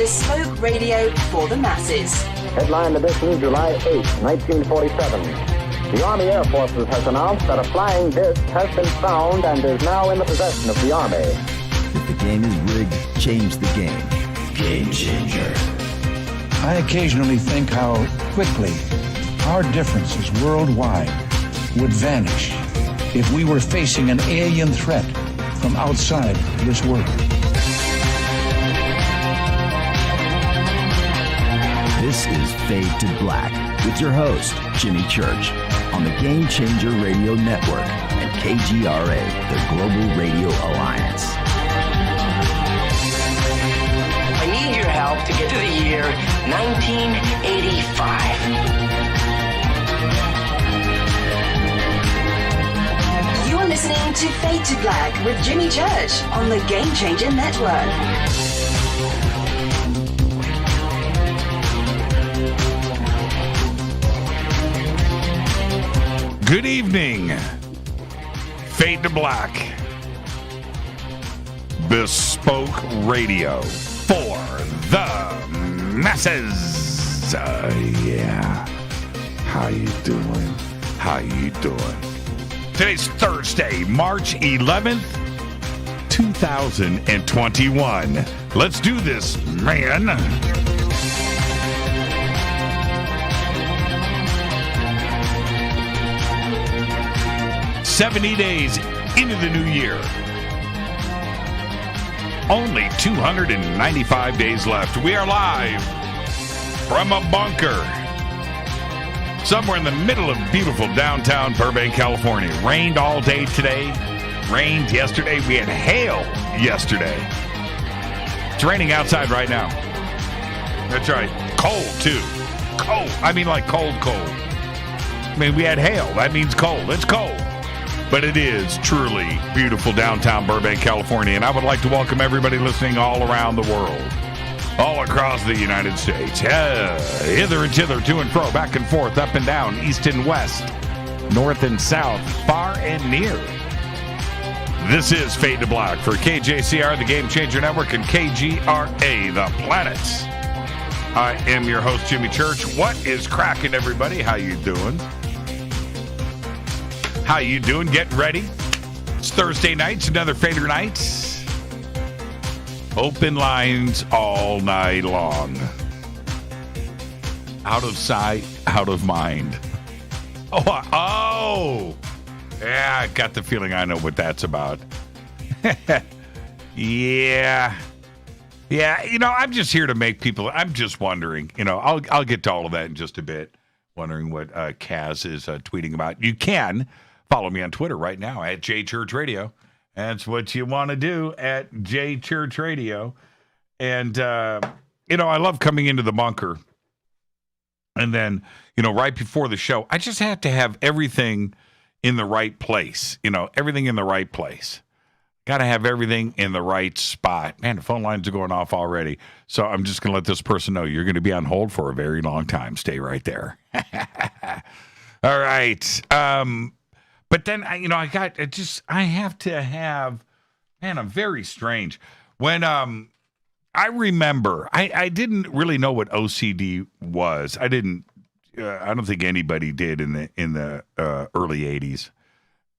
bespoke radio for the masses. Headline edition, July 8, 1947. The Army Air Forces has announced that a flying disc has been found and is now in the possession of the Army. If the game is rigged, change the game. Game changer. I occasionally think how quickly our differences worldwide would vanish if we were facing an alien threat from outside this world. This is Fade to Black with your host, Jimmy Church, on the Game Changer Radio Network and KGRA, the Global Radio Alliance. I need your help to get to the year 1985. You're listening to Fade to Black with Jimmy Church on the Game Changer Network. Good evening. Fade to Black. Bespoke radio for the masses. Yeah. How you doing? How you doing? Today's Thursday, March 11th, 2021. Let's do this, man. 70 days into the new year. Only 295 days left. We are live from a bunker somewhere in the middle of beautiful downtown Burbank, California. Rained all day today. Rained yesterday. We had hail yesterday. It's raining outside right now. That's right. Cold, too. Cold. I mean, like cold. I mean, we had hail. That means cold. It's cold. But it is truly beautiful downtown Burbank, California. And I would like to welcome everybody listening all around the world, all across the United States. Hither and thither, to and fro, back and forth, up and down, east and west, north and south, far and near. This is Fade to Black for KJCR, the Game Changer Network, and KGRA, the planets. I am your host, Jimmy Church. What is cracking, everybody? How you doing? How you doing? Getting ready? It's Thursday night. It's another Fadernight. Open lines all night long. Out of sight, out of mind. Oh! Yeah, I got the feeling I know what that's about. Yeah, you know, I'm just here to make people, I'm just wondering, you know, I'll get to all of that in just a bit. Wondering what Kaz is tweeting about. You can follow me on Twitter right now at JChurchRadio. That's what you want to do at JChurchRadio. And, you know, I love coming into the bunker. And then, you know, right before the show, I just have to have everything in the right place. You know, everything in the right place. Got to have everything in the right spot. Man, the phone lines are going off already. So I'm just going to let this person know you're going to be on hold for a very long time. Stay right there. All right. But then, I have to have, man, I'm very strange. When I remember, I didn't really know what OCD was. I don't think anybody did in the early 80s.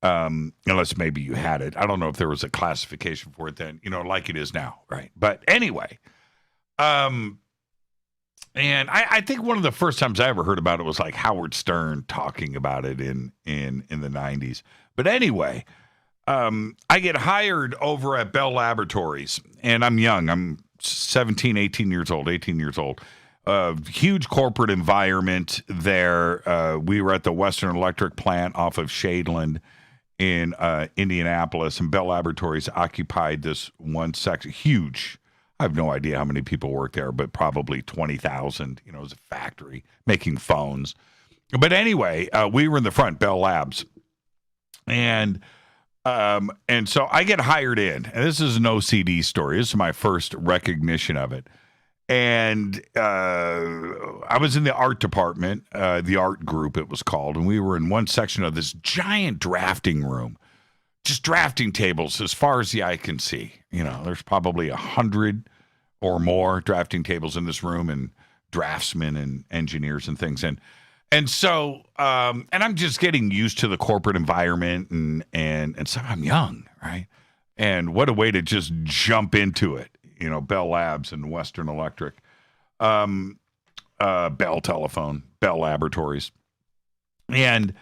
Unless maybe you had it. I don't know if there was a classification for it then, you know, like it is now, right? But anyway, and I think one of the first times I ever heard about it was like Howard Stern talking about it in the 90s. But anyway, I get hired over at Bell Laboratories, and I'm young. I'm 18 years old. Huge corporate environment there. We were at the Western Electric plant off of Shadeland in Indianapolis, and Bell Laboratories occupied this one section. Huge. I have no idea how many people work there, but probably 20,000. You know, it was a factory making phones. But anyway, we were in the front, Bell Labs, and so I get hired in, and this is an OCD story. This is my first recognition of it. And I was in the art department, the art group it was called, and we were in one section of this giant drafting room, just drafting tables as far as the eye can see. You know, there's probably 100 or more drafting tables in this room, and draftsmen and engineers and things. And so, and I'm just getting used to the corporate environment, and so I'm young, right? And what a way to just jump into it. Bell Labs and Western Electric, Bell Telephone, Bell Laboratories. And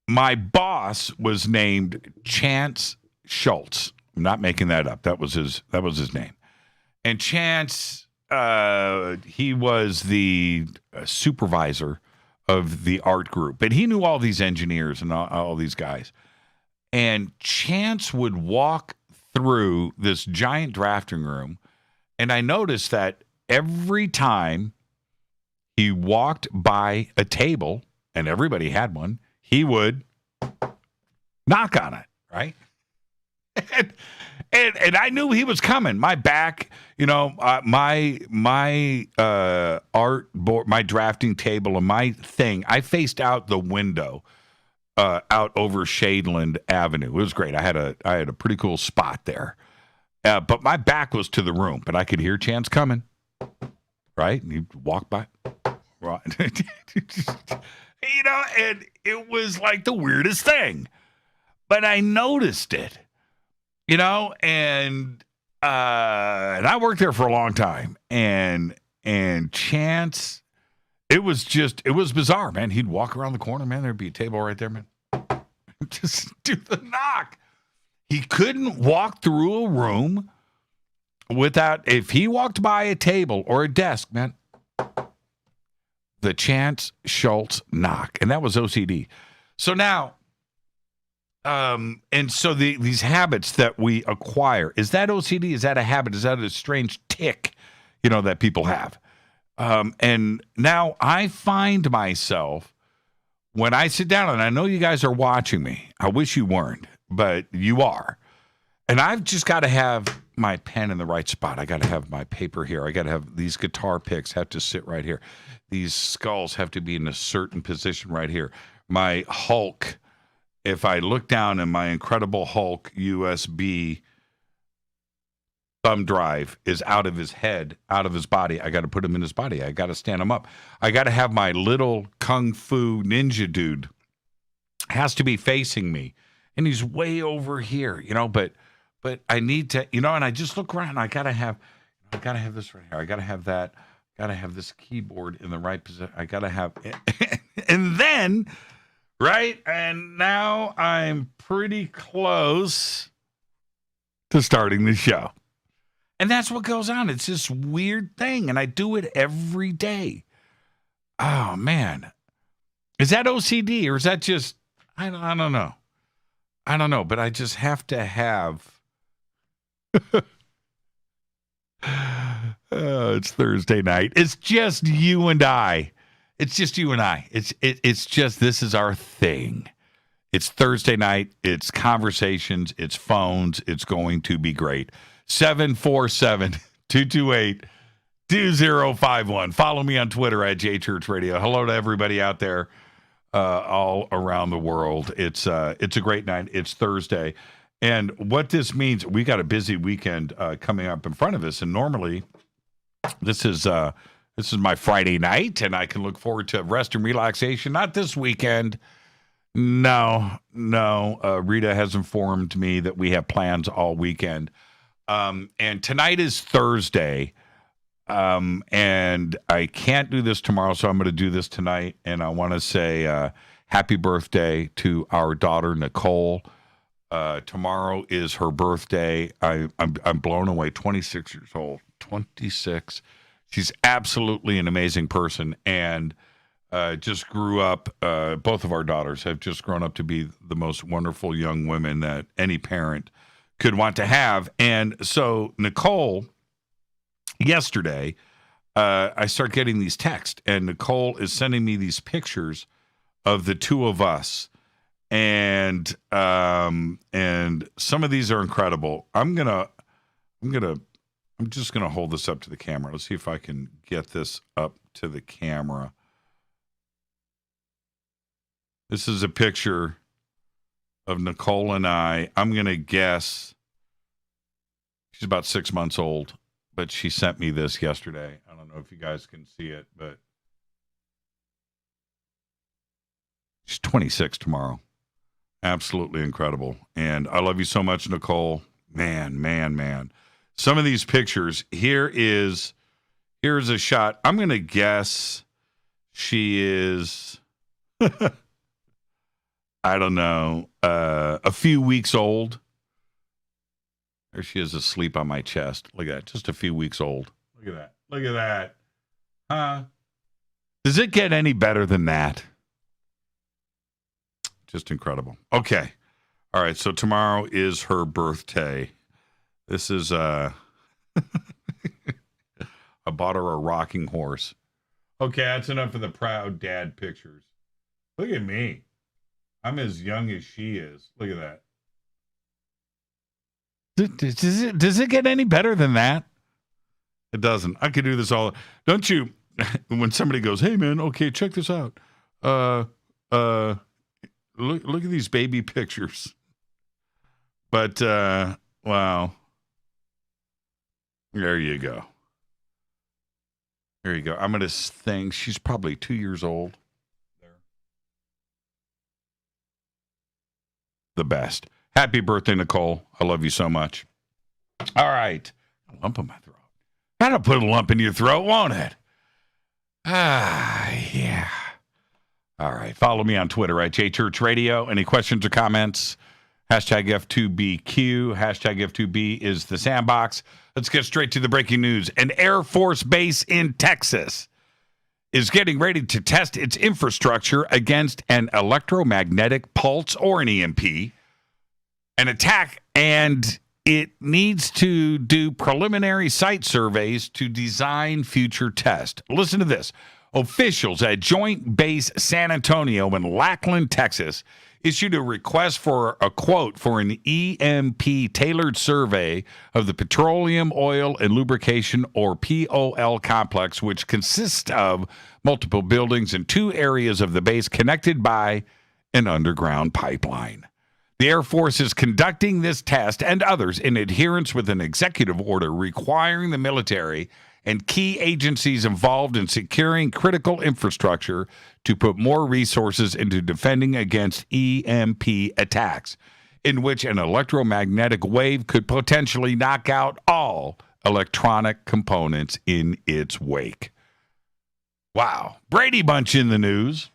my boss was named Chance Schultz. I'm not making that up. That was his name. And Chance, he was the supervisor of the art group. And he knew all these engineers and all these guys. And Chance would walk through this giant drafting room, and I noticed that every time he walked by a table, and everybody had one, he would knock on it, right? And I knew he was coming. My back, my art board, my drafting table, and my thing, I faced out the window out over Shadeland Avenue. It was great. I had a pretty cool spot there, but my back was to the room. But I could hear Chance coming, right? And he'd walk by, right? And it was like the weirdest thing. But I noticed it, and I worked there for a long time, and Chance. It was bizarre, man. He'd walk around the corner, man. There'd be a table right there, man. Just do the knock. He couldn't walk through a room without, if he walked by a table or a desk, man, the Chance Schultz knock. And that was OCD. So now, and so these habits that we acquire, is that OCD? Is that a habit? Is that a strange tick, that people have? And now I find myself when I sit down, and I know you guys are watching me. I wish you weren't, but you are. And I've just got to have my pen in the right spot. I got to have my paper here. I got to have these guitar picks have to sit right here. These skulls have to be in a certain position right here. My Hulk, if I look down in my Incredible Hulk USB thumb drive is out of his head, out of his body. I got to put him in his body. I got to stand him up. I got to have my little kung fu ninja dude has to be facing me, and he's way over here, but I need to, and I just look around. I got to have this right here. I got to have that. Got to have this keyboard in the right position. I got to have, and then, right, and now I'm pretty close to starting the show. And that's what goes on. It's this weird thing, and I do it every day. Oh, man. Is that OCD, or is that just, I don't know. I don't know, but I just have to have. It's Thursday night. It's just you and I. It's just you and I. It's just, this is our thing. It's Thursday night. It's conversations. It's phones. It's going to be great. 747-228-2051. Follow me on Twitter at JChurchRadio. Hello to everybody out there all around the world. It's a great night. It's Thursday. And what this means, we got a busy weekend coming up in front of us. And normally this is my Friday night, and I can look forward to rest and relaxation. Not this weekend. No. Rita has informed me that we have plans all weekend. And tonight is Thursday, and I can't do this tomorrow, so I'm going to do this tonight. And I want to say happy birthday to our daughter, Nicole. Tomorrow is her birthday. I'm blown away. 26 years old. 26. She's absolutely an amazing person, and just grew up. Both of our daughters have just grown up to be the most wonderful young women that any parent could want to have. And so Nicole, yesterday, I start getting these texts, and Nicole is sending me these pictures of the two of us. And some of these are incredible. I'm just gonna hold this up to the camera. Let's see if I can get this up to the camera. This is a picture of Nicole and I. I'm going to guess she's about 6 months old, but she sent me this yesterday. I don't know if you guys can see it, but she's 26 tomorrow. Absolutely incredible. And I love you so much, Nicole. Man. Some of these pictures, here's a shot. I'm going to guess she is, I don't know, a few weeks old. There she is asleep on my chest. Look at that. Just a few weeks old. Look at that. Huh? Does it get any better than that? Just incredible. Okay. All right. So tomorrow is her birthday. This is, I bought her a rocking horse. Okay. That's enough of the proud dad pictures. Look at me. I'm as young as she is. Look at that. Does it get any better than that? It doesn't. I could do this all. Don't you? When somebody goes, "Hey man, okay, check this out. Look at these baby pictures." But wow. There you go. There you go. I'm gonna think she's probably 2 years old. There. The best. Happy birthday, Nicole. I love you so much. All right. A lump in my throat. That'll put a lump in your throat, won't it? Yeah. All right. Follow me on Twitter at JChurchRadio. Any questions or comments? Hashtag F2BQ. Hashtag F2B is the sandbox. Let's get straight to the breaking news. An Air Force base in Texas is getting ready to test its infrastructure against an electromagnetic pulse or an EMP, an attack, and it needs to do preliminary site surveys to design future tests. Listen to this. Officials at Joint Base San Antonio in Lackland, Texas, issued a request for a quote for an EMP tailored survey of the petroleum, oil, and lubrication, or POL complex, which consists of multiple buildings in 2 areas of the base connected by an underground pipeline. The Air Force is conducting this test and others in adherence with an executive order requiring the military and key agencies involved in securing critical infrastructure to put more resources into defending against EMP attacks, in which an electromagnetic wave could potentially knock out all electronic components in its wake. Wow. Brady Bunch in the news.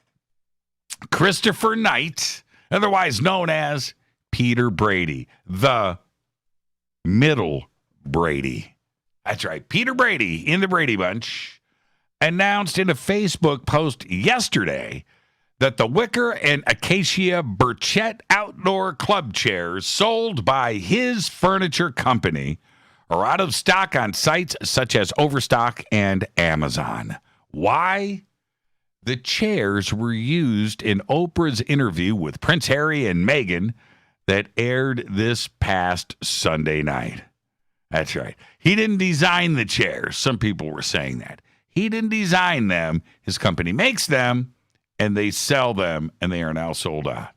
Christopher Knight, otherwise known as Peter Brady, the middle Brady. That's right. Peter Brady in the Brady Bunch announced in a Facebook post yesterday that the wicker and acacia Burchett outdoor club chairs sold by his furniture company are out of stock on sites such as Overstock and Amazon. Why? The chairs were used in Oprah's interview with Prince Harry and Meghan that aired this past Sunday night. That's right. He didn't design the chairs. Some people were saying that. He didn't design them. His company makes them, and they sell them, and they are now sold out.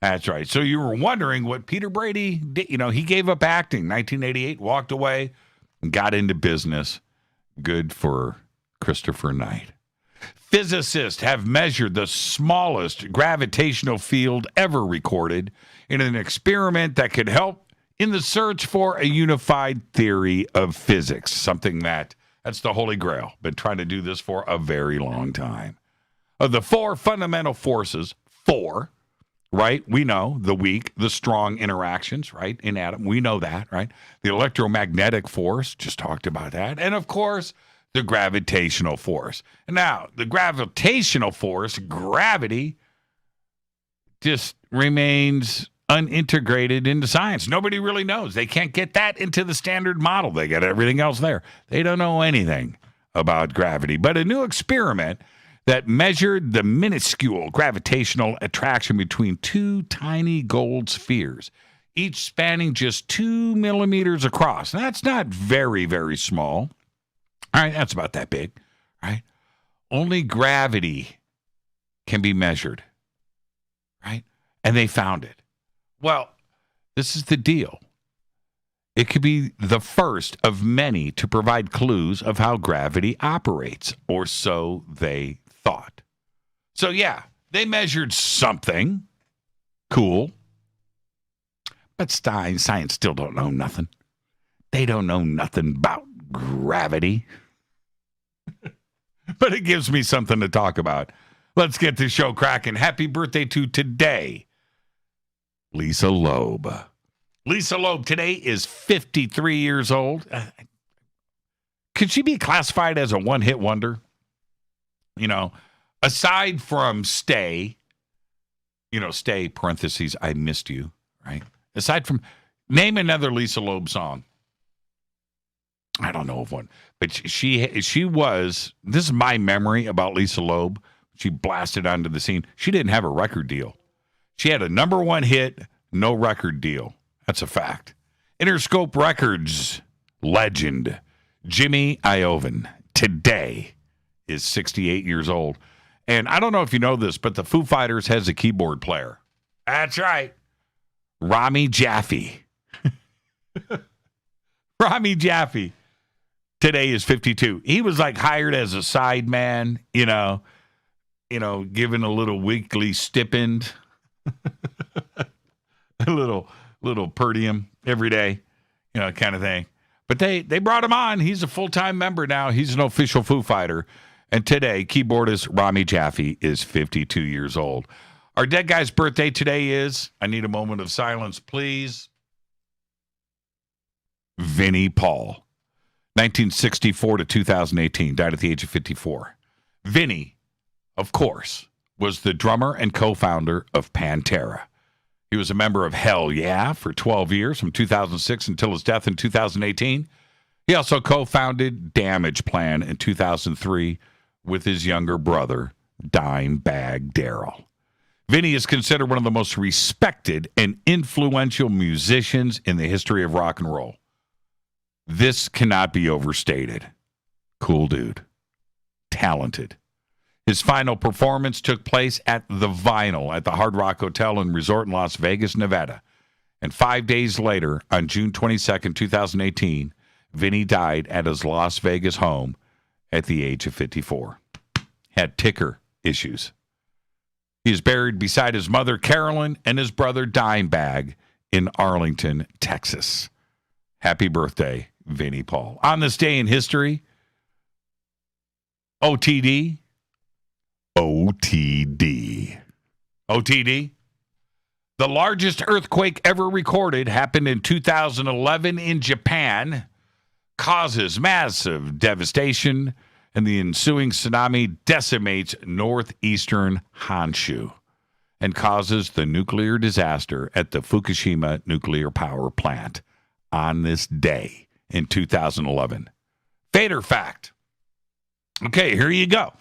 That's right. So you were wondering what Peter Brady did. You know, he gave up acting. 1988, walked away, and got into business. Good for Christopher Knight. Physicists have measured the smallest gravitational field ever recorded in an experiment that could help in the search for a unified theory of physics, something that's the Holy Grail. Been trying to do this for a very long time. Of the 4 fundamental forces, 4, right? We know the weak, the strong interactions, right? In atom, we know that, right? The electromagnetic force, just talked about that. And of course, the gravitational force. Now, the gravitational force, gravity, just remains unintegrated into science. Nobody really knows. They can't get that into the standard model. They got everything else there. They don't know anything about gravity. But a new experiment that measured the minuscule gravitational attraction between 2 tiny gold spheres, each spanning just 2 millimeters across. Now, that's not very, very small. All right, that's about that big, right? Only gravity can be measured, right? And they found it. Well, this is the deal. It could be the first of many to provide clues of how gravity operates, or so they thought. So, yeah, they measured something. Cool. But science still don't know nothing. They don't know nothing about gravity. But it gives me something to talk about. Let's get this show cracking. Happy birthday to today, Lisa Loeb. Lisa Loeb today is 53 years old. Could she be classified as a one-hit wonder? You know, aside from Stay, Stay, parentheses, I Missed You, right? Aside from, name another Lisa Loeb song. I don't know of one. But she was, this is my memory about Lisa Loeb. She blasted onto the scene. She didn't have a record deal. She had a number one hit, no record deal. That's a fact. Interscope Records legend Jimmy Iovine today is 68 years old. And I don't know if you know this, but the Foo Fighters has a keyboard player. That's right. Rami Jaffe. Rami Jaffe today is 52. He was like hired as a sideman, given a little weekly stipend, a little per diem every day, kind of thing. But they brought him on. He's a full-time member now. He's an official Foo Fighter. And today, keyboardist Rami Jaffe is 52 years old. Our dead guy's birthday today is, I need a moment of silence, please, Vinnie Paul. 1964 to 2018, died at the age of 54. Vinnie, of course, was the drummer and co-founder of Pantera. He was a member of Hell Yeah for 12 years, from 2006 until his death in 2018. He also co-founded Damage Plan in 2003 with his younger brother, Dimebag Darrell. Vinnie is considered one of the most respected and influential musicians in the history of rock and roll. This cannot be overstated. Cool dude. Talented. His final performance took place at the Vinyl at the Hard Rock Hotel and Resort in Las Vegas, Nevada. And 5 days later, on June 22nd, 2018, Vinnie died at his Las Vegas home at the age of 54. Had ticker issues. He is buried beside his mother, Carolyn, and his brother, Dimebag, in Arlington, Texas. Happy birthday, Vinnie Paul. On this day in history, OTD. The largest earthquake ever recorded happened in 2011 in Japan, causes massive devastation, and the ensuing tsunami decimates northeastern Honshu and causes the nuclear disaster at the Fukushima nuclear power plant on this day in 2011. Fader fact. Okay, here you go.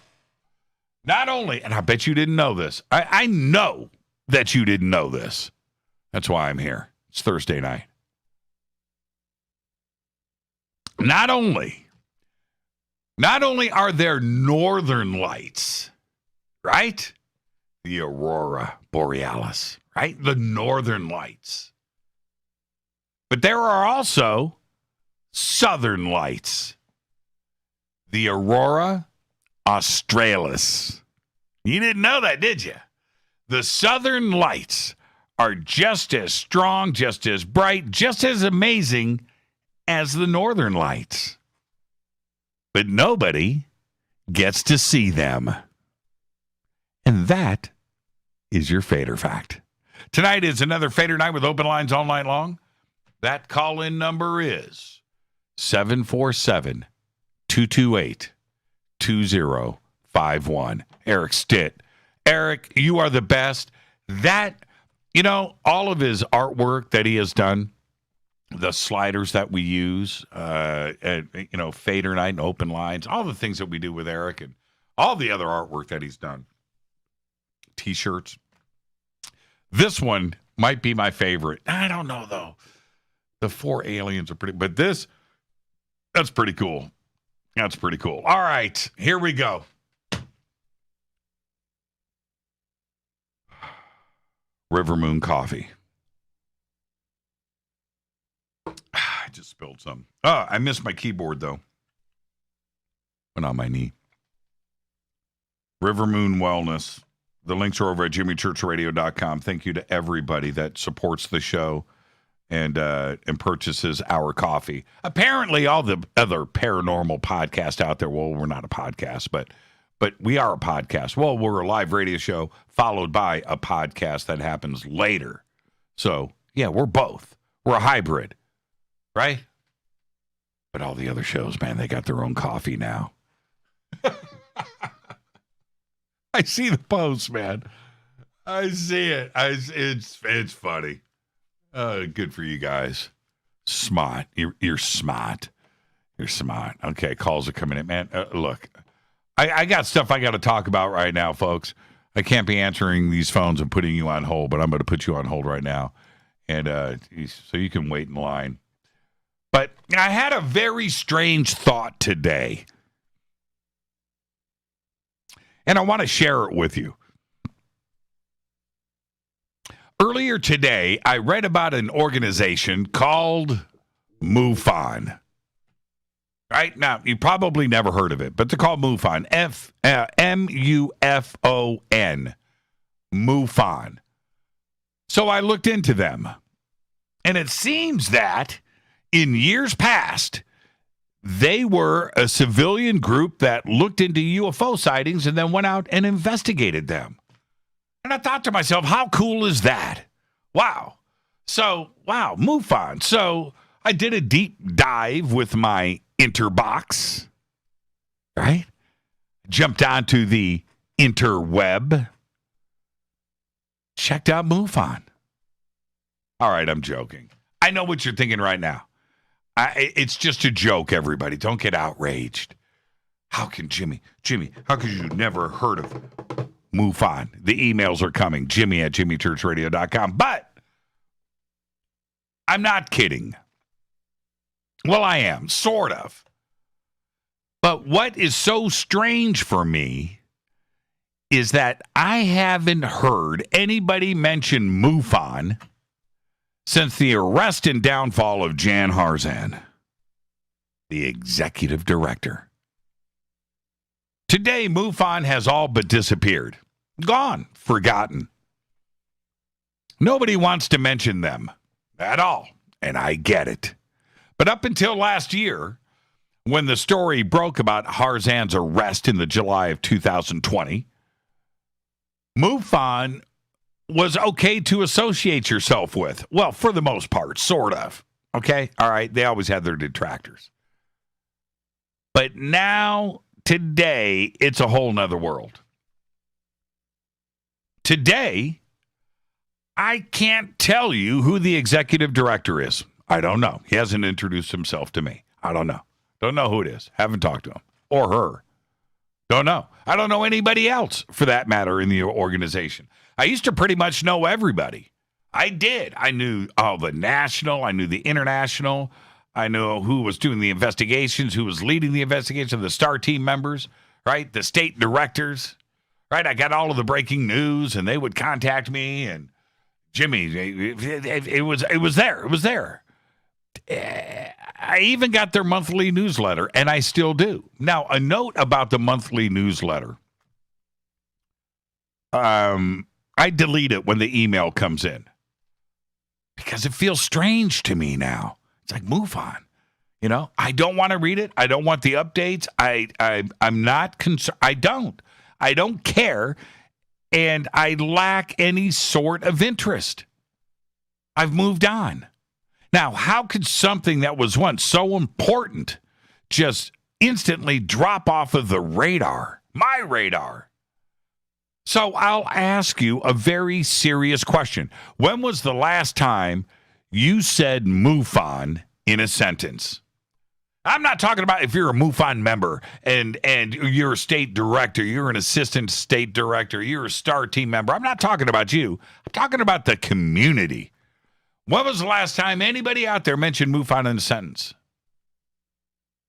Not only, and I bet you didn't know this. I know that you didn't know this. That's why I'm here. It's Thursday night. Not only are there northern lights, right? The aurora borealis, right? The northern lights. But there are also southern lights. The aurora australis. You didn't know that, did you? The southern lights are just as strong, just as bright, just as amazing as the northern lights. But nobody gets to see them. And that is your Fader fact. Tonight is another Fader night with open lines all night long. That call-in number is 747-228-2051. Eric Stitt. Eric, you are the best. That, all of his artwork that he has done, the sliders that we use, Fader night and open lines, all the things that we do with Eric and all the other artwork that he's done. T-shirts. This one might be my favorite. I don't know, though. The 4 aliens are pretty, but that's pretty cool. That's pretty cool. All right, here we go. River Moon Coffee. spilled some. Oh, I missed my keyboard, though. Went on my knee. River Moon Wellness. The links are over at jimmychurchradio.com. Thank you to everybody that supports the show and purchases our coffee. Apparently, all the other paranormal podcasts out there, well, we're not a podcast, but we are a podcast. Well, we're a live radio show followed by a podcast that happens later. So, yeah, we're both. We're a hybrid, right? But all the other shows, man, they got their own coffee now. I see the post, man. I see it. It's funny. Good for you guys. Smart. You're smart. You're smart. Okay, calls are coming in, man. Look, I got stuff I got to talk about right now, folks. I can't be answering these phones and putting you on hold, but I'm going to put you on hold right now, and so you can wait in line. But I had a very strange thought today, and I want to share it with you. Earlier today, I read about an organization called MUFON. Right? Now, you probably never heard of it, but they're called MUFON. M-U-F-O-N. MUFON. So I looked into them. And it seems that in years past, they were a civilian group that looked into UFO sightings and then went out and investigated them. And I thought to myself, how cool is that? Wow. So, wow, MUFON. So I did a deep dive with my interbox, right? Jumped onto the interweb. Checked out MUFON. All right, I'm joking. I know what you're thinking right now. It's just a joke, everybody. Don't get outraged. How can Jimmy, how could you never heard of MUFON? The emails are coming. Jimmy at jimmychurchradio.com. But I'm not kidding. Well, I am, sort of. But what is so strange for me is that I haven't heard anybody mention MUFON since the arrest and downfall of Jan Harzan, the executive director. Today, MUFON has all but disappeared. Gone. Forgotten. Nobody wants to mention them at all, and I get it. But up until last year, when the story broke about Harzan's arrest in the July of 2020, MUFON was okay to associate yourself with. Well, for the most part, sort of. Okay? All right. They always had their detractors. But now, today, it's a whole nother world. Today, I can't tell you who the executive director is. I don't know. He hasn't introduced himself to me. I don't know. Don't know who it is. Haven't talked to him or her. Don't know. I don't know anybody else, for that matter, in the organization. I used to pretty much know everybody. I did. I knew the national. I knew the international. I knew who was doing the investigations, who was leading the investigation, the STAR team members, right? The state directors, right? I got all of the breaking news, and they would contact me. And Jimmy, it was there. It was there. I even got their monthly newsletter, and I still do. Now, a note about the monthly newsletter. I delete it when the email comes in because it feels strange to me now. It's like, move on. You know, I don't want to read it. I don't want the updates. I'm not concerned. I don't care. And I lack any sort of interest. I've moved on. Now, how could something that was once so important just instantly drop off of the radar, my radar? So I'll ask you a very serious question. When was the last time you said MUFON in a sentence? I'm not talking about if you're a MUFON member and you're a state director, you're an assistant state director, you're a STAR team member. I'm not talking about you. I'm talking about the community. When was the last time anybody out there mentioned MUFON in a sentence?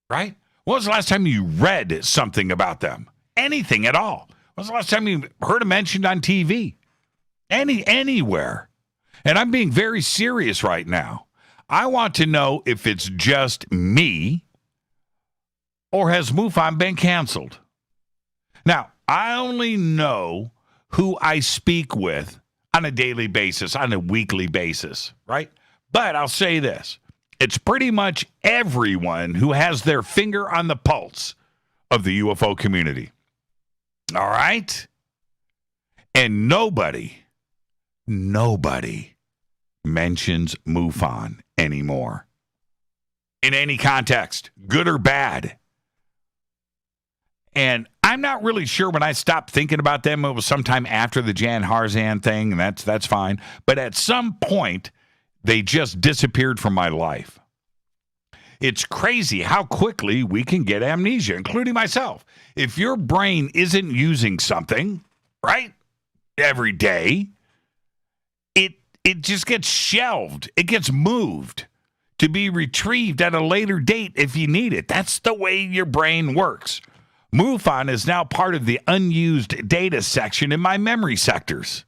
Right? When was the last time you read something about them? Anything at all? When was the last time you heard it mentioned on TV? Anywhere. And I'm being very serious right now. I want to know if it's just me or has MUFON been canceled? Now, I only know who I speak with on a daily basis, on a weekly basis, right? But I'll say this. It's pretty much everyone who has their finger on the pulse of the UFO community. All right? And nobody mentions MUFON anymore. In any context, good or bad. And I'm not really sure when I stopped thinking about them. It was sometime after the Jan Harzan thing, and that's fine. But at some point, they just disappeared from my life. It's crazy how quickly we can get amnesia, including myself. If your brain isn't using something, right, every day, it just gets shelved. It gets moved to be retrieved at a later date if you need it. That's the way your brain works. MUFON is now part of the unused data section in my memory sectors.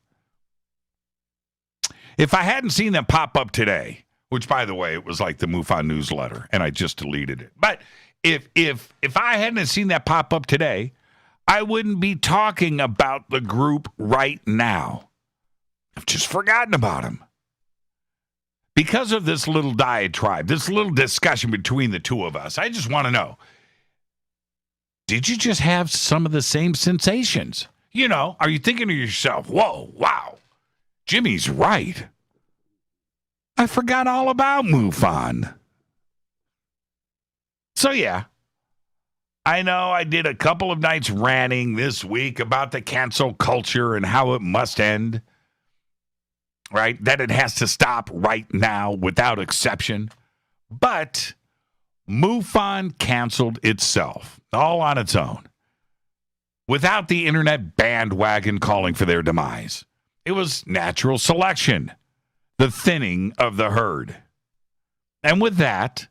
If I hadn't seen them pop up today, which, by the way, it was like the MUFON newsletter, and I just deleted it. But if I hadn't seen that pop up today, I wouldn't be talking about the group right now. I've just forgotten about them. Because of this little diatribe, this little discussion between the two of us, I just want to know, did you just have some of the same sensations? You know, are you thinking to yourself, whoa, wow, Jimmy's right. I forgot all about MUFON. So, yeah, I know I did a couple of nights ranting this week about the cancel culture and how it must end, right? That it has to stop right now without exception. But MUFON canceled itself, all on its own, without the internet bandwagon calling for their demise. It was natural selection, the thinning of the herd. And with that,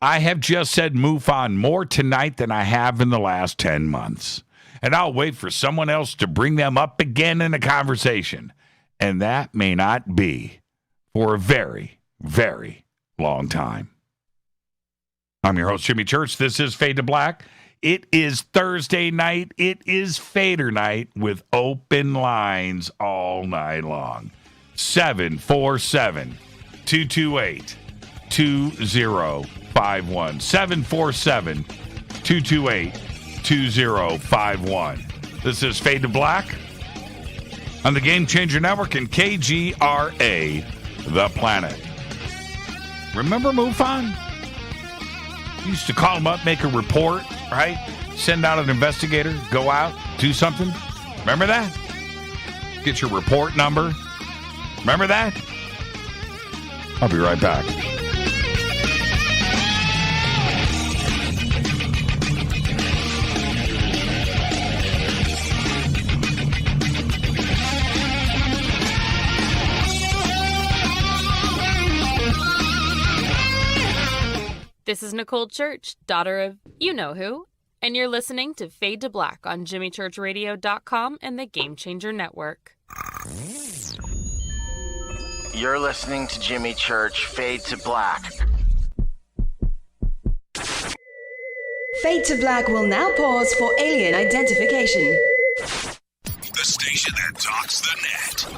I have just said MUFON more tonight than I have in the last 10 months. And I'll wait for someone else to bring them up again in a conversation. And that may not be for a very, very long time. I'm your host, Jimmy Church. This is Fade to Black. It is Thursday night. It is Fadernight with open lines all night long. 747-228-2051. 747-228-2051. This is Fade to Black on the Game Changer Network and KGRA, The Planet. Remember MUFON? You used to call them up, make a report, right? Send out an investigator, go out, do something. Remember that? Get your report number. Remember that? I'll be right back. This is Nicole Church, daughter of you-know-who, and you're listening to Fade to Black on JimmyChurchRadio.com and the Game Changer Network. You're listening to Jimmy Church, Fade to Black. Fade to Black will now pause for alien identification. The station that talks the net.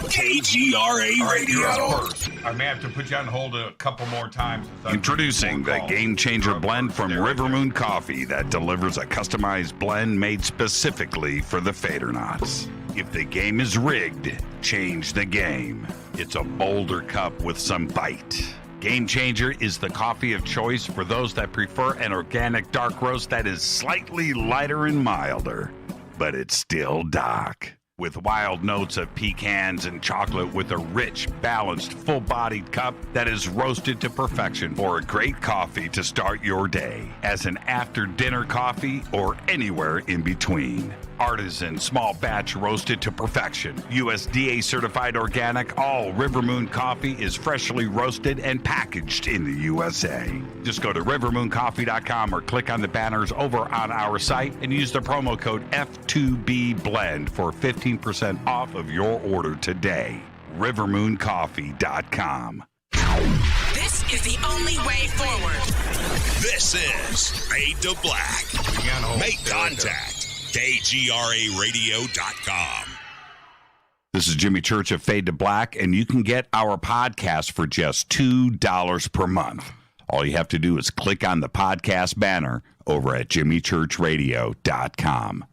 KGRA Radio. I may have to put you on hold a couple more times. Introducing the Game Changer blend from River Moon Coffee that delivers a customized blend made specifically for the Fadernauts. If the game is rigged, change the game. It's a bolder cup with some bite. Game Changer is the coffee of choice for those that prefer an organic dark roast that is slightly lighter and milder, but it's still dark. With wild notes of pecans and chocolate with a rich, balanced, full-bodied cup that is roasted to perfection for a great coffee to start your day, as an after-dinner coffee or anywhere in between. Artisan, small batch roasted to perfection. USDA certified organic, all River Moon coffee is freshly roasted and packaged in the USA. Just go to rivermooncoffee.com or click on the banners over on our site and use the promo code F2BBLEND for 15% off of your order today. rivermooncoffee.com. This is the only way forward. This is Fade to Black. Make contact. KGRARadio.com. This is Jimmy Church of Fade to Black, and you can get our podcast for just $2 per month. All you have to do is click on the podcast banner over at jimmychurchradio.com.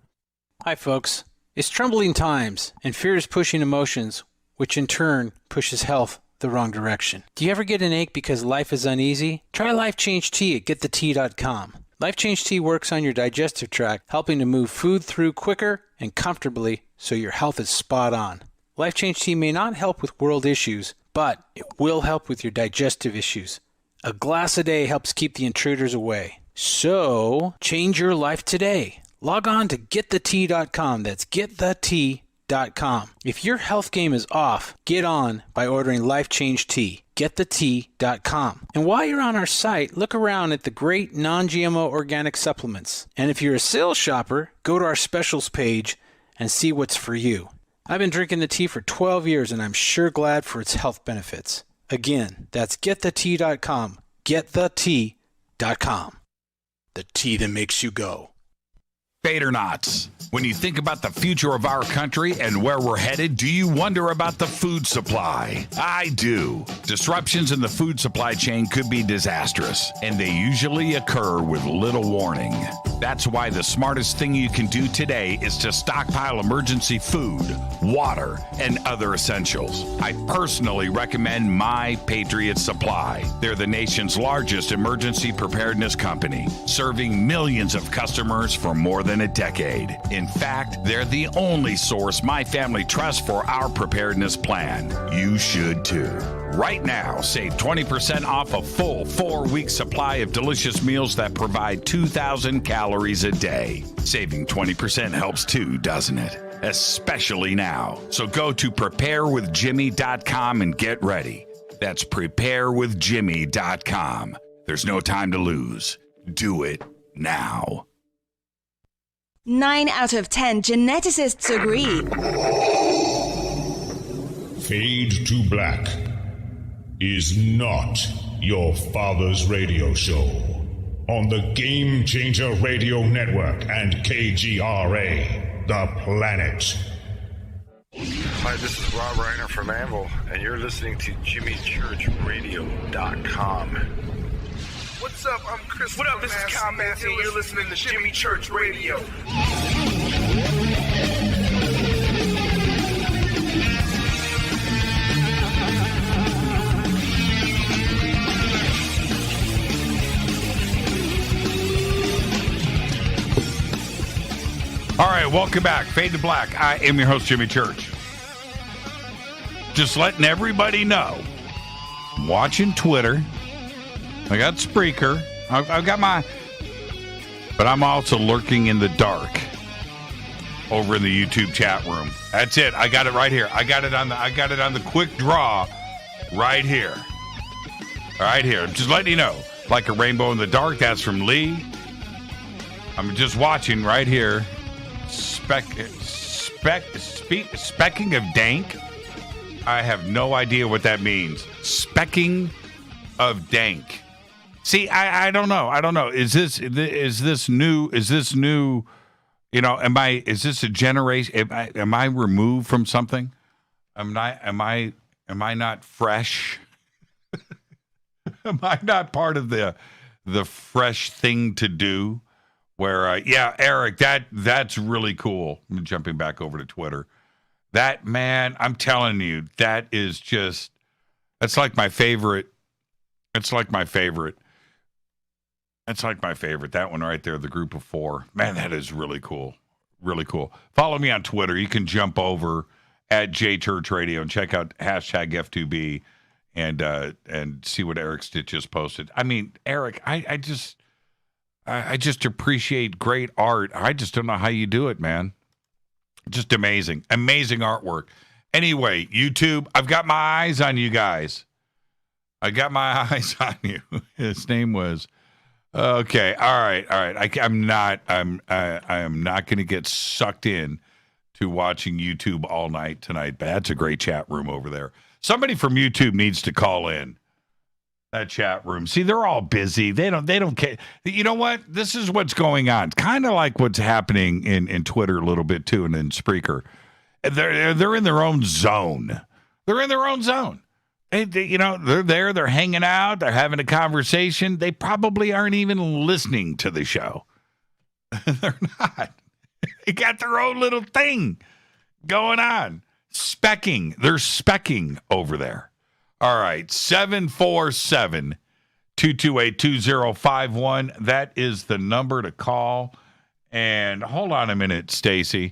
Hi, folks. It's troubling times, and fear is pushing emotions, which in turn pushes health the wrong direction. Do you ever get an ache because life is uneasy? Try Life Change Tea at getthetea.com. Life Change Tea works on your digestive tract, helping to move food through quicker and comfortably so your health is spot on. Life Change Tea may not help with world issues, but it will help with your digestive issues. A glass a day helps keep the intruders away. So, change your life today. Log on to getthetea.com. That's getthetea.com. If your health game is off, get on by ordering Life Change Tea. Getthetea.com. And while you're on our site, look around at the great non-GMO organic supplements. And if you're a sales shopper, go to our specials page and see what's for you. I've been drinking the tea for 12 years, and I'm sure glad for its health benefits. Again, that's getthetea.com. Getthetea.com. The tea that makes you go. Fadernauts. When you think about the future of our country and where we're headed, do you wonder about the food supply? I do. Disruptions in the food supply chain could be disastrous, and they usually occur with little warning. That's why the smartest thing you can do today is to stockpile emergency food, water, and other essentials. I personally recommend My Patriot Supply. They're the nation's largest emergency preparedness company, serving millions of customers for more than a decade. In fact, they're the only source my family trusts for our preparedness plan. You should too. Right now, save 20% off a full 4-week supply of delicious meals that provide 2,000 calories a day. Saving 20% helps too, doesn't it? Especially now. So go to preparewithjimmy.com and get ready. That's preparewithjimmy.com. There's no time to lose. Do it now. 9 out of 10 geneticists agree. Fade to Black is not your father's radio show on the Game Changer Radio Network and KGRA, the planet. Hi, this is Rob Reiner from Anvil, and you're listening to JimmyChurchRadio.com. What's up? I'm Chris. What up? This is Kyle Massey, and you're listening to Jimmy Church Radio. All right, welcome back. Fade to Black. I am your host, Jimmy Church. Just letting everybody know. I'm watching Twitter. I got Spreaker. I've got my... But I'm also lurking in the dark over in the YouTube chat room. That's it. I got it right here. I got it on the quick draw right here. Right here. Just letting you know. Like a rainbow in the dark. That's from Lee. I'm just watching right here. Specking of dank. I have no idea what that means. Specking of dank. See, I don't know. I don't know. Is this new? Is this new? You know, is this a generation? Am I removed from something? Am I not fresh? Am I not part of the fresh thing to do? Where yeah, Eric, that's really cool. I'm jumping back over to Twitter. That, man, I'm telling you, that's like my favorite. It's like my favorite. That's like my favorite. That one right there, the group of 4. Man, that is really cool. Really cool. Follow me on Twitter. You can jump over at JChurchRadio and check out hashtag F2B and see what Eric Stitch just posted. I mean, Eric, I just appreciate great art. I just don't know how you do it, man. Just amazing. Amazing artwork. Anyway, YouTube, I've got my eyes on you guys. I got my eyes on you. His name was... Okay, all right. I am not going to get sucked in to watching YouTube all night tonight. But that's a great chat room over there. Somebody from YouTube needs to call in. That chat room. See, they're all busy. They don't care. You know what? This is what's going on. Kind of like what's happening in Twitter a little bit too, and in Spreaker. They're in their own zone. They're in their own zone. They're there. They're hanging out. They're having a conversation. They probably aren't even listening to the show. They're not. They got their own little thing going on. Specking. They're specking over there. All right, 747-228-2051. That is the number to call. And hold on a minute, Stacy.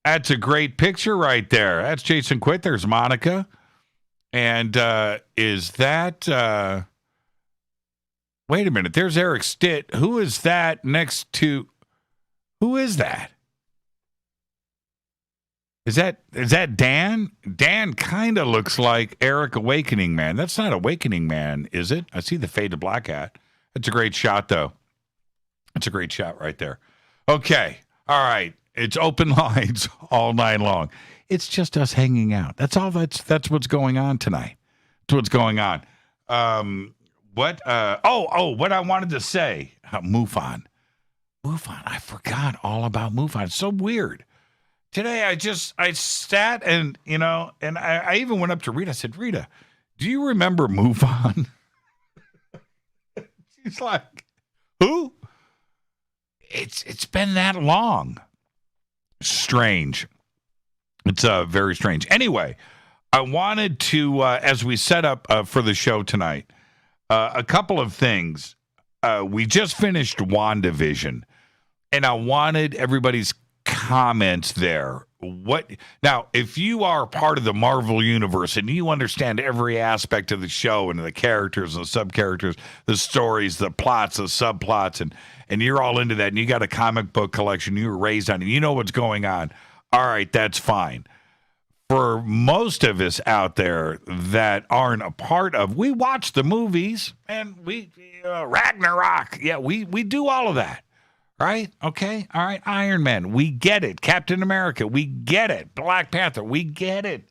That's a great picture right there. That's Jason Quitt. There's Monica. And is that... wait a minute. There's Eric Stitt. Who is that next to... Who is that? Is that Dan? Dan kind of looks like Eric Awakening Man. That's not Awakening Man, is it? I see the Fade to Black hat. That's a great shot, though. That's a great shot right there. Okay. All right. It's open lines all night long. It's just us hanging out. That's all. That's what's going on tonight. That's what's going on. What I wanted to say. MUFON. I forgot all about MUFON. It's so weird. Today, I sat and I even went up to Rita. I said, Rita, do you remember MUFON? She's like, who? It's been that long. Strange. It's very strange. Anyway, I wanted to, as we set up for the show tonight, a couple of things. We just finished WandaVision, and I wanted everybody's comments there. Now, if you are part of the Marvel universe and you understand every aspect of the show and the characters and the sub-characters, the stories, the plots, the subplots, and you're all into that, and you got a comic book collection, you were raised on it, you know what's going on, all right, that's fine. For most of us out there that aren't a part of, we watch the movies, and we Ragnarok, yeah, we do all of that. Right? Okay. All right. Iron Man. We get it. Captain America. We get it. Black Panther. We get it.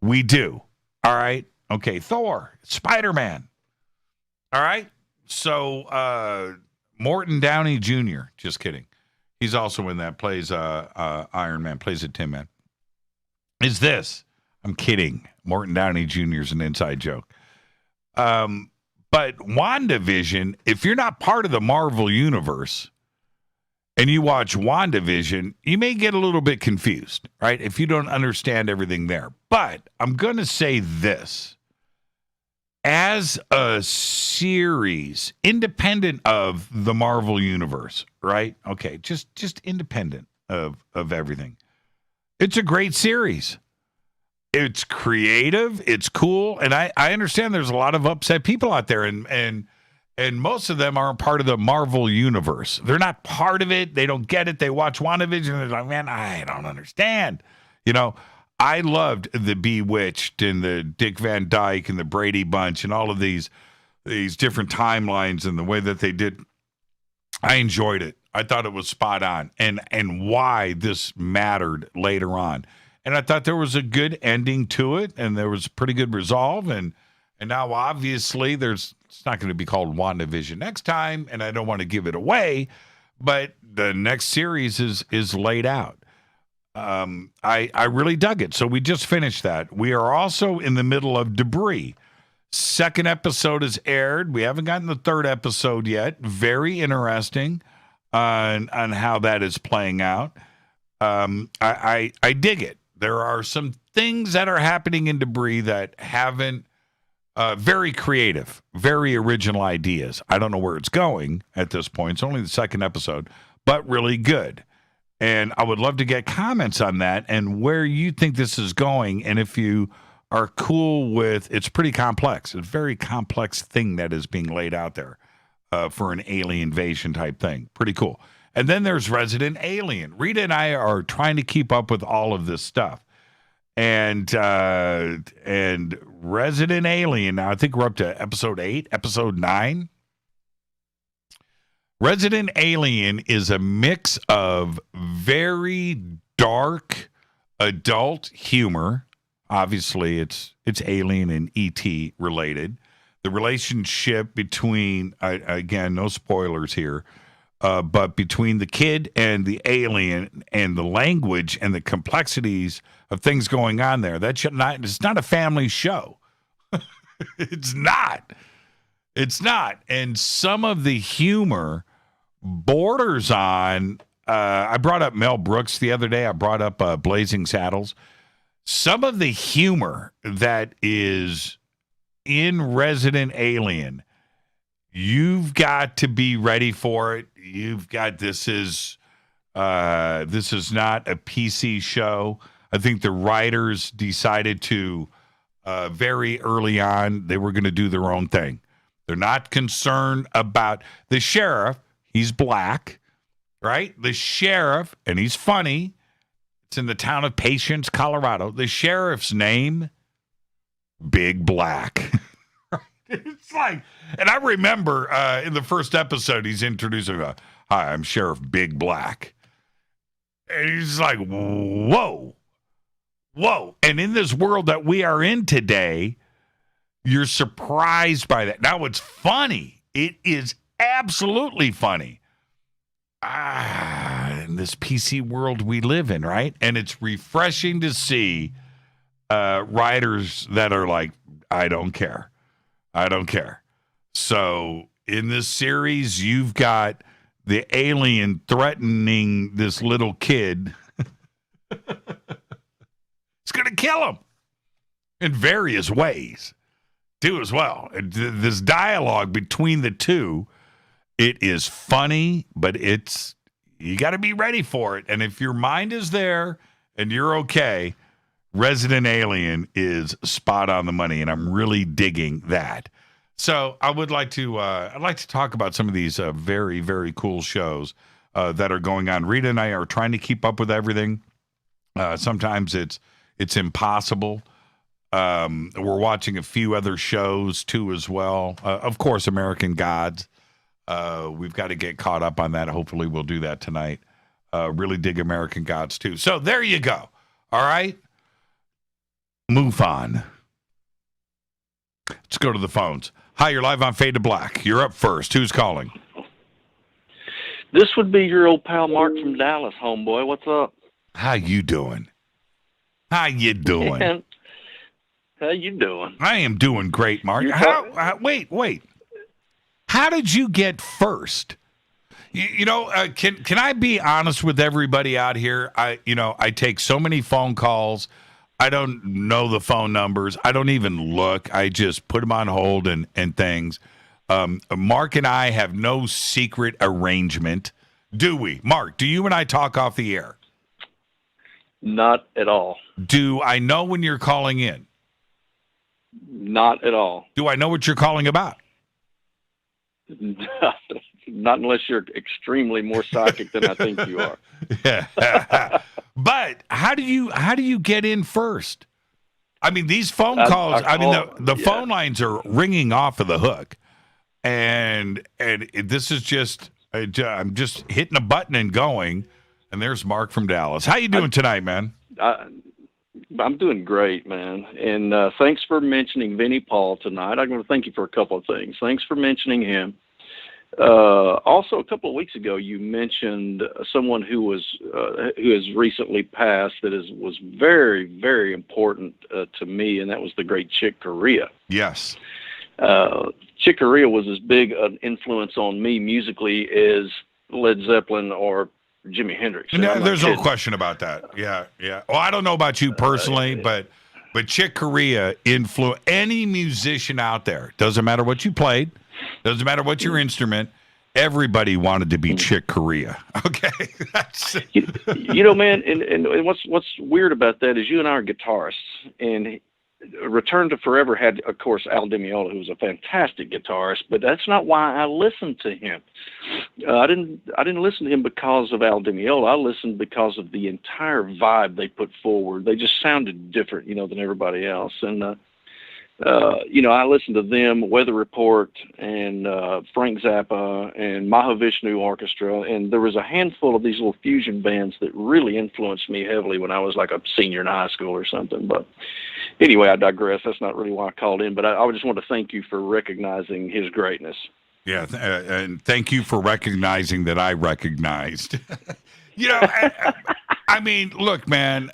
We do. All right. Okay. Thor. Spider-Man. All right. So, Morton Downey Jr. Just kidding. He's also in that. Plays Iron Man. Plays a Tin Man. Is this? I'm kidding. Morton Downey Jr. is an inside joke. But WandaVision, if you're not part of the Marvel universe, and you watch WandaVision, you may get a little bit confused, right? If you don't understand everything there. But I'm going to say this. As a series, independent of the Marvel universe, right? Okay, just independent of everything. It's a great series. It's creative. It's cool. And I understand there's a lot of upset people out there, and most of them aren't part of the Marvel universe. They're not part of it. They don't get it. They watch WandaVision and they're like, man, I don't understand. I loved the Bewitched and the Dick Van Dyke and the Brady Bunch and all of these different timelines and the way that they did. I enjoyed it. I thought it was spot on and why this mattered later on. And I thought there was a good ending to it and there was pretty good resolve. And now obviously it's not going to be called WandaVision next time, and I don't want to give it away, but the next series is laid out. I really dug it. So we just finished that. We are also in the middle of Debris. Second episode is aired. We haven't gotten the third episode yet. Very interesting on how that is playing out. I dig it. There are some things that are happening in Debris that haven't very creative, very original ideas. I don't know where it's going at this point. It's only the second episode, but really good. And I would love to get comments on that and where you think this is going. And if you are cool with, it's pretty complex. It's a very complex thing that is being laid out there for an alien invasion type thing. Pretty cool. And then there's Resident Alien. Rita and I are trying to keep up with all of this stuff. And Resident Alien, now I think we're up to episode 8, episode 9. Resident Alien is a mix of very dark adult humor. Obviously, it's Alien and E.T. related. the relationship between, again, no spoilers here, but between the kid and the alien and the language and the complexities of things going on there. It's not a family show. It's not. It's not. And some of the humor borders on, I brought up Mel Brooks the other day. I brought up Blazing Saddles. Some of the humor that is in Resident Alien, you've got to be ready for it. This is not a PC show. I think the writers decided to very early on, they were going to do their own thing. They're not concerned about the sheriff. He's black, right? The sheriff, and he's funny. It's in the town of Patience, Colorado. The sheriff's name, Big Black. It's like, and I remember in the first episode, he's introducing, hi, I'm Sheriff Big Black. And he's like, whoa. And in this world that we are in today, you're surprised by that. Now, it's funny. It is absolutely funny. In this PC world we live in, right? And it's refreshing to see writers that are like, I don't care. So in this series, you've got the alien threatening this little kid. It's going to kill him in various ways, too, as well. And this dialogue between the two, it is funny, but you got to be ready for it. And if your mind is there and you're okay, Resident Alien is spot on the money, and I'm really digging that. So I would like to I'd like to talk about some of these very, very cool shows that are going on. Rita and I are trying to keep up with everything. Sometimes it's impossible. We're watching a few other shows too as well. Of course, American Gods. We've got to get caught up on that. Hopefully we'll do that tonight. Really dig American Gods too. So there you go. All right. Move on. Let's go to the phones. Hi, you're live on Fade to Black. You're up first. Who's calling? This would be your old pal Mark from Dallas, homeboy. What's up? How you doing? How you doing? Man, how you doing? I am doing great, Mark. Wait. How did you get first? Can I be honest with everybody out here? I take so many phone calls. I don't know the phone numbers. I don't even look. I just put them on hold and things. Mark and I have no secret arrangement, do we? Mark, do you and I talk off the air? Not at all. Do I know when you're calling in? Not at all. Do I know what you're calling about? Not unless you're extremely more psychic than I think you are. But how do you get in first? I mean, these phone calls. The phone lines are ringing off of the hook, and this is just I'm just hitting a button and going. And there's Mark from Dallas. How you doing tonight, man? I'm doing great, man. And thanks for mentioning Vinnie Paul tonight. I'm going to thank you for a couple of things. Thanks for mentioning him. Also, a couple of weeks ago, you mentioned someone who has recently passed that was very, very important to me, and that was the great Chick Corea. Yes. Chick Corea was as big an influence on me musically as Led Zeppelin or Jimi Hendrix. No, there's no question about that. Yeah. Well, I don't know about you personally, but Chick Corea influenced any musician out there. Doesn't matter what you played. Doesn't matter what your instrument. Everybody wanted to be Chick Corea. Okay. Man, and what's weird about that is you and I are guitarists, and Return to Forever had, of course, Al Di Meola, who was a fantastic guitarist, but that's not why I listened to him. I didn't listen to him because of Al Di Meola. I listened because of the entire vibe they put forward. They just sounded different, than everybody else. And I listened to them, Weather Report, and Frank Zappa, and Mahavishnu Orchestra, and there was a handful of these little fusion bands that really influenced me heavily when I was like a senior in high school or something. But anyway, I digress. That's not really why I called in, but I just want to thank you for recognizing his greatness. Yeah, and thank you for recognizing that I recognized. I mean, look, man,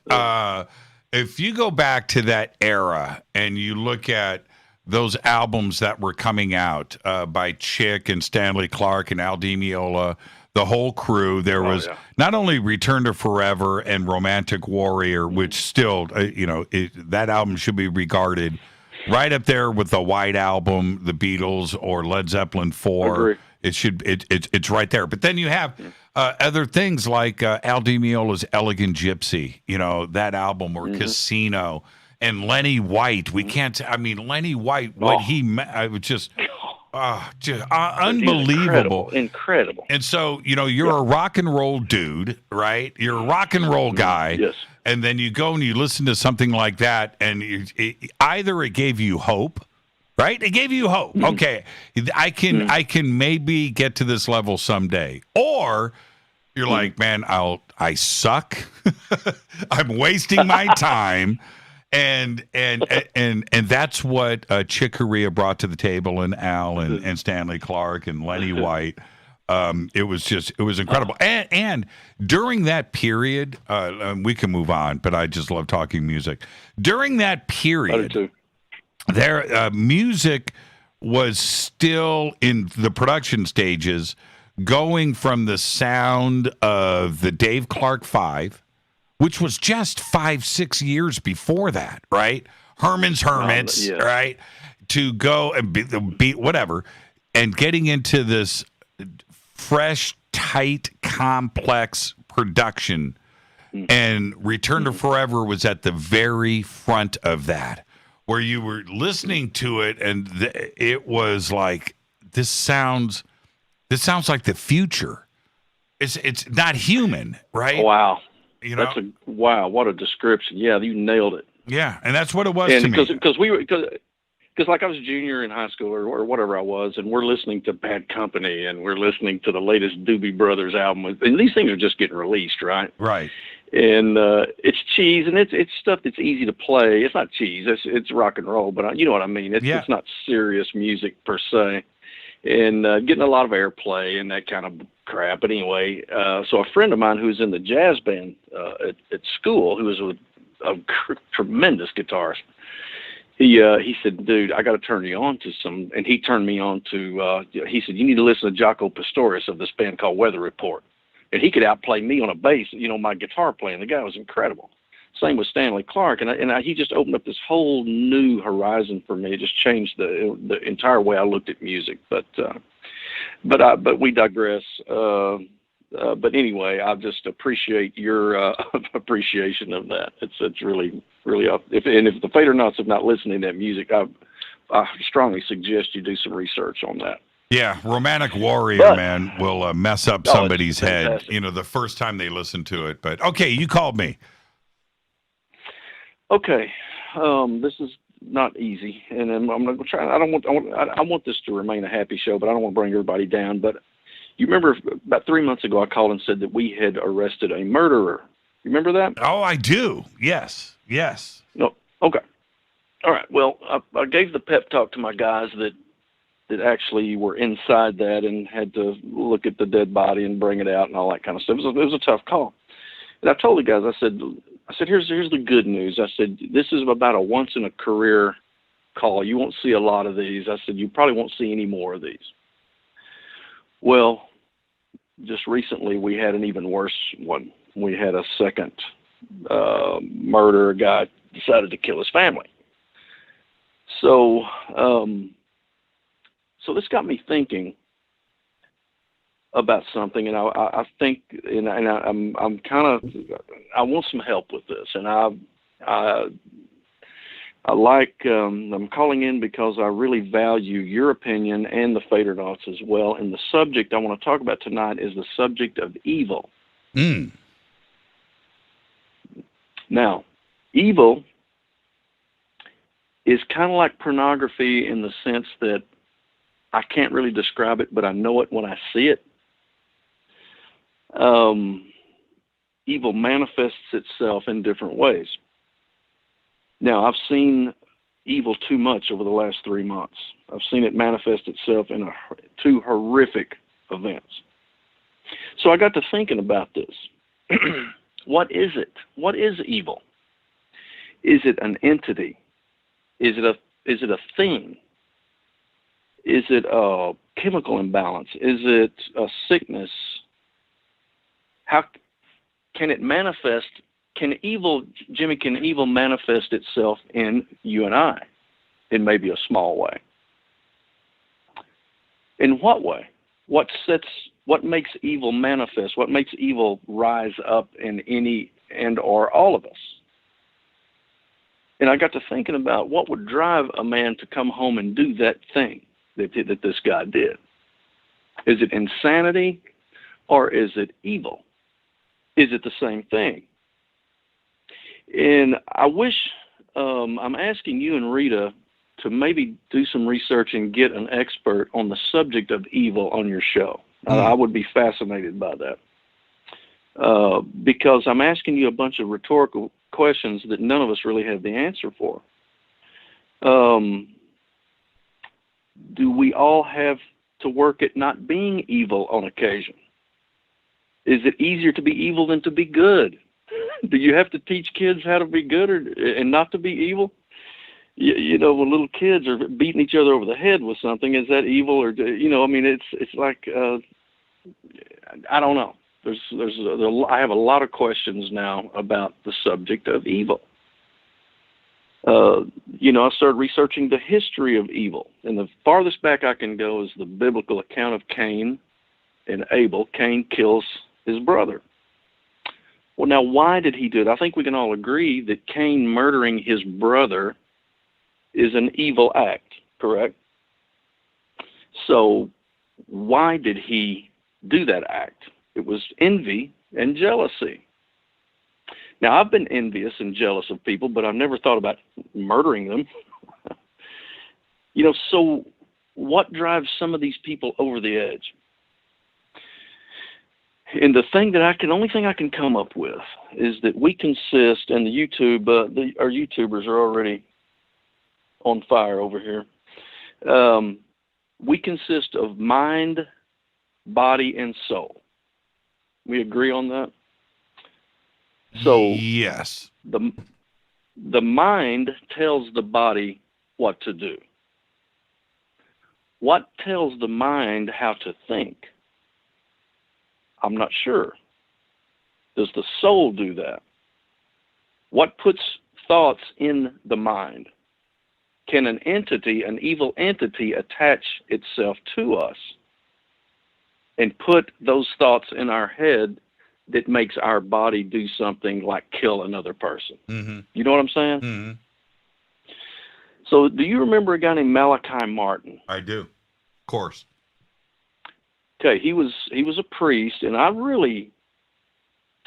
if you go back to that era and you look at those albums that were coming out by Chick and Stanley Clarke and Al Di Meola, the whole crew, there was not only Return to Forever and Romantic Warrior, which still, that album should be regarded right up there with the White Album, the Beatles, or Led Zeppelin 4. Agree. It's right there. But then you have other things like Al Di Meola's Elegant Gypsy, that album, or Casino, and Lenny White. We can't. I mean, Lenny White. What I was just unbelievable, incredible. And so you're a rock and roll dude, right? You're a rock and roll guy. Yes. And then you go and you listen to something like that, and either it gave you hope. Right? It gave you hope. Okay, I can maybe get to this level someday. Or you're like, man, I suck. I'm wasting my time. And that's what Chick Corea brought to the table, and Al and Stanley Clarke and Lenny White. It was incredible. And during that period, we can move on, but I just love talking music. During that period, I do too. Their music was still in the production stages, going from the sound of the Dave Clark 5, which was just 5-6 years before that, right? Herman's Hermits, right? To go and be whatever, and getting into this fresh, tight, complex production. And Return to Forever was at the very front of that, where you were listening to it, and it was like, this sounds like the future. It's not human, right? Wow. Wow, what a description. Yeah, you nailed it. Yeah, and that's what it was to me. Because like I was a junior in high school or whatever I was, and we're listening to Bad Company, and we're listening to the latest Doobie Brothers album, and these things are just getting released, right? Right. And it's cheese, and it's stuff that's easy to play. It's not cheese. It's rock and roll, but you know what I mean. It's not serious music per se, and getting a lot of airplay and that kind of crap. But anyway, so a friend of mine who's in the jazz band at school, who was a tremendous guitarist, he said, "Dude, I got to turn you on to some." And he turned me on to. He said, "You need to listen to Jaco Pastorius of this band called Weather Report." And he could outplay me on a bass, my guitar playing. The guy was incredible. Same with Stanley Clarke, and he just opened up this whole new horizon for me. It just changed the entire way I looked at music. But we digress. But anyway, I just appreciate your appreciation of that. It's really up. If the Fadernauts have not listened to that music, I strongly suggest you do some research on that. Yeah, Romantic Warrior, man, will mess up somebody's head, the first time they listen to it. But, okay, you called me. Okay, this is not easy, and I'm going to try. I want this to remain a happy show, but I don't want to bring everybody down. But you remember about 3 months ago, I called and said that we had arrested a murderer. You remember that? Oh, I do. Yes. No. Okay. All right. Well, I gave the pep talk to my guys that actually were inside that and had to look at the dead body and bring it out and all that kind of stuff. It was a tough call. And I told the guys, I said, here's the good news. I said, this is about a once in a career call. You won't see a lot of these. I said, you probably won't see any more of these. Well, just recently we had an even worse one. We had a second murder. A guy decided to kill his family. So this got me thinking about something, and I think, and I'm kind of, I want some help with this, and I like, I'm calling in because I really value your opinion and the Fadernauts as well. And the subject I want to talk about tonight is the subject of evil. Now, evil is kind of like pornography in the sense that I can't really describe it, but I know it when I see it. Evil manifests itself in different ways. Now, I've seen evil too much over the last 3 months. I've seen it manifest itself in two horrific events. So I got to thinking about this. What is it? What is evil? Is it an entity? Is it a thing? Is it a chemical imbalance? Is it a sickness? How can it manifest? Can evil manifest itself in you and I in maybe a small way? In what way? What makes evil manifest? What makes evil rise up in any and or all of us? And I got to thinking about what would drive a man to come home and do that thing that this guy did. Is it insanity or is it evil? Is it the same thing? And I wish, I'm asking you and Rita to maybe do some research and get an expert on the subject of evil on your show. I would be fascinated by that. Because I'm asking you a bunch of rhetorical questions that none of us really have the answer for. Do we all have to work at not being evil on occasion? Is it easier to be evil than to be good? Do you have to teach kids how to be good and not to be evil? You know, when little kids are beating each other over the head with something, is that evil? Or, I mean, it's like, I don't know. I have a lot of questions now about the subject of evil. I started researching the history of evil, and the farthest back I can go is the biblical account of Cain and Abel. Cain kills his brother. Well, now, why did he do it? I think we can all agree that Cain murdering his brother is an evil act, correct? So why did he do that act? It was envy and jealousy. Now, I've been envious and jealous of people, but I've never thought about murdering them. So what drives some of these people over the edge? And the only thing I can come up with is that we consist, and our YouTubers are already on fire over here. We consist of mind, body, and soul. We agree on that? So yes, the mind tells the body what to do. What tells the mind how to think? I'm not sure. Does the soul do that? What puts thoughts in the mind? Can an evil entity attach itself to us and put those thoughts in our head that makes our body do something like kill another person? Mm-hmm. You know what I'm saying? Mm-hmm. So do you remember a guy named Malachi Martin? I do. Of course. Okay, he was a priest, and I really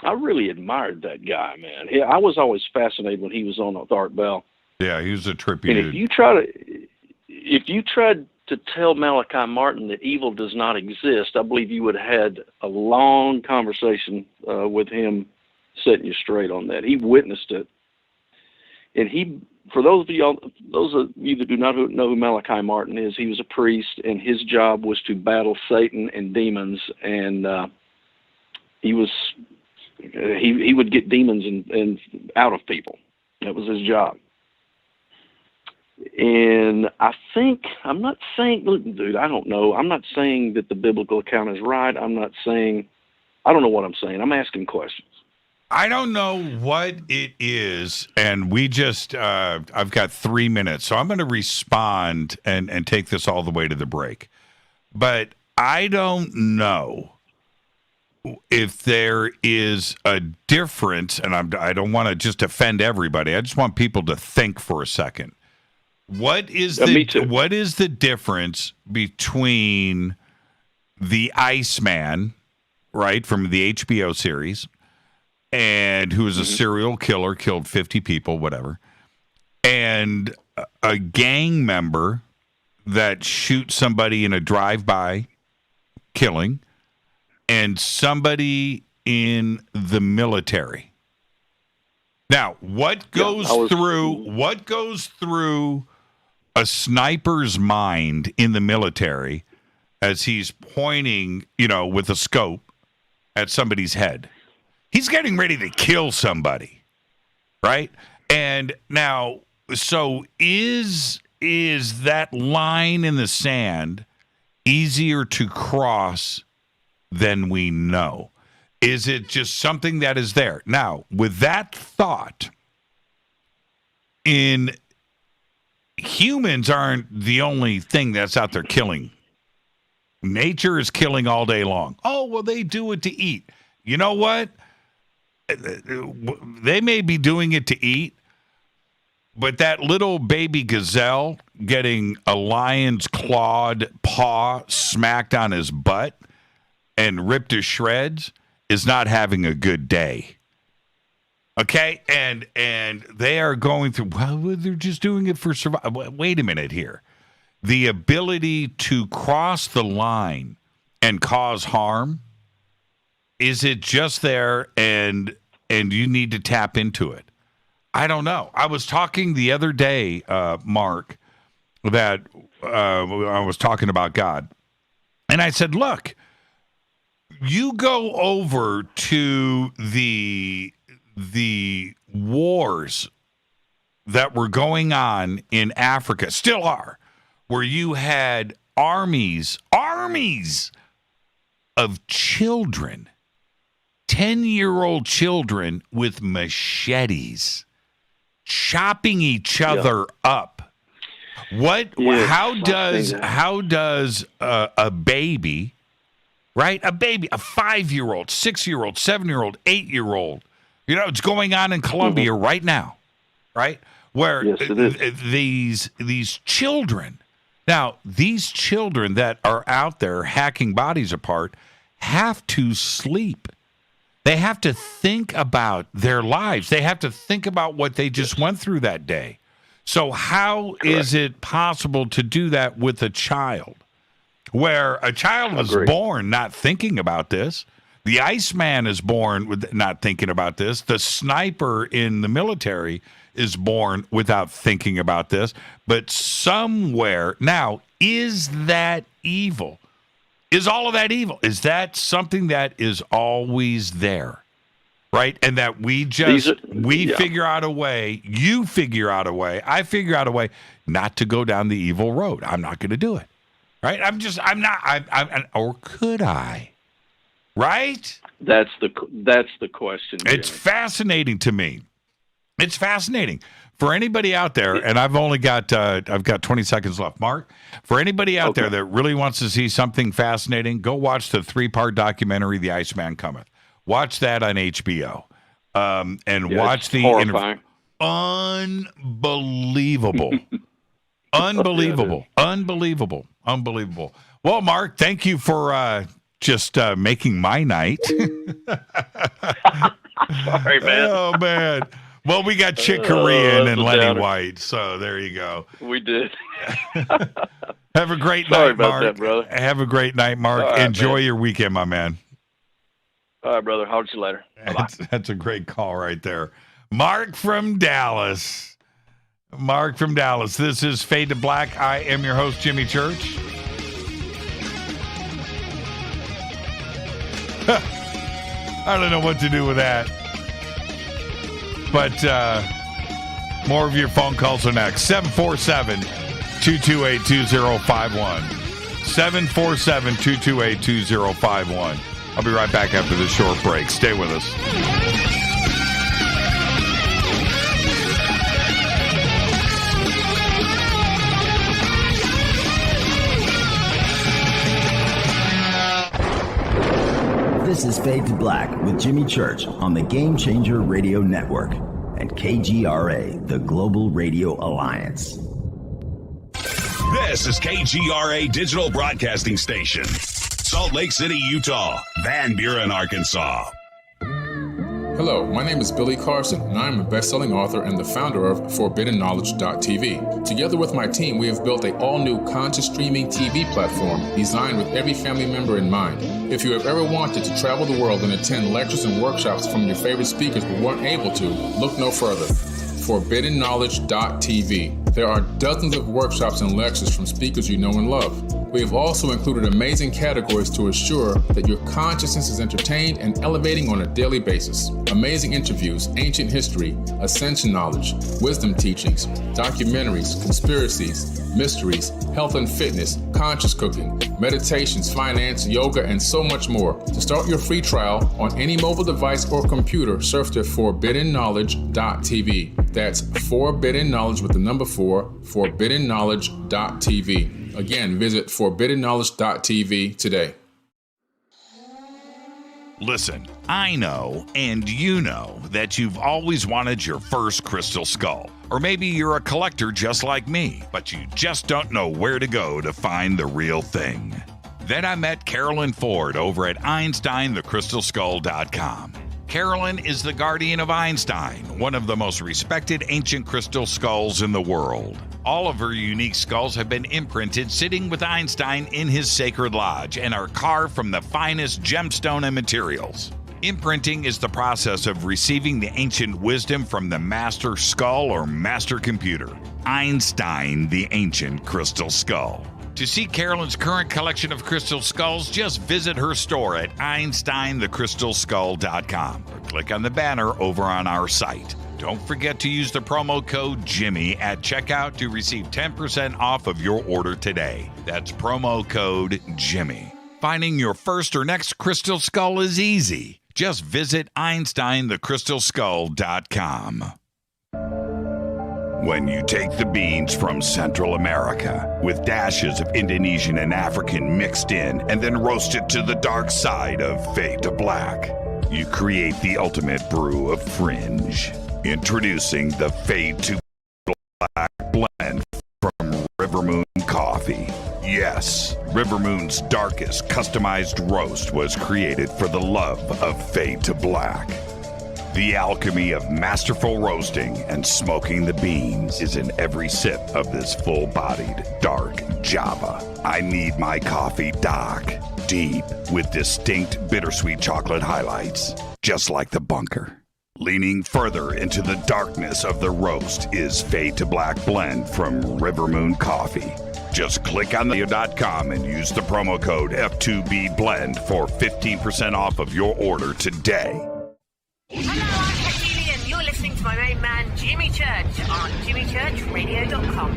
admired that guy, man. I was always fascinated when he was on with Art Bell. Yeah, he was a trippy and dude. if you tried to tell Malachi Martin that evil does not exist, I believe you would have had a long conversation with him setting you straight on that. He witnessed it. And for those of you that do not know who Malachi Martin is, he was a priest, and his job was to battle Satan and demons, and he would get demons and out of people. That was his job. And I'm not saying, dude, I don't know. I'm not saying that the biblical account is right. I don't know what I'm saying. I'm asking questions. I don't know what it is, and we just, I've got 3 minutes, so I'm going to respond and take this all the way to the break. But I don't know if there is a difference, and I don't want to just offend everybody. I just want people to think for a second. What is the difference between the Iceman, right, from the HBO series, and who is a serial killer, killed 50 people, whatever, and a gang member that shoots somebody in a drive-by killing and somebody in the military. Now, what goes through a sniper's mind in the military as he's pointing, with a scope at somebody's head? He's getting ready to kill somebody, right? And now, so is that line in the sand easier to cross than we know? Is it just something that is there? Now, with that thought, humans aren't the only thing that's out there killing. Nature is killing all day long. Oh, well, they do it to eat. You know what? They may be doing it to eat, but that little baby gazelle getting a lion's clawed paw smacked on his butt and ripped to shreds is not having a good day. Okay? And they are going through, well, they're just doing it for survival. Wait a minute here. The ability to cross the line and cause harm, is it just there and you need to tap into it? I don't know. I was talking the other day, Mark, that I was talking about God. And I said, look, you go over to the wars that were going on in Africa, still are, where you had armies of children, 10-year-old children with machetes chopping each other up. How does a baby, right? A baby, a 5-year-old, 6-year-old, 7-year-old, 8-year-old, it's going on in Colombia right now, right? Where these children, now these children that are out there hacking bodies apart have to sleep. They have to think about their lives. They have to think about what they just went through that day. So how is it possible to do that with a child? Where a child is born not thinking about this. The Iceman is born with not thinking about this. The sniper in the military is born without thinking about this. But somewhere, now, is that evil? Is all of that evil? Is that something that is always there, right? And that we figure out a way, you figure out a way, I figure out a way not to go down the evil road. I'm not going to do it, right? Or could I? Right? That's the question. Jimmy. It's fascinating to me. It's fascinating. For anybody out there, and I've got 20 seconds left, Mark. For anybody out there that really wants to see something fascinating, go watch the 3-part documentary, The Iceman Cometh. Watch that on HBO, watch the horrifying. Unbelievable, unbelievable. Well, Mark, thank you for just making my night. Sorry, man. Oh man. Well, we got Chick Corea and Lenny White, so there you go. We did. Have a great Sorry night, about Mark. that, brother. Have a great night, Mark. Right, enjoy man. your weekend, my man. All right, brother. I'll see you later. Bye-bye. That's a great call right there. Mark from Dallas. Mark from Dallas. This is Fade to Black. I am your host, Jimmy Church. I don't know what to do with that. But more of your phone calls are next. 747-228-2051. 747-228-2051. I'll be right back after this short break. Stay with us. This is Fade to Black with Jimmy Church on the Game Changer Radio Network and KGRA, the Global Radio Alliance. This is KGRA Digital Broadcasting Station, Salt Lake City, Utah, Van Buren, Arkansas. Hello, my name is Billy Carson, and I am a best-selling author and the founder of ForbiddenKnowledge.tv. Together with my team, we have built an all-new conscious streaming TV platform designed with every family member in mind. If you have ever wanted to travel the world and attend lectures and workshops from your favorite speakers but weren't able to, look no further. ForbiddenKnowledge.tv. There are dozens of workshops and lectures from speakers you know and love. We have also included amazing categories to assure that your consciousness is entertained and elevating on a daily basis. Amazing interviews, ancient history, ascension knowledge, wisdom teachings, documentaries, conspiracies, mysteries, health and fitness, conscious cooking, meditations, finance, yoga, and so much more. To start your free trial on any mobile device or computer, surf to ForbiddenKnowledge.tv. That's Forbidden Knowledge with the number 4, ForbiddenKnowledge.tv. Again, visit ForbiddenKnowledge.tv today. Listen, I know, and you know, that you've always wanted your first crystal skull. Or maybe you're a collector just like me, but you just don't know where to go to find the real thing. Then I met Carolyn Ford over at EinsteinTheCrystalSkull.com. Carolyn is the guardian of Einstein, one of the most respected ancient crystal skulls in the world. All of her unique skulls have been imprinted sitting with Einstein in his sacred lodge and are carved from the finest gemstone and materials. Imprinting is the process of receiving the ancient wisdom from the master skull or master computer. Einstein, the ancient crystal skull. To see Carolyn's current collection of crystal skulls, just visit her store at EinsteinTheCrystalSkull.com or click on the banner over on our site. Don't forget to use the promo code Jimmy at checkout to receive 10% off of your order today. That's promo code Jimmy. Finding your first or next crystal skull is easy. Just visit EinsteinTheCrystalSkull.com. When you take the beans from Central America with dashes of Indonesian and African mixed in and then roast it to the dark side of fade to black, you create the ultimate brew of fringe. Introducing the Fade to Black blend from River Moon Coffee. Yes, River Moon's darkest customized roast was created for the love of Fade to Black. The alchemy of masterful roasting and smoking the beans is in every sip of this full-bodied, dark Java. I need my coffee dark, deep, with distinct bittersweet chocolate highlights, just like the bunker. Leaning further into the darkness of the roast is Fade to Black blend from River Moon Coffee. Just click on the.com and use the promo code F2BBLEND for 15% off of your order today. Hello, I'm Katie, and you're listening to my main man, Jimmy Church, on JimmyChurchRadio.com.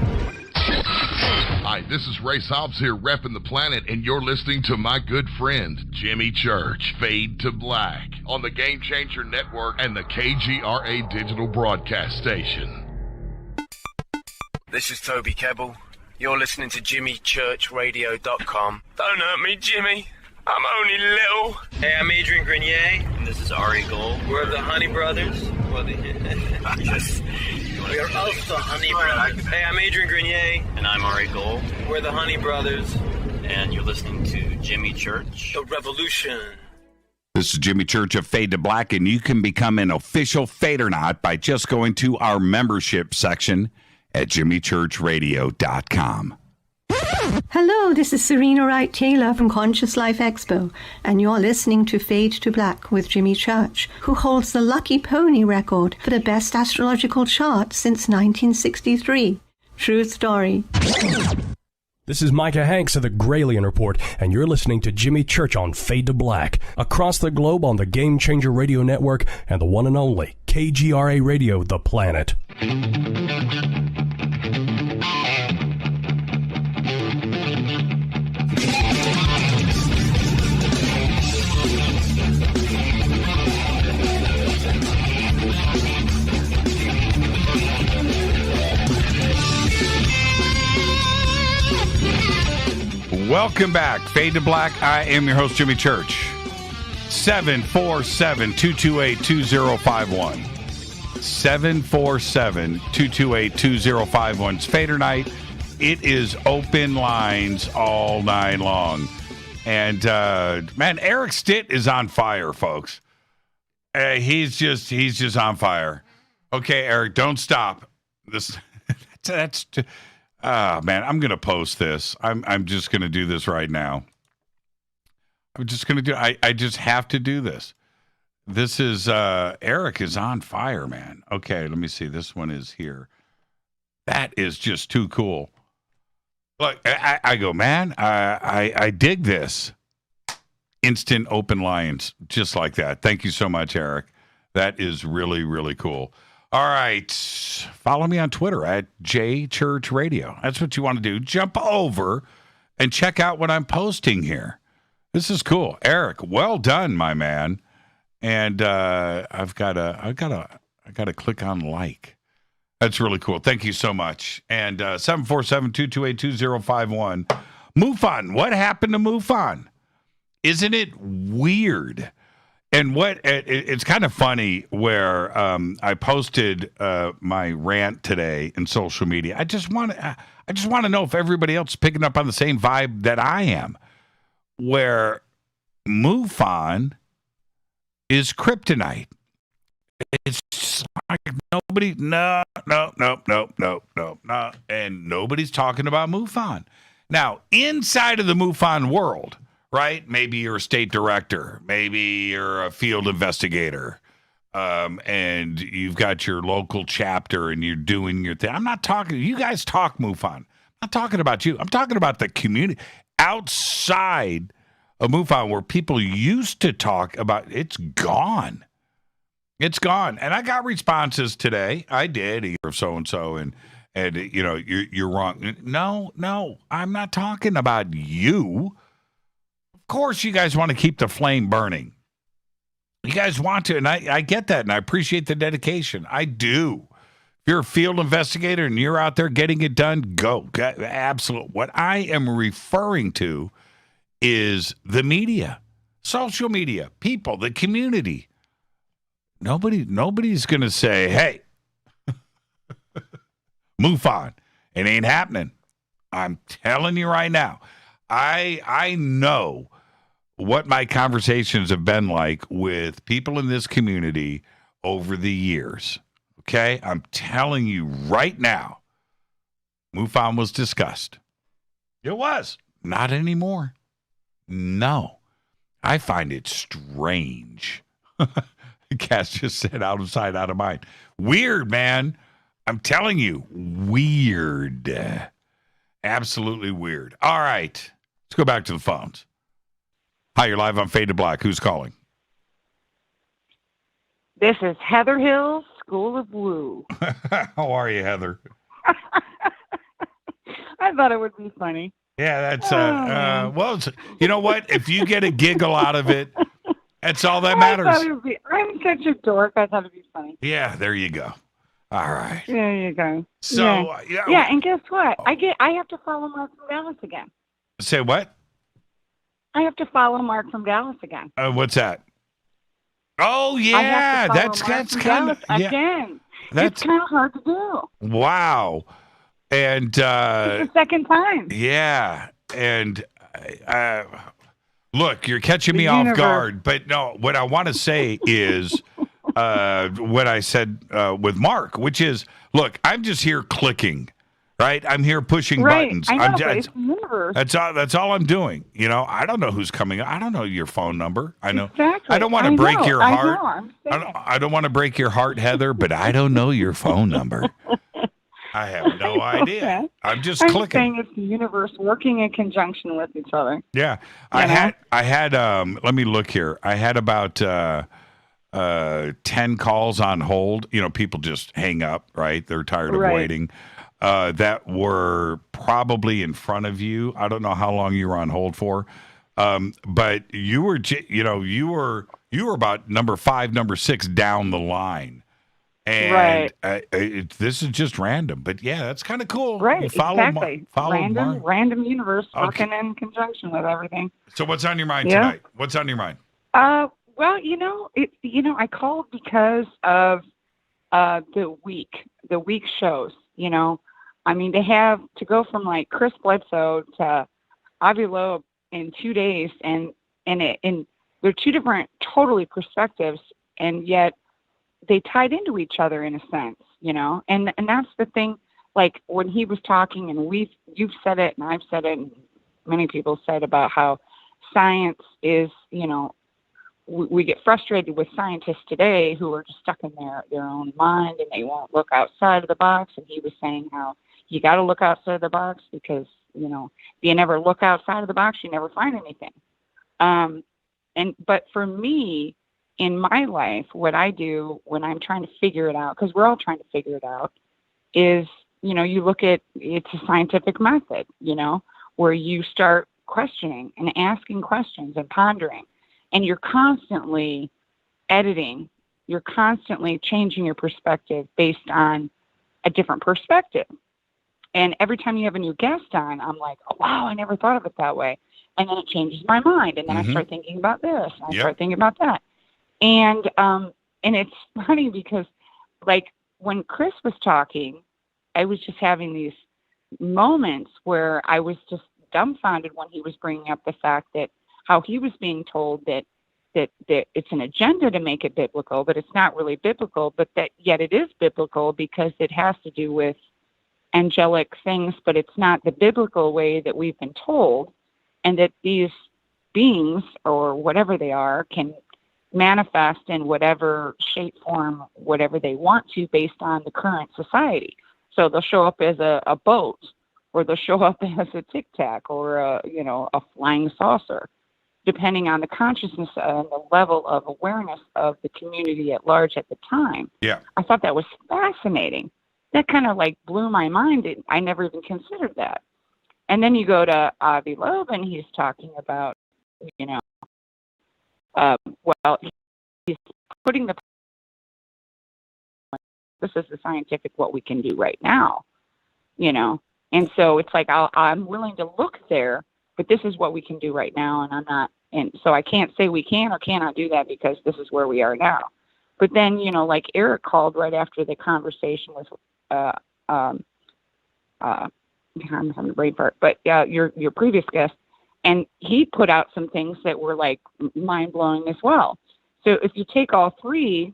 Hi, this is Ray Hobbs here, repping the planet, and you're listening to my good friend, Jimmy Church, Fade to Black, on the Game Changer Network and the KGRA Digital Broadcast Station. This is Toby Kebbell. You're listening to JimmyChurchRadio.com. Don't hurt me, Jimmy. I'm only little. Hey, I'm Adrian Grenier. And this is Ari Gold. We're the Honey Brothers. We're also the Honey Brothers. Hey, I'm Adrian Grenier. And I'm Ari Gold. We're the Honey Brothers. And you're listening to Jimmy Church. The Revolution. This is Jimmy Church of Fade to Black, and you can become an official Fadernaut by just going to our membership section at JimmyChurchRadio.com. Hello, this is Serena Wright Taylor from Conscious Life Expo, and you're listening to Fade to Black with Jimmy Church, who holds the Lucky Pony record for the best astrological chart since 1963. True story. This is Micah Hanks of the Gralien Report, and you're listening to Jimmy Church on Fade to Black, across the globe on the Game Changer Radio Network and the one and only KGRA Radio, The Planet. Welcome back. Fade to Black. I am your host, Jimmy Church. 747-228-2051. 747-228-2051. It's Fadernight. It is open lines all night long. And, man, Eric Stitt is on fire, folks. He's just on fire. Okay, Eric, don't stop. Man, I'm gonna post this. I'm just gonna do this right now. I just have to do this. This is Eric is on fire, man. Okay, let me see. This one is here. That is just too cool. Look, I go, man, I dig this. Instant open lines, just like that. Thank you so much, Eric. That is really, really cool. All right. Follow me on Twitter at JChurchRadio. That's what you want to do. Jump over and check out what I'm posting here. This is cool. Eric, well done, my man. And I've got to click on like. That's really cool. Thank you so much. And 747-228-2051. MUFON. What happened to MUFON? Isn't it weird? And it's kind of funny where I posted my rant today in social media. I just want to know if everybody else is picking up on the same vibe that I am, where MUFON is kryptonite. It's just like nobody, no, and nobody's talking about MUFON. Now, inside of the MUFON world, right? Maybe you're a state director, maybe you're a field investigator, and you've got your local chapter and you're doing your thing. I'm not talking, you guys talk MUFON. I'm not talking about you. I'm talking about the community outside of MUFON where people used to talk about. It's gone. It's gone. And I got responses today. I did, or so-and-so, and you know, you're wrong. No, I'm not talking about you. Of course, you guys want to keep the flame burning. You guys want to, and I get that, and I appreciate the dedication. I do. If you're a field investigator and you're out there getting it done, go. Absolutely. What I am referring to is the media, social media, people, the community. Nobody's going to say, hey, MUFON. It ain't happening. I'm telling you right now. I know what my conversations have been like with people in this community over the years. Okay? I'm telling you right now, MUFON was discussed. It was. Not anymore. No. I find it strange. Cass just said out of sight, out of mind. Weird, man. I'm telling you, weird. Absolutely weird. All right. Let's go back to the phones. Hi, you're live on Fade to Black. Who's calling? This is Heather Hill, School of Woo. How are you, Heather? I thought it would be funny. Yeah, that's, well, you know what? If you get a giggle out of it, that's all that matters. I'm such a dork. I thought it'd be funny. Yeah, there you go. All right. There you go. So, yeah, and guess what? I have to follow Mark from Dallas again. Say what? I have to follow Mark from Dallas again. What's that? Oh yeah, that's kind of again. It's kind of hard to do. Wow, and it's the second time. Yeah, and look, you're catching me off guard, but no, what I want to say is what I said with Mark, which is, look, I'm just here clicking. Right, I'm here pushing buttons. I know, but it's the universe. That's all I'm doing. You know, I don't know who's coming. I don't know your phone number. I know. Exactly. I don't want to break your heart. I don't want to break your heart, Heather. But I don't know your phone number. I have no idea. Okay. I'm just I'm clicking. Saying it's the universe working in conjunction with each other. Yeah, I had. Let me look here. I had about 10 calls on hold. You know, people just hang up. Right, they're tired of waiting. That were probably in front of you. I don't know how long you were on hold for, but you were about number 5, number 6 down the line, and this is just random. But yeah, that's kind of cool. Right, exactly. Random universe working in conjunction with everything. So what's on your mind tonight? What's on your mind? Well, I called because of the week shows. You know, I mean, they have to go from like Chris Bledsoe to Avi Loeb in 2 days, and they're two different totally perspectives and yet they tied into each other in a sense, you know. And that's the thing. Like when he was talking, and you've said it, and I've said it, and many people said about how science is, you know, we get frustrated with scientists today who are just stuck in their own mind and they won't look outside of the box. And he was saying how you got to look outside of the box because, you know, if you never look outside of the box, you never find anything. But for me, in my life, what I do when I'm trying to figure it out, because we're all trying to figure it out, is, you know, you look at, it's a scientific method, you know, where you start questioning and asking questions and pondering, and you're constantly editing, you're constantly changing your perspective based on a different perspective. And every time you have a new guest on, I'm like, oh, wow, I never thought of it that way. And then it changes my mind. And then I start thinking about this. And I start thinking about that. And it's funny because, like, when Chris was talking, I was just having these moments where I was just dumbfounded when he was bringing up the fact that how he was being told that it's an agenda to make it biblical, but it's not really biblical, but that yet it is biblical because it has to do with angelic things, but it's not the biblical way that we've been told, and that these beings or whatever they are can manifest in whatever shape, form, whatever they want to based on the current society. So they'll show up as a boat, or they'll show up as a tic tac, or a flying saucer, depending on the consciousness and the level of awareness of the community at large at the time. Yeah. I thought that was fascinating. That kind of like blew my mind. I never even considered that. And then you go to Avi Loeb, and he's talking about, he's putting this is the scientific what we can do right now, And so it's like I'm willing to look there, but this is what we can do right now, and I'm not. And so I can't say we can or cannot do that because this is where we are now. But then, like Eric called right after the conversation with, I'm having a brain fart, but your previous guest, and he put out some things that were like mind blowing as well. So if you take all three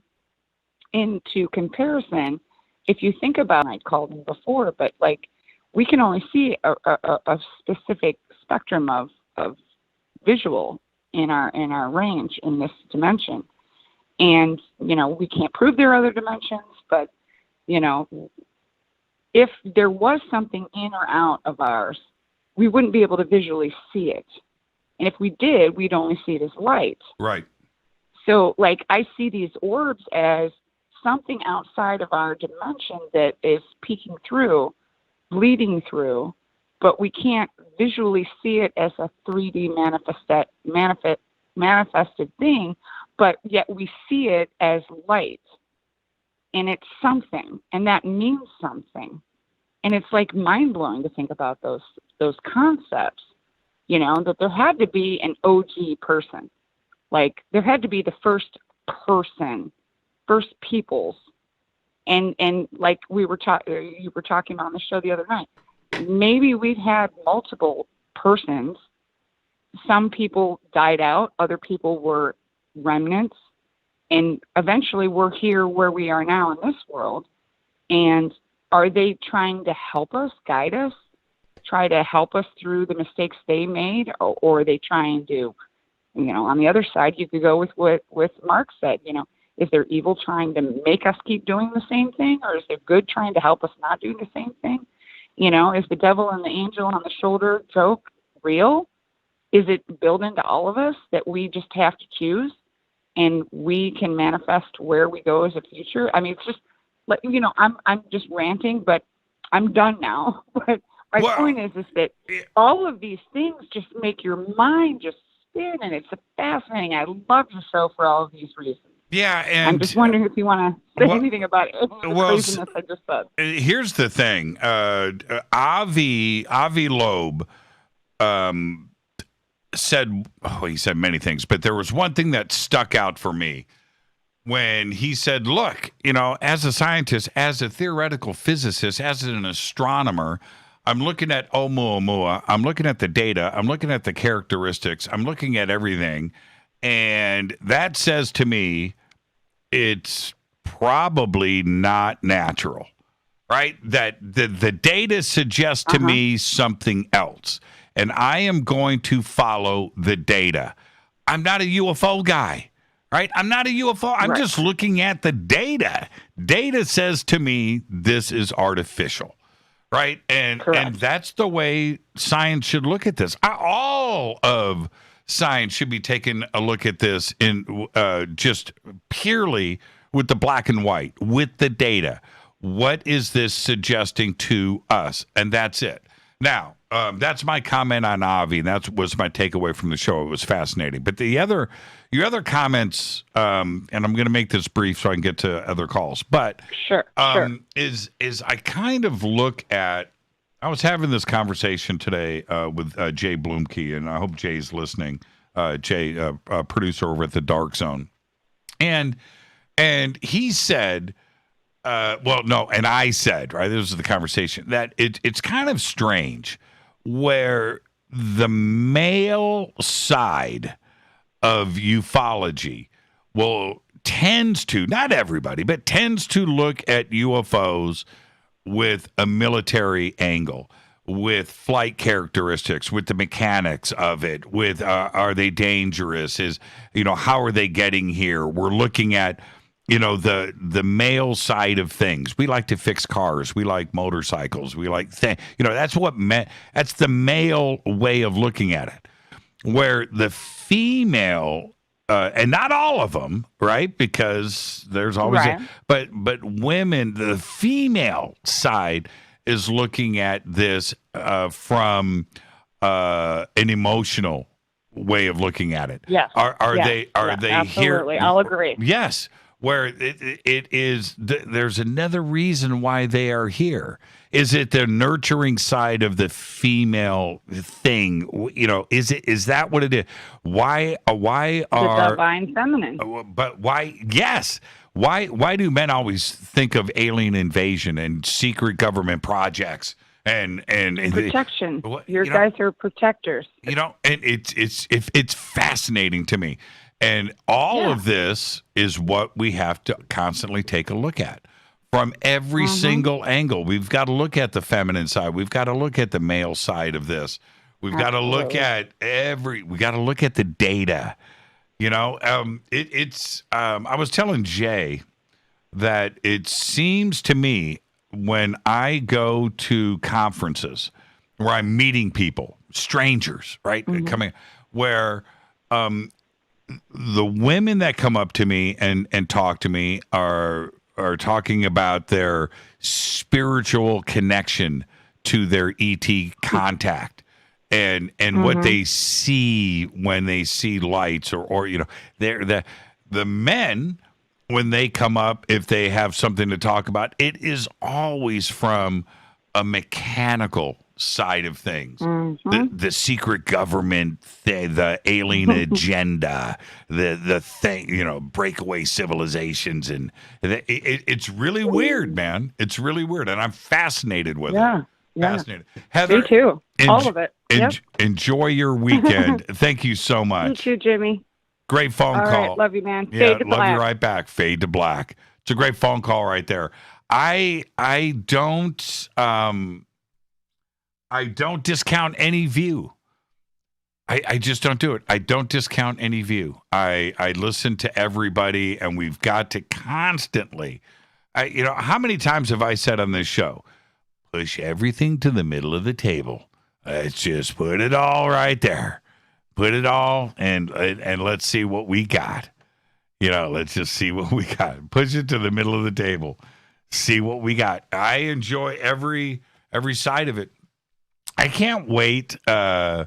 into comparison, if you think about, I'd called him before, but like we can only see a specific spectrum of visual in our range in this dimension. And, we can't prove there are other dimensions, but, if there was something in or out of ours, we wouldn't be able to visually see it. And if we did, we'd only see it as light. Right. So, like, I see these orbs as something outside of our dimension that is peeking through, bleeding through, but we can't visually see it as a 3D manifested thing, but yet we see it as light. And it's something, and that means something. And it's like mind-blowing to think about those concepts, that there had to be an OG person. Like, there had to be the first person, first peoples. And like you were talking about on the show the other night, maybe we've had multiple persons. Some people died out, other people were remnants, and eventually we're here where we are now in this world. And are they trying to help us, guide us, try to help us through the mistakes they made, or are they trying to, on the other side, you could go with what Mark said, is there evil trying to make us keep doing the same thing, or is there good trying to help us not do the same thing? Is the devil and the angel on the shoulder joke real? Is it built into all of us that we just have to choose and we can manifest where we go as a future? I mean, it's just like, I'm just ranting, but I'm done now. But my point is that all of these things just make your mind just spin, and it's fascinating. I love the show for all of these reasons. Yeah, and I'm just wondering if you want to say anything about it. Craziness I just said. Here's the thing: Avi Loeb said, he said many things, but there was one thing that stuck out for me when he said, "Look, as a scientist, as a theoretical physicist, as an astronomer, I'm looking at Oumuamua, I'm looking at the data, I'm looking at the characteristics, I'm looking at everything, and that says to me." it's probably not natural, right? That the data suggests to me something else, and I am going to follow the data. I'm not a UFO guy, right? I'm not a UFO. I'm just looking at the data. Data says to me this is artificial, right? And that's the way science should look at this. All of science should be taking a look at this in just purely with the black and white, with the data. What is this suggesting to us? And that's it. Now, that's my comment on Avi. That was my takeaway from the show. It was fascinating. But your other comments, and I'm going to make this brief so I can get to other calls. But sure. Is I kind of look at. I was having this conversation today with Jay Bloomkey, and I hope Jay's listening. Jay, producer over at the Dark Zone, and he said. And I said, right, this was the conversation, that it's kind of strange where the male side of ufology tends to, not everybody, but tends to look at UFOs with a military angle, with flight characteristics, with the mechanics of it, with are they dangerous, how are they getting here? We're looking at the male side of things. We like to fix cars. We like motorcycles. We like that's that's the male way of looking at it. Where the female, and not all of them, right? Because there's always, but women, the female side is looking at this from an emotional way of looking at it. Yes. Are they absolutely. here? I'll agree. Yes. Where it is, there's another reason why they are here. Is it the nurturing side of the female thing? Is that what it is? Why are the divine feminine? But why? Yes. Why do men always think of alien invasion and secret government projects and protection? Your guys are protectors. And it's fascinating to me. And all of this is what we have to constantly take a look at from every single angle. We've got to look at the feminine side. We've got to look at the male side of this. We've got to look at we got to look at the data. I was telling Jay that it seems to me when I go to conferences where I'm meeting people, strangers, right? Coming where, the women that come up to me and talk to me are talking about their spiritual connection to their ET contact and what they see when they see lights or they're the men when they come up, if they have something to talk about, it is always from a mechanical side of things. The secret government, the alien agenda, the thing, breakaway civilizations, and it's really weird, man. It's really weird, and I'm fascinated with it. Fascinated. Heather, me too. All of it. Enjoy your weekend. Thank you so much. You too, Jimmy. Great phone call. Right, love you, man. Yeah, Fade to love black. you right back. Fade to black. It's a great phone call right there. I don't discount any view. I just don't do it. I don't discount any view. I listen to everybody, and we've got to constantly. How many times have I said on this show, push everything to the middle of the table. Let's just put it all right there. Put it all, and let's see what we got. Let's just see what we got. Push it to the middle of the table. See what we got. I enjoy every side of it. I can't wait. I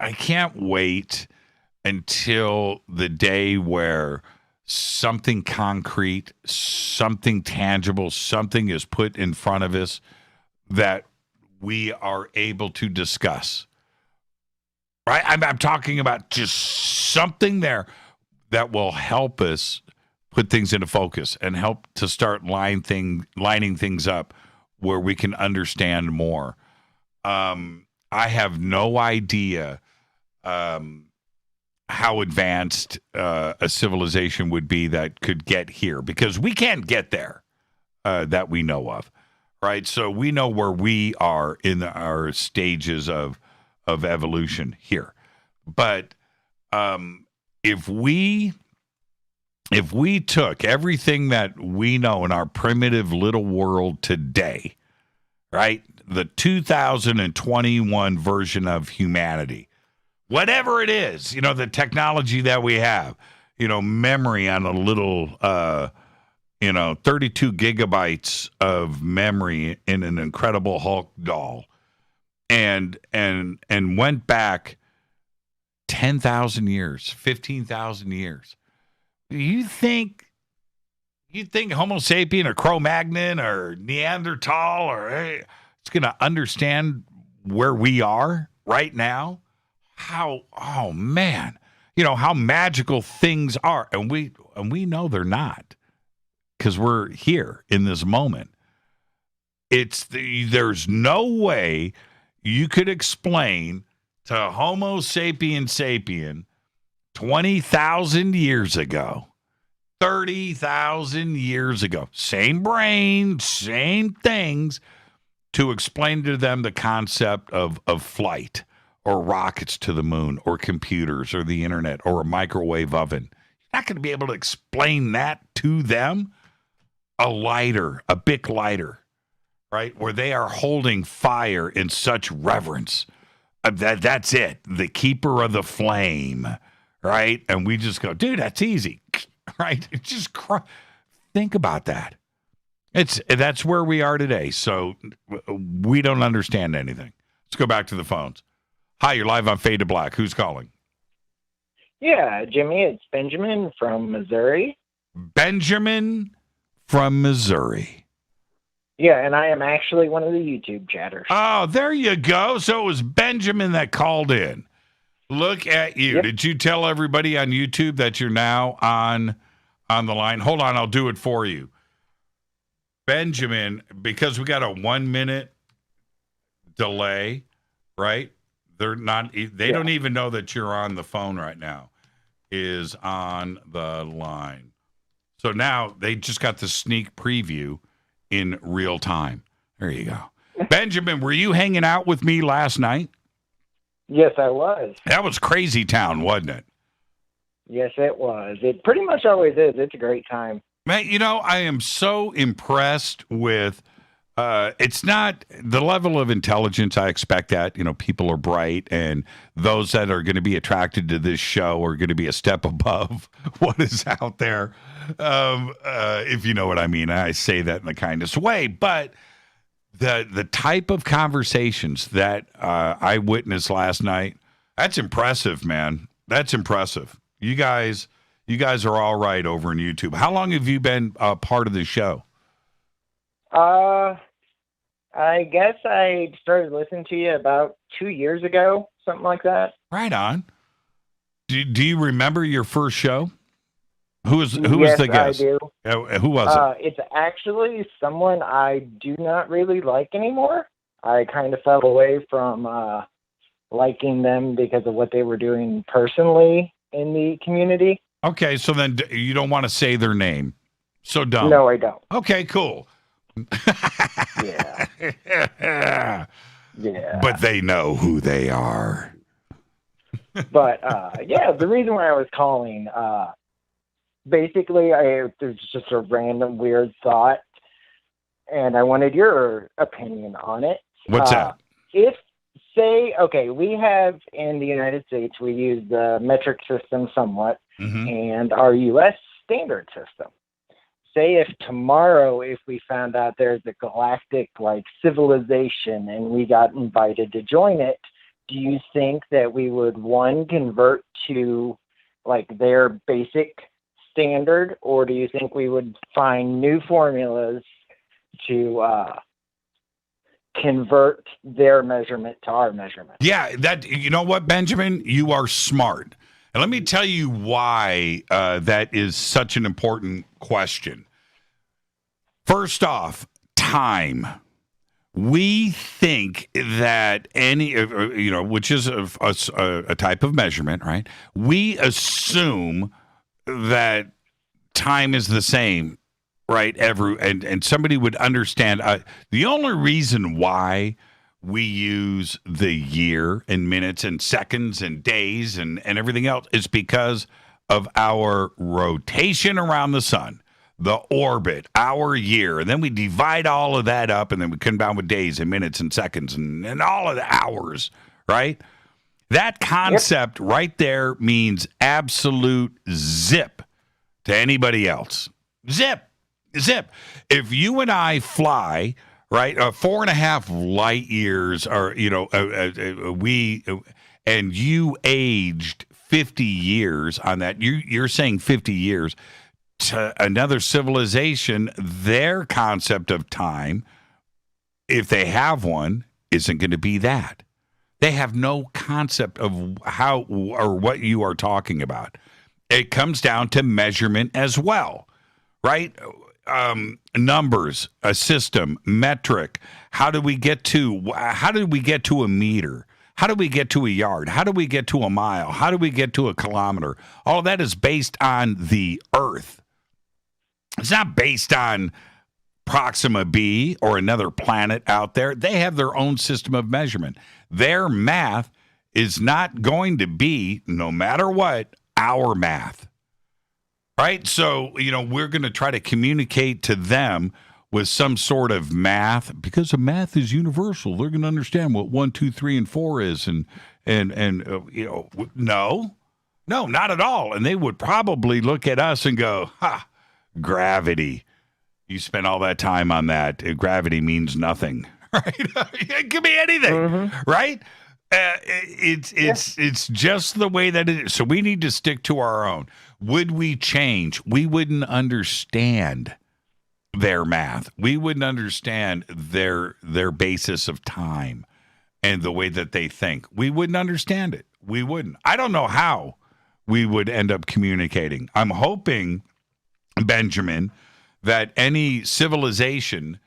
can't wait until the day where something concrete, something tangible, something is put in front of us that we are able to discuss. Right? I'm talking about just something there that will help us put things into focus and help to start lining things up where we can understand more. I have no idea how advanced a civilization would be that could get here, because we can't get there that we know of, right? So we know where we are in our stages of evolution here. But if we took everything that we know in our primitive little world today, right, the 2021 version of humanity, whatever it is, the technology that we have, memory on a little, 32 gigabytes of memory in an Incredible Hulk doll, and went back 10,000 years, 15,000 years. You think Homo sapien or Cro-Magnon or Neanderthal it's going to understand where we are right now? Oh man, how magical things are, and we know they're not, because we're here in this moment. There's no way you could explain to Homo sapien 20,000 years ago, 30,000 years ago, same brain, same things, to explain to them the concept of flight, or rockets to the moon, or computers, or the internet, or a microwave oven. You're not going to be able to explain that to them. A lighter, a Bic lighter, right, where they are holding fire in such reverence. That's it. The keeper of the flame, right? And we just go, dude, that's easy, right? It's just think about that. That's where we are today. So we don't understand anything. Let's go back to the phones. Hi, you're live on Fade to Black. Who's calling? Yeah, Jimmy, it's Benjamin from Missouri. Benjamin from Missouri. Yeah, and I am actually one of the YouTube chatters. Oh, there you go. So it was Benjamin that called in. Look at you. Yep. Did you tell everybody on YouTube that you're now on the line? Hold on, I'll do it for you. Benjamin, because we got a 1 minute delay, right? They don't even know that you're on the phone right now, is on the line. So now they just got the sneak preview in real time. There you go. Benjamin, were you hanging out with me last night? Yes, I was. That was crazy town, wasn't it? Yes, it was. It pretty much always is. It's a great time. Man, I am so impressed with it's not the level of intelligence I expect that, people are bright, and those that are going to be attracted to this show are going to be a step above what is out there. If you know what I mean. I say that in the kindest way, but the type of conversations that I witnessed last night, that's impressive, man. That's impressive. You guys are all right over in YouTube. How long have you been part of the show? I guess I started listening to you about 2 years ago, something like that. Right on. Do you remember your first show? Who was the guest? I do. Who was it? It's actually someone I do not really like anymore. I kind of fell away from liking them because of what they were doing personally in the community. Okay, so then you don't want to say their name. So dumb. No, I don't. Okay, cool. Yeah. Yeah. But they know who they are. But the reason why I was calling, basically, there's just a random weird thought, and I wanted your opinion on it. What's that? We have in the United States, we use the metric system somewhat, and our U.S. standard system. Say if tomorrow, if we found out there's a galactic civilization and we got invited to join it, do you think that we would, one, convert to their basic standard, or do you think we would find new formulas to convert their measurement to our measurement? Yeah, you know what, Benjamin? You are smart. And let me tell you why that is such an important question. First off, time. we think that which is a type of measurement, right? We assume that time is the same, right? And somebody would understand. The only reason why we use the year and minutes and seconds and days and everything else is because of our rotation around the sun. The orbit, our year, and then we divide all of that up, and then we combine with days and minutes and seconds and all of the hours, right? That concept right there means absolute zip to anybody else. Zip. If you and I fly, right, 4.5 light years, or and you aged 50 years on that, you're saying 50 years. To another civilization, their concept of time, if they have one, isn't going to be that. They have no concept of how or what you are talking about. It comes down to measurement as well, right? Numbers, a system, metric. How do we get to a meter? How do we get to a yard? How do we get to a mile? How do we get to a kilometer? All of that is based on the Earth. It's not based on Proxima B or another planet out there. They have their own system of measurement. Their math is not going to be, no matter what, our math. Right? So, we're going to try to communicate to them with some sort of math, because the math is universal. They're going to understand what 1, 2, 3, and 4 is. No, not at all. And they would probably look at us and go, ha, gravity. You spent all that time on that. Gravity means nothing, right? It could be anything, right? It's just the way that it is. So we need to stick to our own. Would we change? We wouldn't understand their math. We wouldn't understand their basis of time and the way that they think. We wouldn't understand it. We wouldn't. I don't know how we would end up communicating. I'm hoping, Benjamin, that any civilization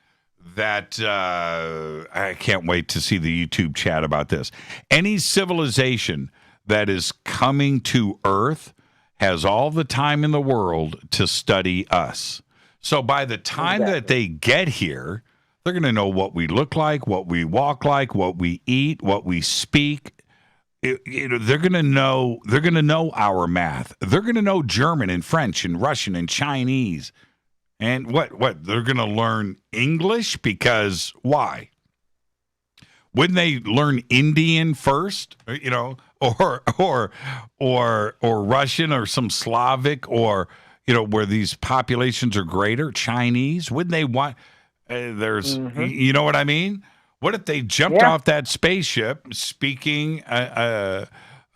that I can't wait to see the YouTube chat about this. Any civilization that is coming to Earth has all the time in the world to study us. So by the time that they get here, they're going to know what we look like, what we walk like, what we eat, what we speak. They're going to know our math. They're going to know German and French and Russian and Chinese. And what they're going to learn English, because why? Wouldn't they learn Indian first, or Russian or some Slavic, or where these populations are greater, Chinese? Wouldn't they want you know what I mean? What if they jumped off that spaceship speaking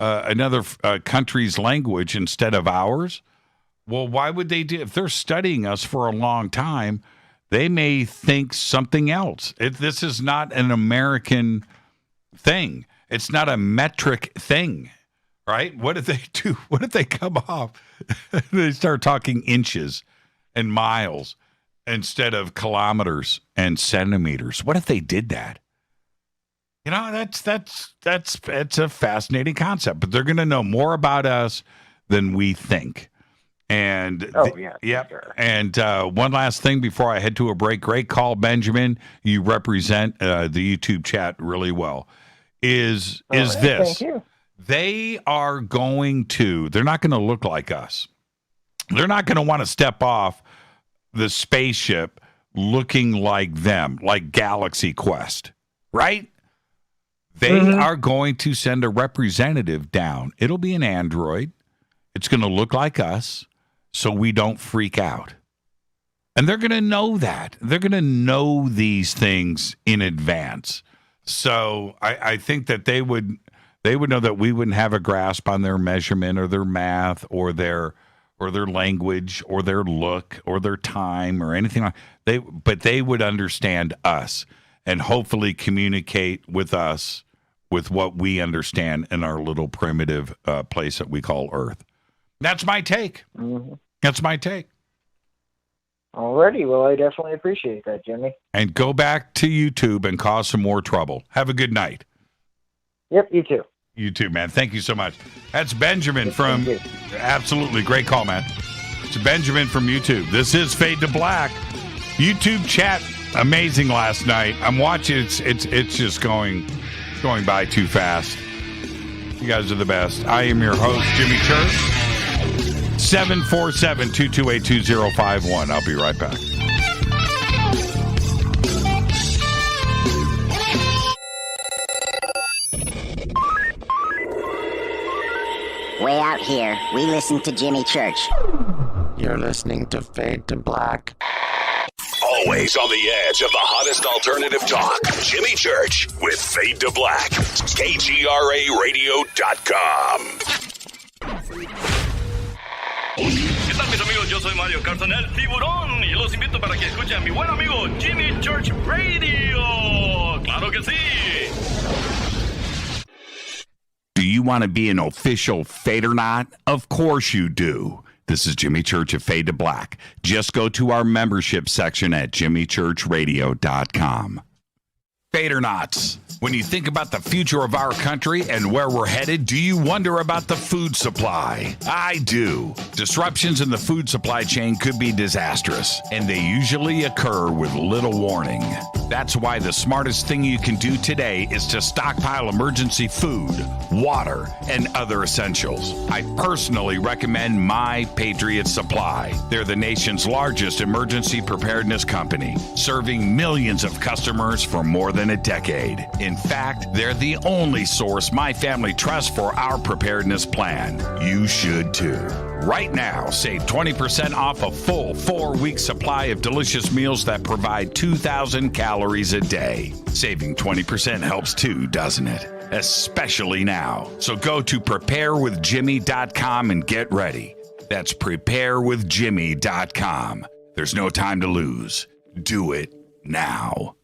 another country's language instead of ours? Well, why would they do? If they're studying us for a long time, they may think something else. This is not an American thing. It's not a metric thing, right? What if they do? What if they come off? They start talking inches and miles instead of kilometers and centimeters. What if they did that? That's a fascinating concept. But they're going to know more about us than we think. And sure. And one last thing before I head to a break. Great call, Benjamin. You represent the YouTube chat really well. Is this? Thank you. They're not going to look like us. They're not going to want to step off the spaceship looking like them, like Galaxy Quest, right? They are going to send a representative down. It'll be an android. It's going to look like us, so we don't freak out. And they're going to know that. They're going to know these things in advance. So I think that they would know that we wouldn't have a grasp on their measurement or their math or their language or their look or their time or anything like that. But they would understand us and hopefully communicate with us with what we understand in our little primitive place that we call Earth. That's my take. That's my take. Alrighty, well, I definitely appreciate that, Jimmy. And go back to YouTube and cause some more trouble. Have a good night. Yep, you too. You too, man. Thank you so much. That's Benjamin from... Absolutely. Great call, man. It's Benjamin from YouTube. This is Fade to Black. YouTube chat, amazing last night. I'm watching. It's just going by too fast. You guys are the best. I am your host, Jimmy Church. 747-228-2051. I'll be right back. Way out here, we listen to Jimmy Church. You're listening to Fade to Black. Always on the edge of the hottest alternative talk. Jimmy Church with Fade to Black. KGRARadio.com. ¿Qué tal, mis amigos? Yo soy Mario Carson, el tiburón, y los invito para que escuchen a mi buen amigo Jimmy Church Radio. ¡Claro que sí! Do you want to be an official Fadernight? Of course you do. This is Jimmy Church of Fade to Black. Just go to our membership section at jimmychurchradio.com. Fadernauts. When you think about the future of our country and where we're headed, do you wonder about the food supply? I do. Disruptions in the food supply chain could be disastrous, and they usually occur with little warning. That's why the smartest thing you can do today is to stockpile emergency food, water, and other essentials. I personally recommend My Patriot Supply. They're the nation's largest emergency preparedness company, serving millions of customers for more than a decade. In fact, they're the only source my family trusts for our preparedness plan. You should too. Right now, save 20% off a full 4-week supply of delicious meals that provide 2,000 calories a day. Saving 20% helps too, doesn't it? Especially now. So go to preparewithjimmy.com and get ready. That's preparewithjimmy.com. There's no time to lose. Do it now.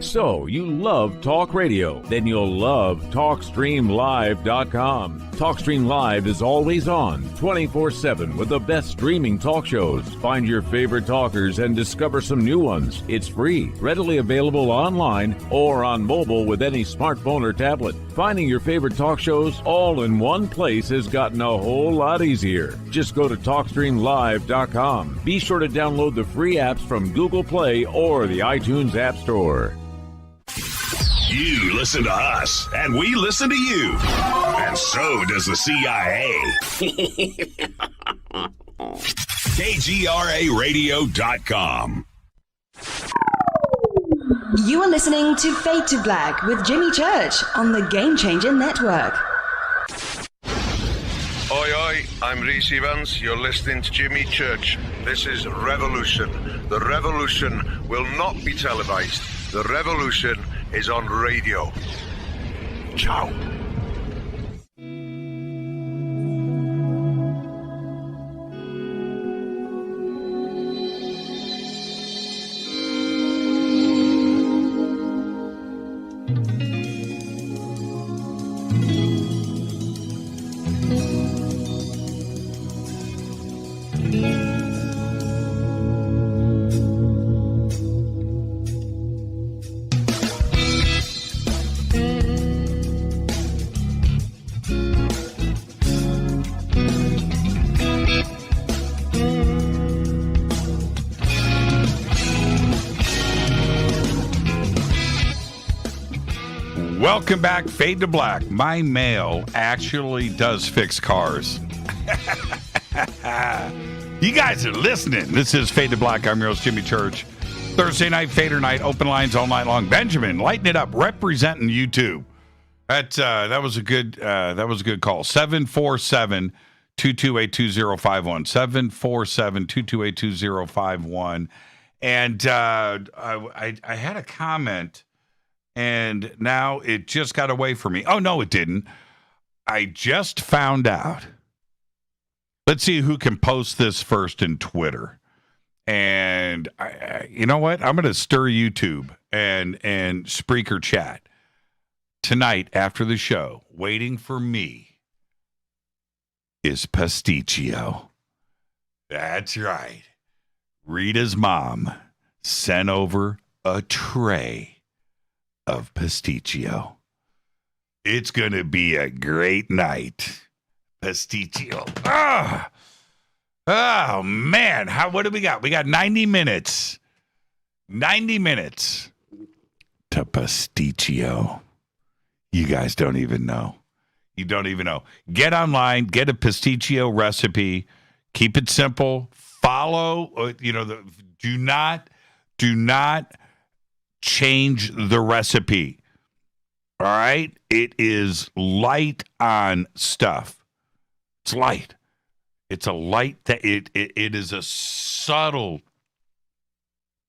So, you love talk radio? Then you'll love TalkStreamLive.com. TalkStream Live is always on, 24/7 with the best streaming talk shows. Find your favorite talkers and discover some new ones. It's free, readily available online or on mobile with any smartphone or tablet. Finding your favorite talk shows all in one place has gotten a whole lot easier. Just go to TalkStreamLive.com. Be sure to download the free apps from Google Play or the iTunes App Store. You listen to us, and we listen to you. And so does the CIA. KGRARadio.com. You are listening to Fade to Black with Jimmy Church on the Game Changer Network. Oi, oi, I'm Reese Evans. You're listening to Jimmy Church. This is Revolution. The revolution will not be televised. The revolution is on radio. Ciao. Welcome back, Fade to Black. My mail actually does fix cars. You guys are listening. This is Fade to Black. I'm your host, Jimmy Church. Thursday night, Fader night, open lines all night long. Benjamin, lighten it up, representing YouTube. That was a good call. 747-228-2051. 747-228-2051. And I had a comment. And now it just got away from me. Oh, no, it didn't. I just found out. Let's see who can post this first in Twitter. And you know what? I'm going to stir YouTube and Spreaker chat tonight after the show. Waiting for me is Pasticcio. That's right. Rita's mom sent over a tray of pasticcio. It's going to be a great night. Pasticcio. Oh man. What do we got? We got 90 minutes. 90 minutes to pasticcio. You guys don't even know. You don't even know. Get online, get a pasticcio recipe. Keep it simple. Follow, do not change the recipe. All right? It is light on stuff. It's light. It's a light that it is a subtle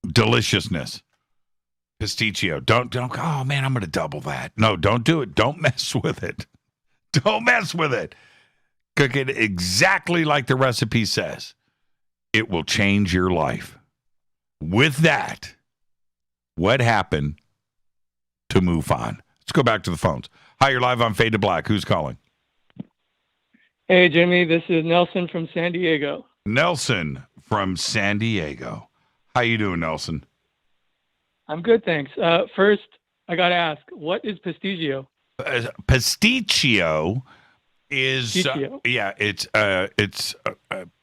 deliciousness. Pasticcio. Don't oh man, I'm going to double that. No, don't do it. Don't mess with it. Don't mess with it. Cook it exactly like the recipe says. It will change your life. With that, what happened to move on? Let's go back to the phones. Hi, you're live on Fade to Black. Who's calling? Hey, Jimmy, this is Nelson from San Diego. Nelson from San Diego. How you doing, Nelson? I'm good, thanks. First, I got to ask, what is pasticcio? Pasticcio is it's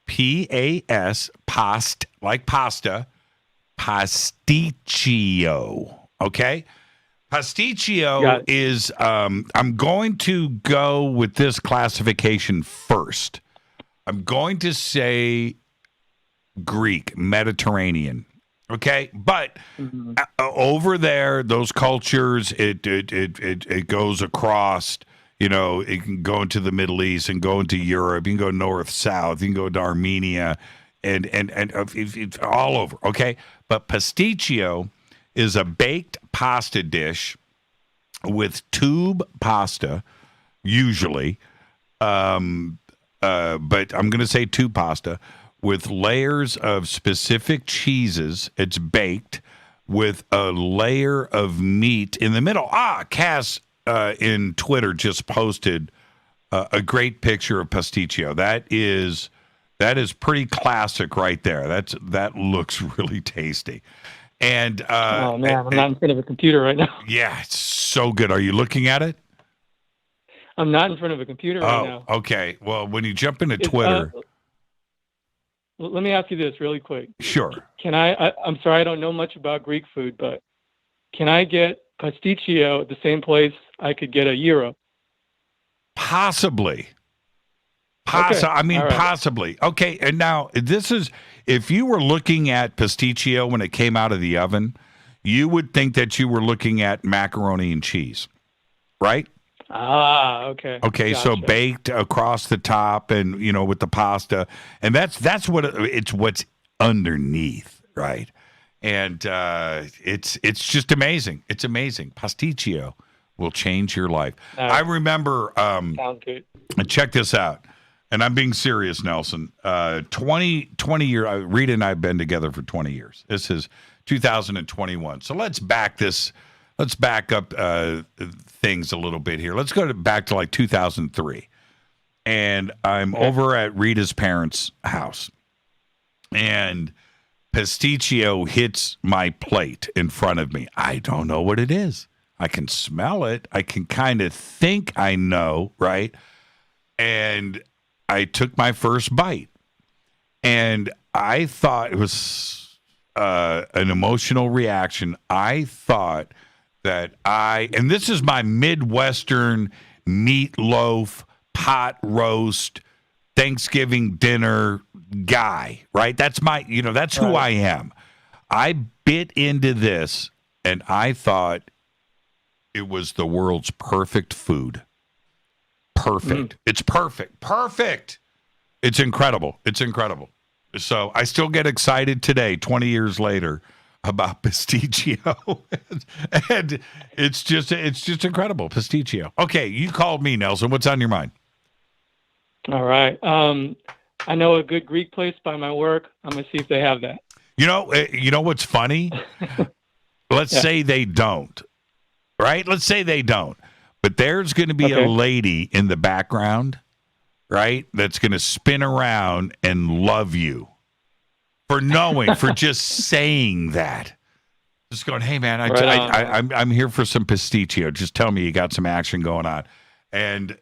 P-A-S, past, like pasta, pasticcio, okay? Pasticcio is, I'm going to go with this classification first. I'm going to say Greek, Mediterranean, okay? But over there, those cultures, it goes across. You know, it can go into the Middle East and go into Europe. You can go north, south. You can go to Armenia, and it's all over. Okay, but pasticcio is a baked pasta dish with tube pasta, usually. But I'm going to say tube pasta with layers of specific cheeses. It's baked with a layer of meat in the middle. Cass. In Twitter just posted a great picture of pasticcio. That is pretty classic right there. That looks really tasty. And oh man, I'm not in front of a computer right now. Yeah, it's so good. Are you looking at it? I'm not in front of a computer right now. Okay. Well, when you jump into Twitter, let me ask you this really quick. Sure. Can I'm sorry, I don't know much about Greek food, but can I get pasticcio at the same place I could get a gyro? Possibly. Okay. I mean, All right. possibly. Okay, and now this is, if you were looking at pasticcio when it came out of the oven, you would think that you were looking at macaroni and cheese, right? Okay. Okay, Gotcha. so baked across the top and, with the pasta. And that's what it's what's underneath, right? And it's just amazing. It's amazing. Pasticcio will change your life. I remember, sounds good. Check this out. And I'm being serious, Nelson. 20 years, Rita and I have been together for 20 years. This is 2021. So let's back up things a little bit here. Let's go back to like 2003. And I'm over at Rita's parents' house. And pasticcio hits my plate in front of me. I don't know what it is. I can smell it. I can kind of think I know, right? And I took my first bite. And I thought it was an emotional reaction. I thought that and this is my Midwestern meatloaf, pot roast, Thanksgiving dinner guy, right? That's that's who I am. I bit into this and I thought it was the world's perfect food. Perfect. It's perfect. Perfect. It's incredible. It's incredible. So I still get excited today, 20 years later, about pasticcio. And it's just incredible. Pasticcio. Okay, you called me, Nelson. What's on your mind? All right. I know a good Greek place by my work. I'm going to see if they have that. You know what's funny? Let's say they don't. Right? Let's say they don't. But there's going to be a lady in the background, right, that's going to spin around and love you. for knowing, for just saying that. Just going, hey, man, I'm here for some pasticcio. Just tell me you got some action going on. And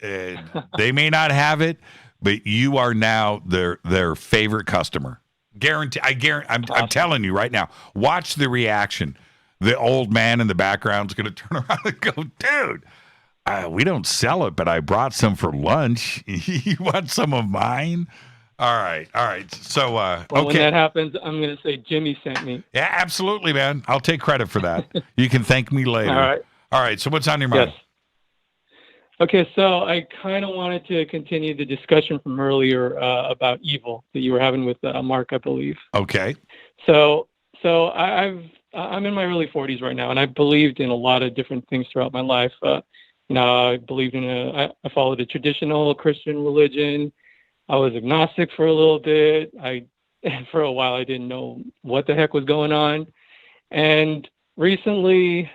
they may not have it, but you are now their favorite customer. Guarantee. I'm telling you right now. Watch the reaction. The old man in the background is going to turn around and go, dude, we don't sell it, but I brought some for lunch. You want some of mine? All right. So, okay. When that happens, I'm going to say Jimmy sent me. Yeah, absolutely, man. I'll take credit for that. You can thank me later. All right. So what's on your mind? Yes. Okay, so I kind of wanted to continue the discussion from earlier about evil that you were having with Mark, I believe. Okay. So I'm in my early 40s right now, and I believed in a lot of different things throughout my life. I believed I followed a traditional Christian religion. I was agnostic for a little bit. For a while, I didn't know what the heck was going on. And recently,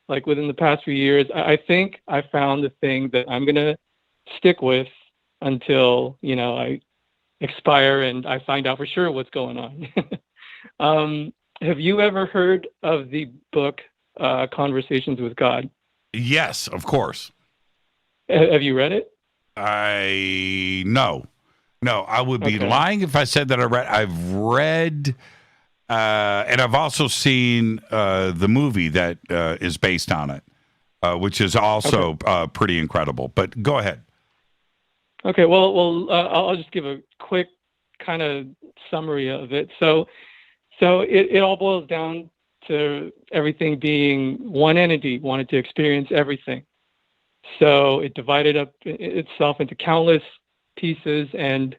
like within the past few years, I think I found the thing that I'm going to stick with until, I expire and I find out for sure what's going on. Have you ever heard of the book Conversations with God? Yes, of course. Have you read it? No, I would be lying if I said that I've read, and I've also seen the movie that is based on it, which is also pretty incredible. But go ahead. Okay, well, I'll just give a quick kind of summary of it. So it all boils down to everything being one entity wanted to experience everything. So it divided up itself into countless pieces and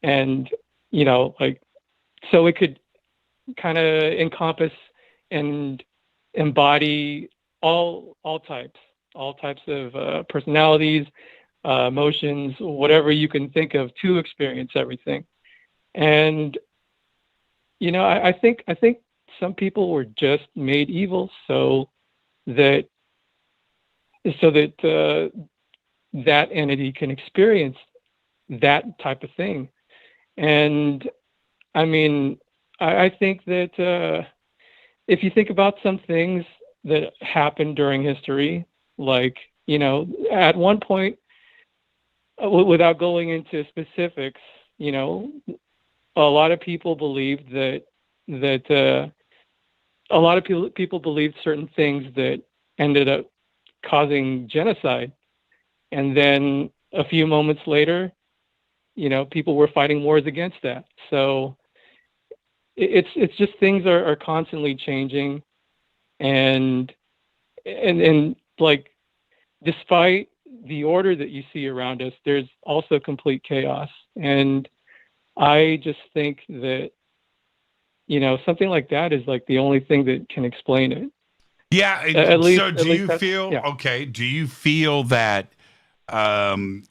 so it could kind of encompass and embody all types of personalities, emotions, whatever you can think of to experience everything. And I think some people were just made evil so that that entity can experience that type of thing. And I mean, I think that if you think about some things that happened during history, like, at one point, without going into specifics, a lot of people believed that a lot of people believed certain things that ended up causing genocide. And then a few moments later, people were fighting wars against that. So it's just things are constantly changing. And like, despite the order that you see around us, there's also complete chaos. And I just think that, something like that is like the only thing that can explain it. Yeah. So do you feel that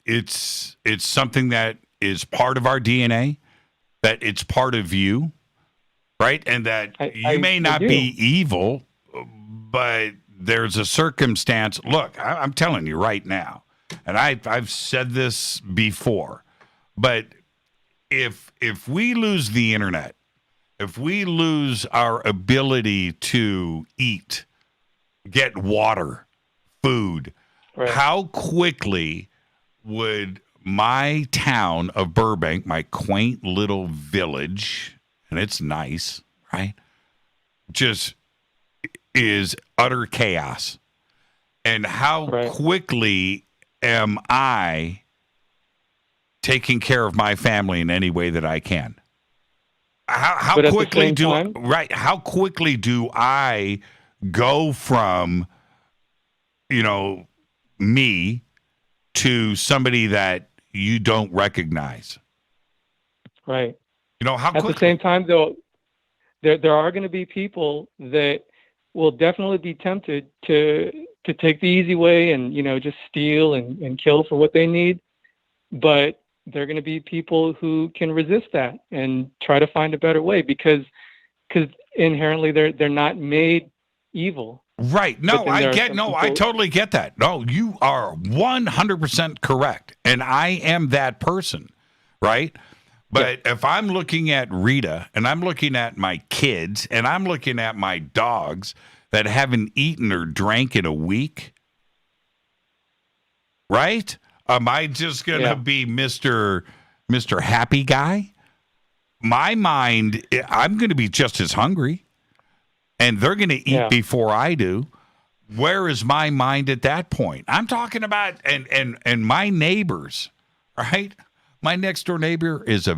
it's something that is part of our DNA, that it's part of you, right? And that you may not be evil, but there's a circumstance. Look, I'm telling you right now, and I've said this before, but if we lose the internet, if we lose our ability to eat, get water, food, how quickly would my town of Burbank, my quaint little village, and it's nice, right, just is utter chaos? And how quickly am I taking care of my family in any way that I can? How quickly how quickly do I go from, me to somebody that you don't recognize? Right. How at the same time, though, there are going to be people that will definitely be tempted to take the easy way and, just steal and kill for what they need. But there are going to be people who can resist that and try to find a better way because inherently they're not made evil. Right. No, I totally get that. No, you are 100% correct. And I am that person, right? But if I'm looking at Rita and I'm looking at my kids and I'm looking at my dogs that haven't eaten or drank in a week, right? Am I just going to be Mr. Happy Guy? My mind, I'm going to be just as hungry, and they're going to eat before I do. Where is my mind at that point? I'm talking about, and my neighbors, right? My next door neighbor is a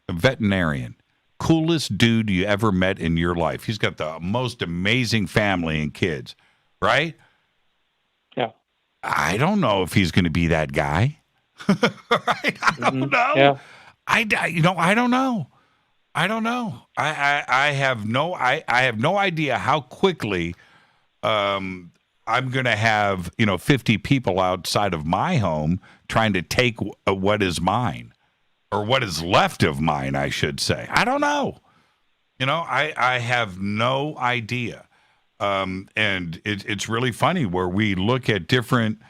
veterinarian. Coolest dude you ever met in your life. He's got the most amazing family and kids, right? Yeah. I don't know if he's going to be that guy. Right? I don't know. Yeah. I don't know. I don't know. I have no idea how quickly I'm going to have 50 people outside of my home trying to take what is mine, or what is left of mine, I should say. I don't know. I have no idea. And it's really funny where we look at different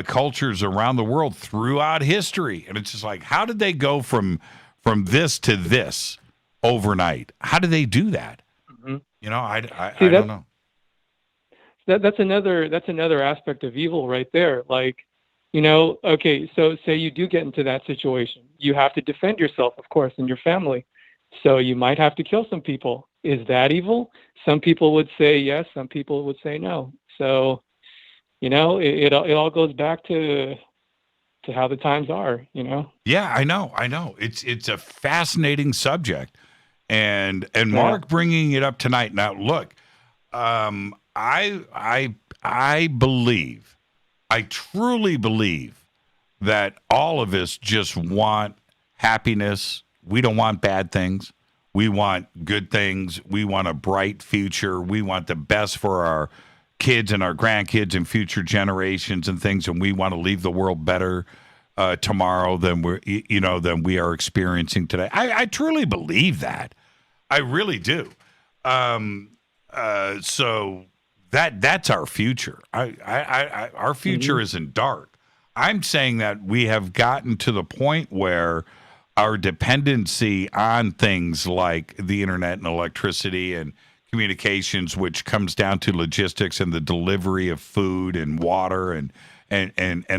cultures around the world throughout history, and it's just like, how did they go from this to this overnight? How do they do that? Mm-hmm. I don't know. That's another aspect of evil right there. Like, okay, so say you do get into that situation. You have to defend yourself, of course, and your family. So you might have to kill some people. Is that evil? Some people would say yes, some people would say no. So, it all goes back to how the times are, Yeah, I know. It's a fascinating subject. And Mark bringing it up tonight. Now, look, I believe, I truly believe that all of us just want happiness. We don't want bad things. We want good things. We want a bright future. We want the best for our kids and our grandkids and future generations and things. And we want to leave the world better tomorrow than we are experiencing today. I truly believe that. I really do. So that's our future. Our future isn't dark. I'm saying that we have gotten to the point where our dependency on things like the internet and electricity and communications, which comes down to logistics and the delivery of food and water and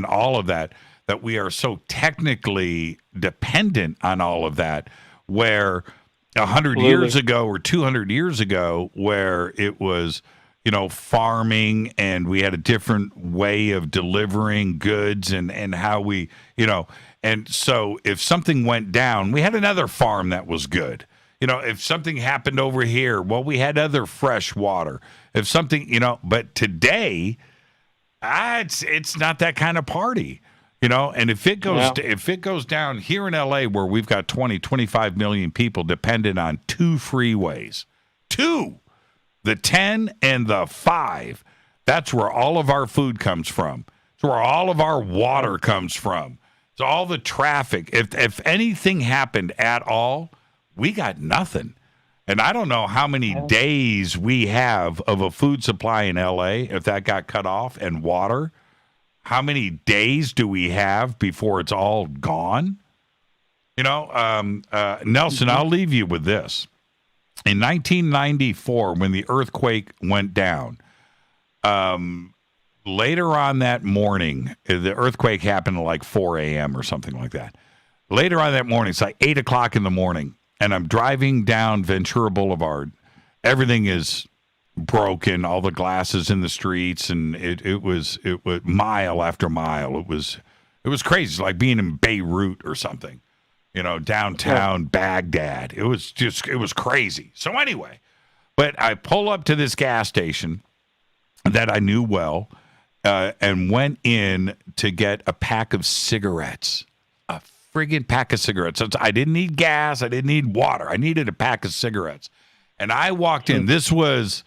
all of that we are so technically dependent on all of that, where 100 years ago or 200 years ago, where it was, farming, and we had a different way of delivering goods and how we, and so if something went down, we had another farm that was good. If something happened over here, well, we had other fresh water. If something, but today, it's not that kind of party. And if it goes down here in LA, where we've got 25 million people dependent on 2 freeways, the 10 and the 5, that's where all of our food comes from. It's where all of our water comes from. It's all the traffic. If anything happened at all, we got nothing. And I don't know how many days we have of a food supply in LA if that got cut off, and water. How many days do we have before it's all gone? Nelson, I'll leave you with this. In 1994, when the earthquake went down, later on that morning, the earthquake happened at like 4 a.m. or something like that. Later on that morning, it's like 8 o'clock in the morning, and I'm driving down Ventura Boulevard. Everything is broken, all the glasses in the streets, and it was mile after mile. It was crazy. It's like being in Beirut or something, downtown Baghdad. It was crazy. So anyway, but I pull up to this gas station that I knew well, and went in to get a pack of cigarettes, a friggin' pack of cigarettes. I didn't need gas. I didn't need water. I needed a pack of cigarettes. And I walked in. This was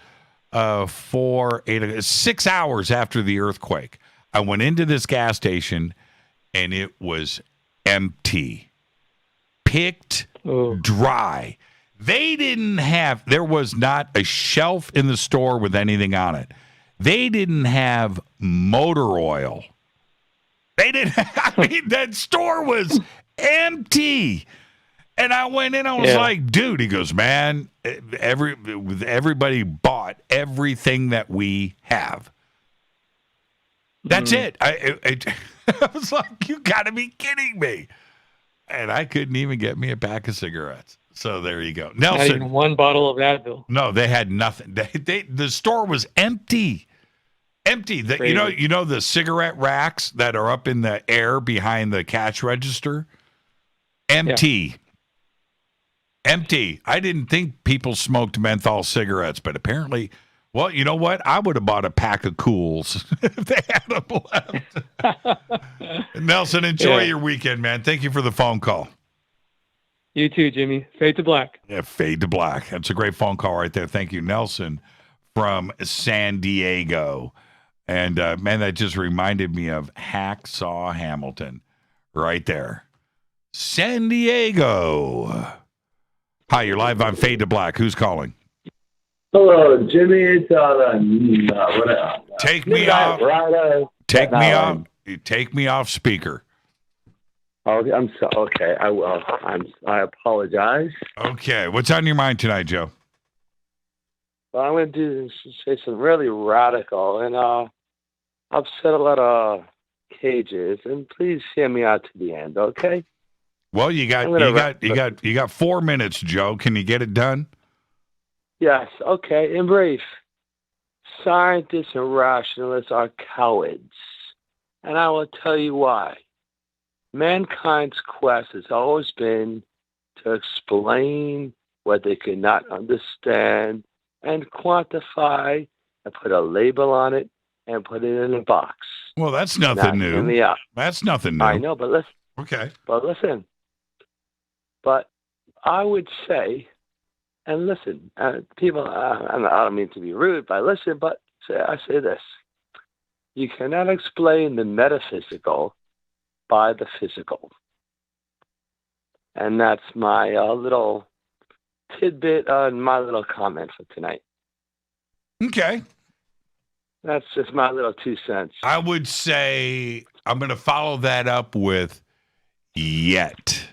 6 hours after the earthquake. I went into this gas station, and it was empty, picked dry. There was not a shelf in the store with anything on it. They didn't have motor oil. That store was empty. And I went in, I was like, dude, he goes, man, everybody bought everything that we have. That's it. I was like, you got to be kidding me. And I couldn't even get me a pack of cigarettes. So there you go. Nelson. Not even one bottle of Advil. No, they had nothing. The store was empty. Empty. You know the cigarette racks that are up in the air behind the cash register? Empty. Yeah. Empty. I didn't think people smoked menthol cigarettes, but apparently, well, you know what? I would have bought a pack of Cools if they had them left. Nelson, enjoy your weekend, man. Thank you for the phone call. You too, Jimmy. Fade to black. Yeah, fade to black. That's a great phone call right there. Thank you, Nelson from San Diego. And, man, that just reminded me of Hacksaw Hamilton right there. San Diego. Hi, you're live on Fade to Black. Who's calling? Hello, Jimmy. It's take me off. Take me off. Take me off speaker. Oh, I'm so okay. I will. I apologize. Okay, what's on your mind tonight, Joe? Well, I'm going to say something really radical, and upset a lot of cages. And please hear me out to the end, okay? Well, you got 4 minutes, Joe. Can you get it done? Yes. Okay. In brief, scientists and rationalists are cowards, and I will tell you why. Mankind's quest has always been to explain what they could not understand and quantify and put a label on it and put it in a box. Well, that's nothing new. That's nothing new. I know, but listen. Okay. But listen. But I would say, and listen, people, I don't mean to be rude, but listen, but I say this. You cannot explain the metaphysical by the physical. And that's my little tidbit on my little comment for tonight. Okay. That's just my little 2 cents. I would say I'm going to follow that up with yet.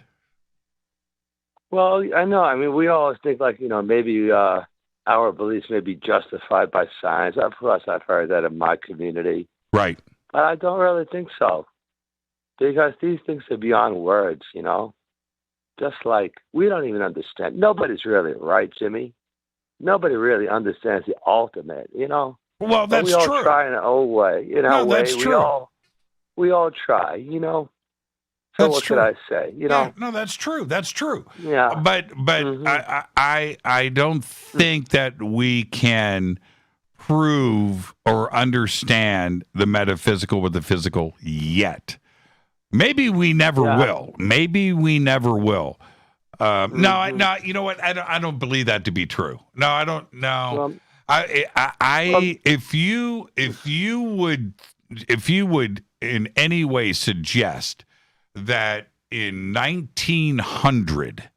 Well, I know. I mean, we always think maybe our beliefs may be justified by science. Of course, I've heard that in my community. Right. But I don't really think so. Because these things are beyond words, Just like we don't even understand. Nobody's really right, Jimmy. Nobody really understands the ultimate, Well, that's but we all true. Try in our own way. In our way, that's true. We all try, So that's what true. could I say? Yeah, no, that's true. That's true. Yeah. But I don't think that we can prove or understand the metaphysical with the physical yet. Maybe we never will. Maybe we never will. No. You know what? I don't believe that to be true. No, I don't. No. If you would in any way suggest that in 1900,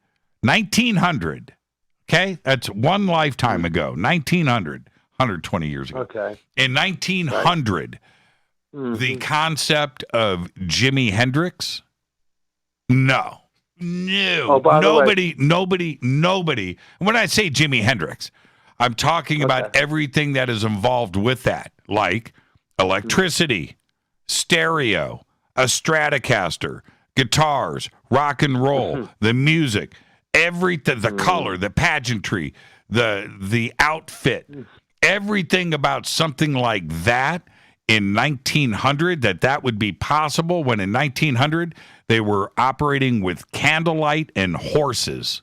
okay, that's one lifetime ago, 1900, 120 years ago. Okay. In 1900. Right. The concept of Jimi Hendrix? No. Oh, nobody. When I say Jimi Hendrix, I'm talking about everything that is involved with that, like electricity, stereo, a Stratocaster, guitars, rock and roll, the music, everything, the color, the pageantry, the outfit, everything about something like that. In 1900, that would be possible, when in 1900 they were operating with candlelight and horses,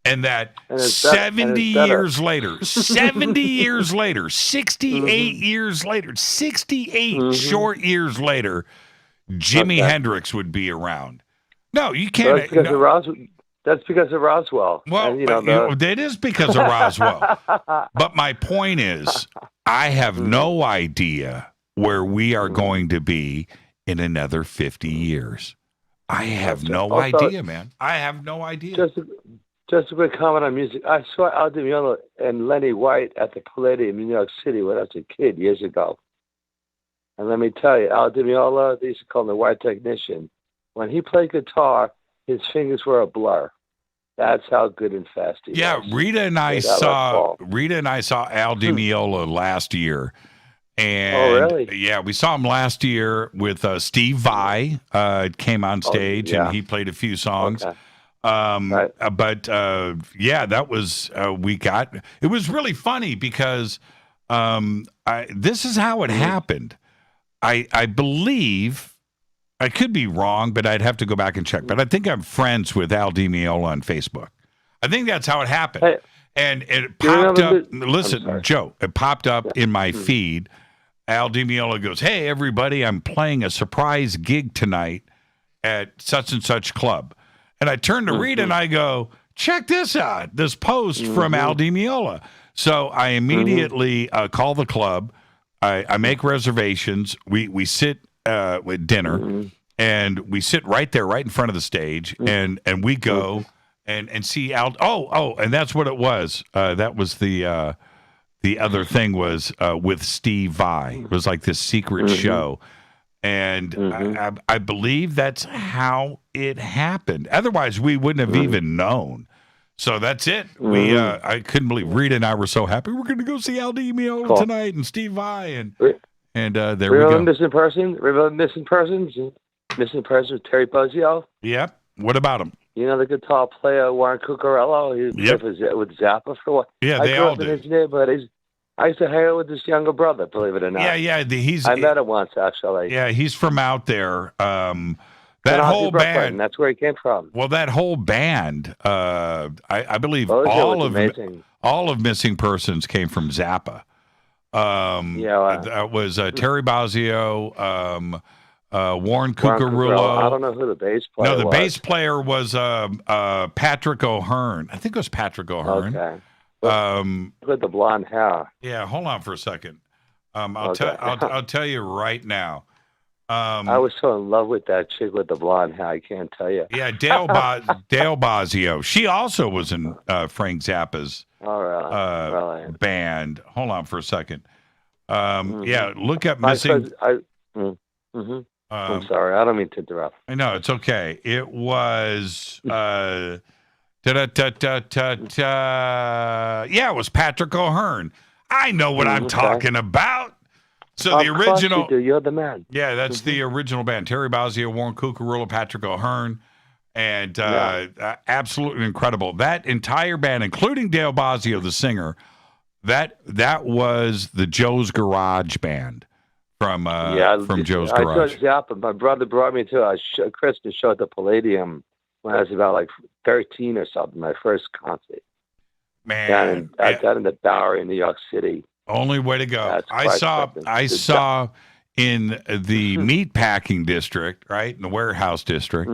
and that 70 years later, 68 years later, 68 short years later, Jimi Hendrix would be around. No, you can't. That's because of Roswell. Well, it is because of Roswell. But my point is, I have no idea where we are going to be in another 50 years. I have no idea, man. I have no idea. Just a quick comment on music. I saw Al Di Meola and Lenny White at the Palladium in New York City when I was a kid years ago. And let me tell you, Al Di Meola, they used to call him the White Technician. When he played guitar, his fingers were a blur. That's how good and fast he was. Rita and I saw Al DiMeola last year. And really? Yeah, we saw him last year with Steve Vai. Came on stage and he played a few songs. Okay. But that was it was really funny because this is how it happened. I believe, I could be wrong, but I'd have to go back and check. But I think I'm friends with Al DiMeola on Facebook. I think that's how it happened. Hey, and it popped up. Listen, Joe, it popped up in my feed. Al DiMeola goes, "Hey, everybody, I'm playing a surprise gig tonight at such and such club." And I turn to Rita and I go, "Check this out, this post from Al DiMeola." So I immediately call the club. I make reservations. We sit with dinner, and we sit right there, right in front of the stage, and we go and see Al. And that's what it was. That was the other thing was with Steve Vai. It was like this secret show. And I believe that's how it happened. Otherwise, we wouldn't have even known. So that's it. We I couldn't believe Rita and I were so happy. We're going to go see Al DiMeola tonight and Steve Vai, and there we go. Missing persons? Missing persons with Terry Bozzio? Yep. What about him? You know the guitar player Warren Cucurello? He was with Zappa for a while. Yeah, they all did. In his neighborhood. I used to hang out with his younger brother, believe it or not. Yeah. I met him once, actually. Yeah, he's from out there. That whole band. That's where he came from. Well, that whole band, I believe all of Missing Persons came from Zappa. That was Terry Bozzio, Warren Cucurullo. I don't know who the bass player was. No, the bass player was Patrick O'Hearn. I think it was Patrick O'Hearn. Okay. With the blonde hair. Yeah, hold on for a second. I'll tell you right now. I was so in love with that chick with the blonde hair. I can't tell you. Yeah, Dale Bozzio. She also was in Frank Zappa's band. Hold on for a second. Yeah, look up Missing. I'm sorry. I don't mean to interrupt. I know, it's okay. It was... it was Patrick O'Hearn. I know what I'm talking about. So the original, you're the man. Yeah, that's the original band. Terry Bozzio, Warren Cucurullo, Patrick O'Hearn, and absolutely incredible. That entire band, including Dale Bozzio, the singer, that was the Joe's Garage band from Joe's Garage. I saw Zappa. My brother brought me to a Christmas show at the Palladium when I was about like 13 or something. My first concert. Man, I got in the Bowery in New York City. Only way to go. I saw in the meatpacking district, right, in the warehouse district,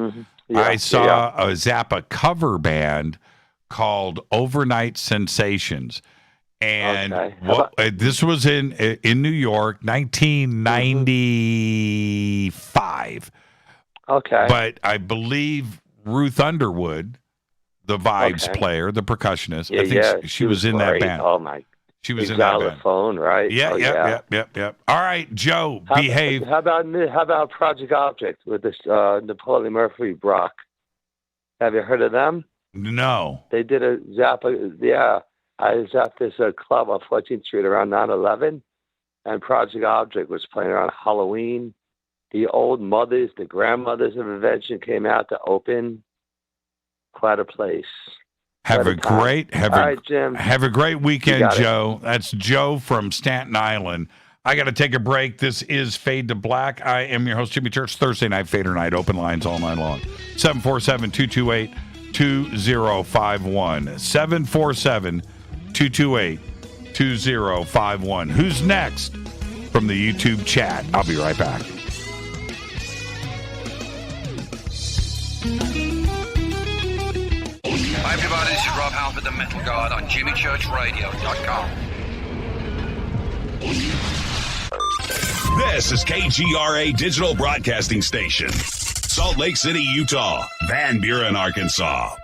I saw a Zappa cover band called Overnight Sensations. And this was in New York, 1995. Okay. But I believe Ruth Underwood, the vibes player, the percussionist, I think she was in that band. Oh, my. She was in that band. Phone, right? Yeah. All right, Joe, behave. How about Project Object with this Napoleon Murphy Brock? Have you heard of them? No. They did a Zappa. Yeah, I was at this club on 14th Street around 9/11, and Project Object was playing around Halloween. The old mothers, the grandmothers of Invention came out to open. Quite a place. Have a great weekend, Joe. It. That's Joe from Staten Island. I got to take a break. This is Fade to Black. I am your host, Jimmy Church. Thursday night, Fadernight, open lines all night long. 747-228-2051. 747-228-2051. Who's next from the YouTube chat? I'll be right back. Hi everybody, this is Rob Halford, the Metal Guard on JimmyChurchRadio.com. This is KGRA Digital Broadcasting Station. Salt Lake City, Utah. Van Buren, Arkansas.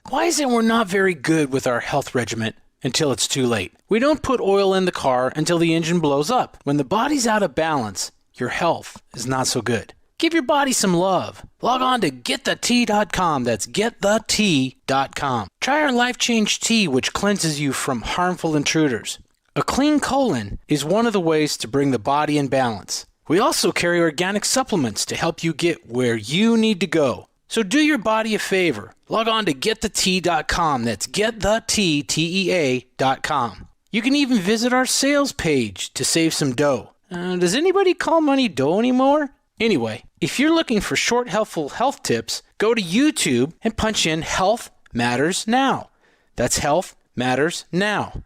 Why is it we're not very good with our health regimen until it's too late? We don't put oil in the car until the engine blows up. When the body's out of balance, your health is not so good. Give your body some love. Log on to getthetea.com. That's getthetea.com. Try our Life Change Tea, which cleanses you from harmful intruders. A clean colon is one of the ways to bring the body in balance. We also carry organic supplements to help you get where you need to go. So do your body a favor. Log on to getthetea.com. That's getthetea.com. You can even visit our sales page to save some dough. Does anybody call money dough anymore? Anyway, if you're looking for short, helpful health tips, go to YouTube and punch in Health Matters Now. That's Health Matters Now.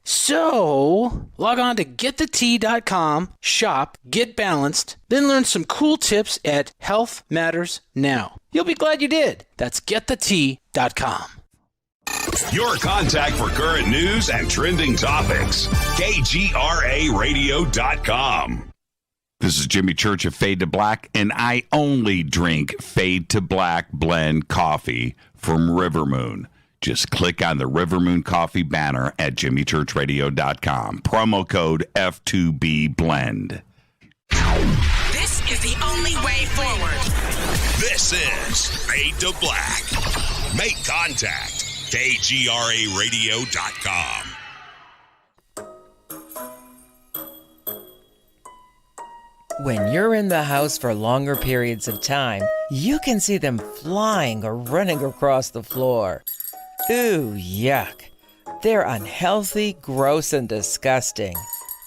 So, log on to getthetea.com, shop, get balanced, then learn some cool tips at Health Matters Now. You'll be glad you did. That's getthetea.com. Your contact for current news and trending topics. KGRAradio.com. This is Jimmy Church of Fade to Black, and I only drink Fade to Black blend coffee from Rivermoon. Just click on the Rivermoon Coffee banner at jimmychurchradio.com. Promo code F2B Blend. This is the only way forward. This is Fade to Black. Make contact. KGRAradio.com. When you're in the house for longer periods of time, you can see them flying or running across the floor. Ooh, yuck. They're unhealthy, gross, and disgusting.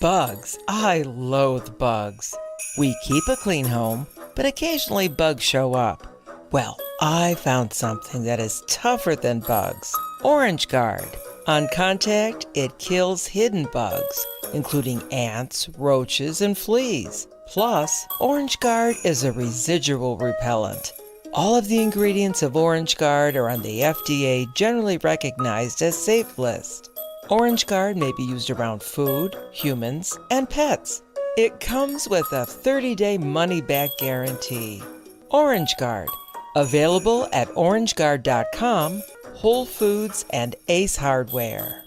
Bugs. I loathe bugs. We keep a clean home, but occasionally bugs show up. Well, I found something that is tougher than bugs. Orange Guard. On contact, it kills hidden bugs, including ants, roaches, and fleas. Plus, Orange Guard is a residual repellent. All of the ingredients of Orange Guard are on the FDA generally recognized as safe list. Orange Guard may be used around food, humans, and pets. It comes with a 30-day money-back guarantee. Orange Guard. Available at orangeguard.com, Whole Foods, and Ace Hardware.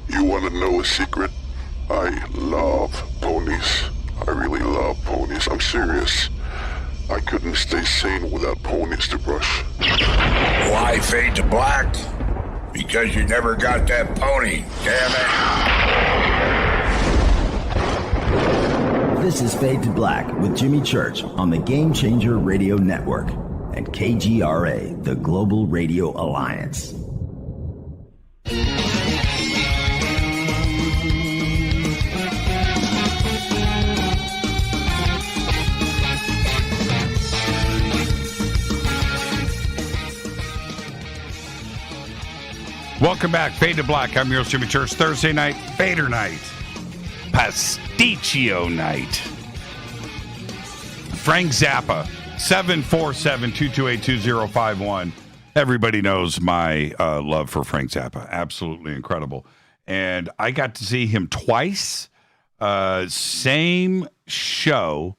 You want to know a secret? I love ponies. I really love ponies. I'm serious. I couldn't stay sane without ponies to brush. Why Fade to Black? Because you never got that pony, damn it. This is Fade to Black with Jimmy Church on the Game Changer Radio Network and KGRA, the Global Radio Alliance. Welcome back, Fade to Black. I'm your host, Jimmy Church. Thursday night, Fadernight. Pasticcio night. Frank Zappa, 747-228-2051. Everybody knows my love for Frank Zappa. Absolutely incredible. And I got to see him twice. Same show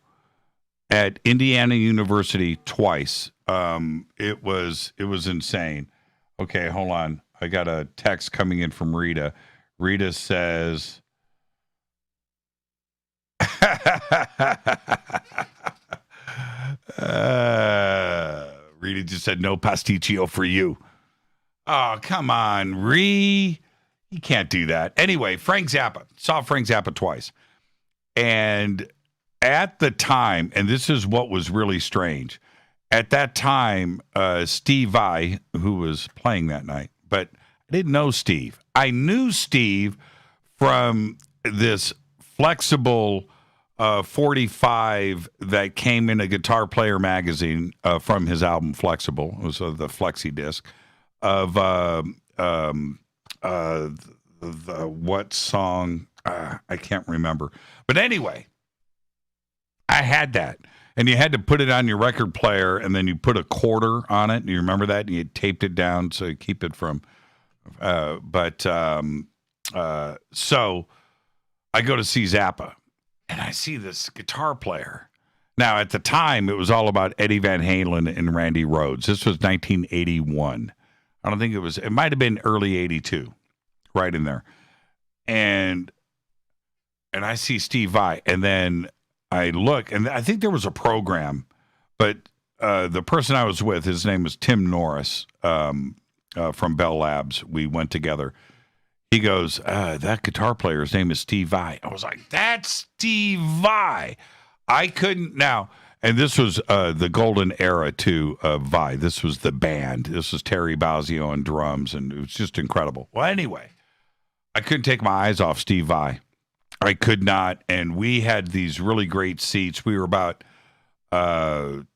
at Indiana University twice. It was insane. Okay, hold on. I got a text coming in from Rita. Rita says, Rita just said, no pasticcio for you. Oh, come on, You can't do that. Anyway, Frank Zappa. Saw Frank Zappa twice. And at the time, and this is what was really strange, at that time, Steve Vai, who was playing that night, but I didn't know Steve. I knew Steve from this flexible 45 that came in a Guitar Player magazine from his album Flexible. It was the Flexi disc of the what song? I can't remember. But anyway, I had that. And you had to put it on your record player, and then you put a quarter on it. You remember that? And you taped it down so you keep it from. So I go to see Zappa, and I see this guitar player. Now, at the time, it was all about Eddie Van Halen and Randy Rhoads. This was 1981. I don't think it might have been early 82, right in there. And I see Steve Vai, and then I look, and I think there was a program, but the person I was with, his name was Tim Norris from Bell Labs. We went together. He goes, that guitar player's name is Steve Vai. I was like, that's Steve Vai. I couldn't now. And this was the golden era too of Vai. This was the band. This was Terry Bozzio on drums, and it was just incredible. Well, anyway, I couldn't take my eyes off Steve Vai. I could not. And we had these really great seats. We were about 20th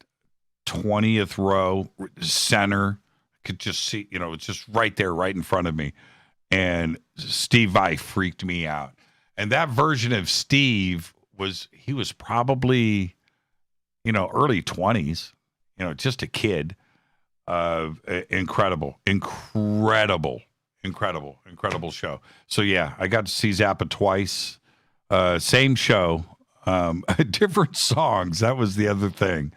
row, center. I could just see, it's just right there, right in front of me. And Steve Vai freaked me out. And that version of Steve was probably, early 20s, just a kid. Incredible show. So yeah, I got to see Zappa twice. Same show, different songs. That was the other thing.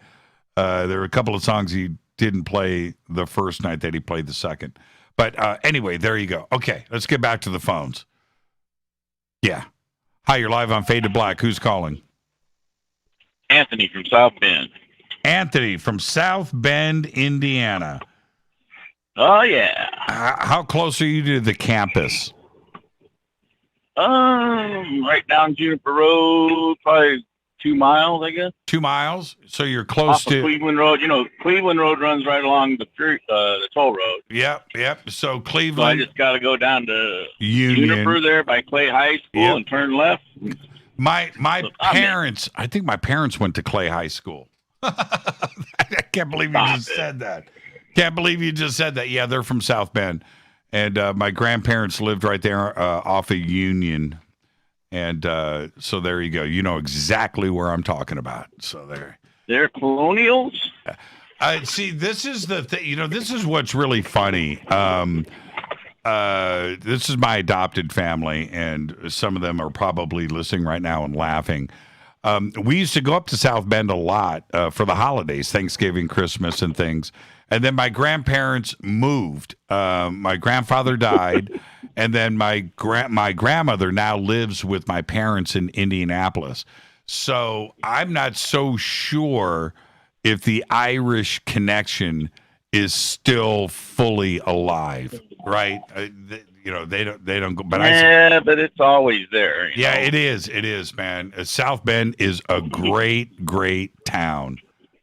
There were a couple of songs he didn't play the first night that he played the second. But anyway, there you go. Okay, let's get back to the phones. Yeah. Hi, you're live on Fade to Black. Who's calling? Anthony from South Bend. Anthony from South Bend, Indiana. Oh, yeah. How close are you to the campus? Right down Juniper Road, probably 2 miles, I guess. 2 miles? So you're close to Cleveland Road. Cleveland Road runs right along the toll road. Yep. So Cleveland. So I just got to go down to Juniper there by Clay High School and turn left. My parents, I think my parents went to Clay High School. I can't believe you just said that. Yeah, they're from South Bend. And my grandparents lived right there off of Union. And so there you go. You know exactly where I'm talking about. So there. They're colonials? See, this is the thing. This is what's really funny. This is my adopted family, and some of them are probably listening right now and laughing. We used to go up to South Bend a lot for the holidays, Thanksgiving, Christmas, and things. And then my grandparents moved. My grandfather died, and then my grandmother now lives with my parents in Indianapolis. So I'm not so sure if the Irish connection is still fully alive, right? They don't go. But but it's always there. Yeah, it is, man. South Bend is a great town.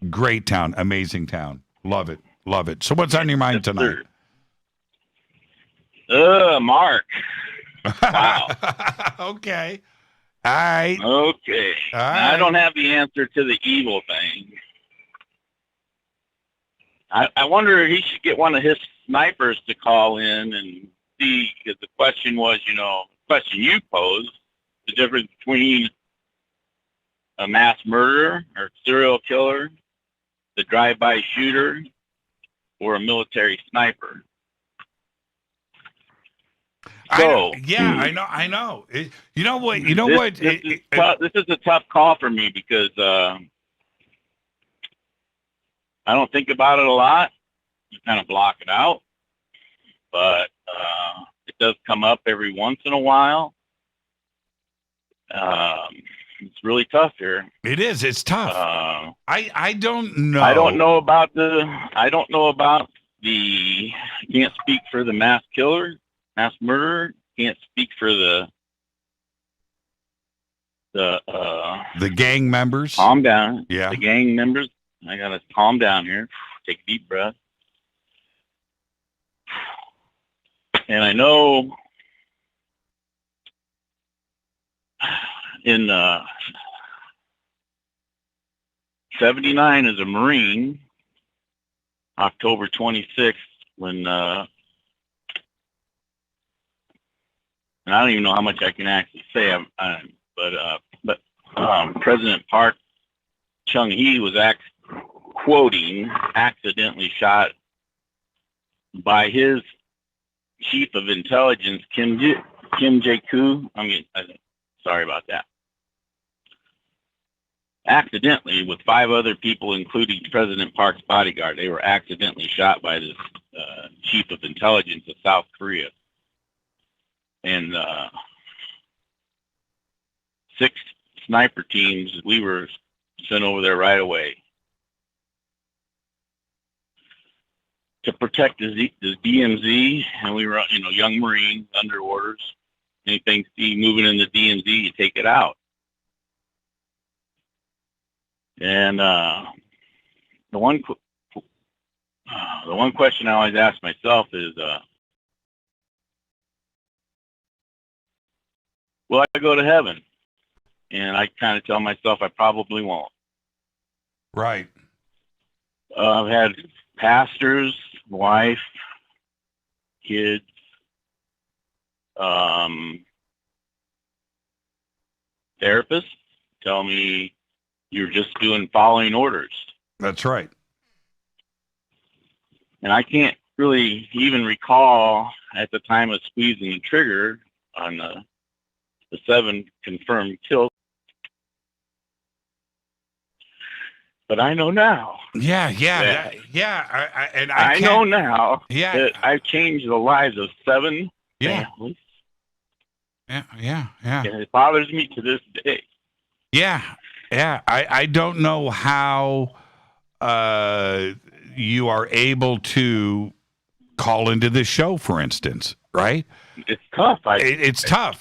Great town, amazing town. Love it. So what's on your mind tonight? Mark. Wow. Okay. All right. Okay. All right. I don't have the answer to the evil thing. I wonder if he should get one of his snipers to call in and see, because the question was, question you posed, the difference between a mass murderer or serial killer, the drive-by shooter, or a military sniper. So I know. You know what? This is a tough call for me because I don't think about it a lot. You kind of block it out, but it does come up every once in a while. It's really tough here. It is. It's tough. I don't know. I don't know about the. I can't speak for the mass killer, mass murderer. Can't speak for the gang members. Calm down. Yeah. The gang members. I gotta calm down here. Take a deep breath. And I know in 79 as a Marine, October 26th, when and I don't even know how much I can actually say, but President Park Chung-hee was accidentally shot by his chief of intelligence, Kim Jae-koo. Sorry about that. accidentally, with 5 other people, including President Park's bodyguard, they were accidentally shot by this chief of intelligence of South Korea. And 6 sniper teams, we were sent over there right away to protect the DMZ, and we were, young Marines under orders. Anything see moving in the DMZ, you take it out. And the one question I always ask myself is, will I go to heaven? And I kind of tell myself I probably won't. Right. I've had pastors, wife, kids, therapists tell me you're just following orders. That's right. And I can't really even recall at the time of squeezing the trigger on the 7 confirmed kills. But I know now. Yeah. I know now. Yeah. That I've changed the lives of 7 families. Yeah. And it bothers me to this day. Yeah. I don't know how you are able to call into this show, for instance, right? It's tough.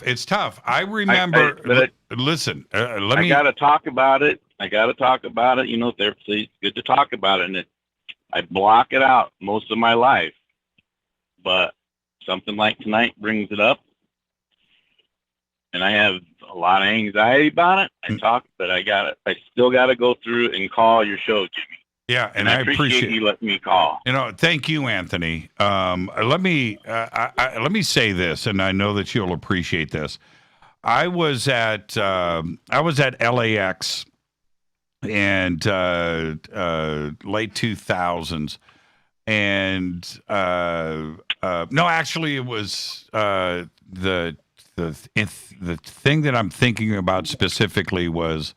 It's tough. I remember. Listen, I got to talk about it. It's good to talk about it. And I block it out most of my life. But something like tonight brings it up. And I have a lot of anxiety about it. But I still got to go through and call your show, Jimmy. Yeah, and I appreciate you letting me call. Thank you, Anthony. Let me say this, and I know that you'll appreciate this. I was at LAX and late 2000s, and no, actually, it was the thing that I'm thinking about specifically was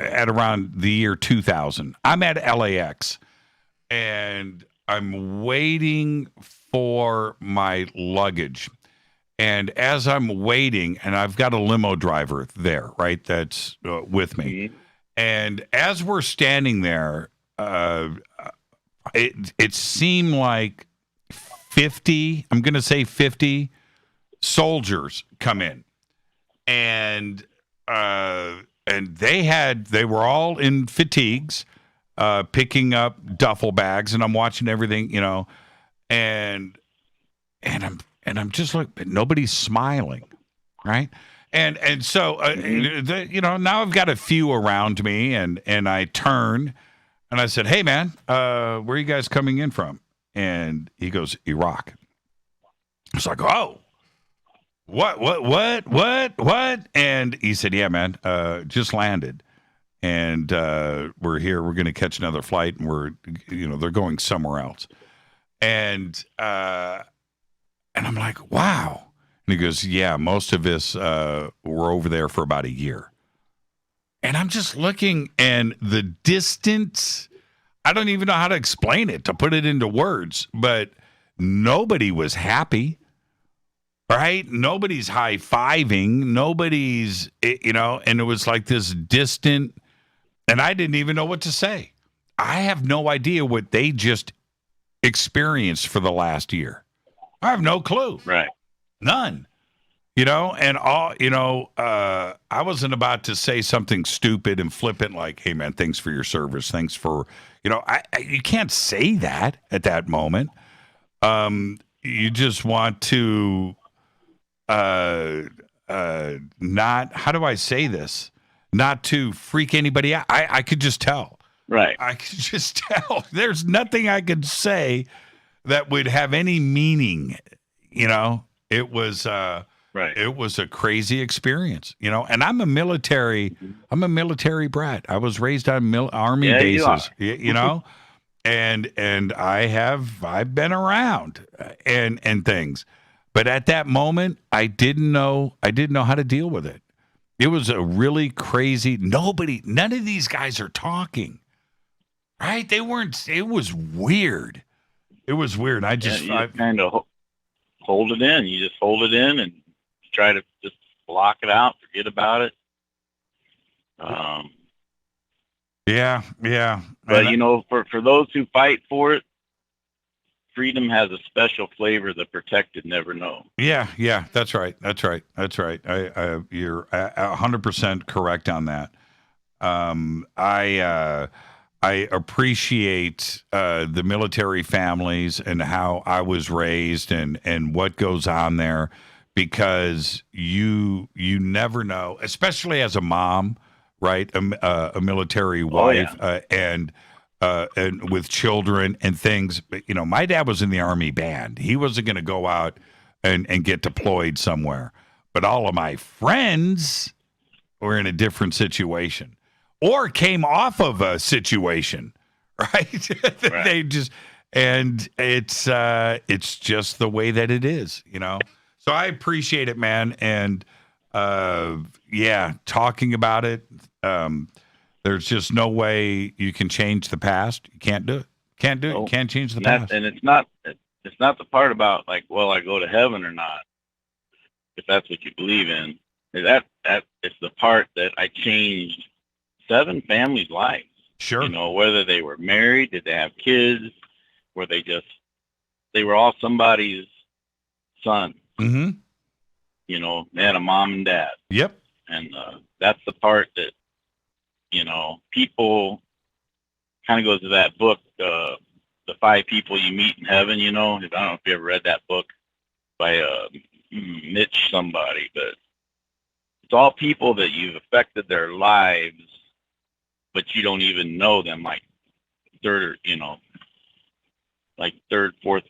at around the year 2000. I'm at LAX, and I'm waiting for my luggage. And as I'm waiting, and I've got a limo driver there, right, that's with me. Mm-hmm. And as we're standing there, it seemed like 50 soldiers come in. And they were all in fatigues, picking up duffel bags, and I'm watching everything, and I'm just like, but nobody's smiling, right? And so now I've got a few around me, and I turn and I said, "Hey man, where are you guys coming in from?" And he goes, "Iraq." I was like, "Oh. What? And he said, "Yeah, man, just landed. And we're here. We're going to catch another flight, and they're going somewhere else." And I'm like, "Wow." And he goes, "Yeah, most of us were over there for about a year." And I'm just looking, and the distance, I don't even know how to explain it, to put it into words, but nobody was happy. Right? Nobody's high-fiving. Nobody's, and it was like this distant, and I didn't even know what to say. I have no idea what they just experienced for the last year. I have no clue. Right. None. And all, I wasn't about to say something stupid and flippant like, "Hey, man, thanks for your service. Thanks for," you can't say that at that moment. You just want to, not, how do I say this? Not to freak anybody out. I could just tell. Right. I could just tell. There's nothing I could say that would have any meaning. It was, right. It was a crazy experience, and I'm a military brat. I was raised on Army bases, and I've been around and things. But at that moment, I didn't know how to deal with it. It was a really crazy. None of these guys are talking, right? They weren't. It was weird. It was weird. I just kind of hold it in. You just hold it in and try to just block it out, forget about it. Yeah. But for those who fight for it, freedom has a special flavor the protected never know. Yeah, that's right. You're 100% correct on that. I appreciate the military families and how I was raised and what goes on there, because you never know, especially as a mom, right? A military wife, and with children and things. But, my dad was in the Army band. He wasn't going to go out and get deployed somewhere. But all of my friends were in a different situation or came off of a situation, right? Right. They just, and it's just the way that it is, So I appreciate it, man. And talking about it, there's just no way you can change the past. You can't do it. Can't do it. You can't change the past. And it's not the part about like, well, I go to heaven or not, if that's what you believe in. That it's the part that I changed 7 families' lives. Sure. Whether they were married, did they have kids, were they were all somebody's son. Mm-hmm. They had a mom and dad. Yep. And that's the part that, people kind of goes to that book, the 5 people you meet in heaven, I don't know if you ever read that book by Mitch somebody, but it's all people that you've affected their lives, but you don't even know them, like third, fourth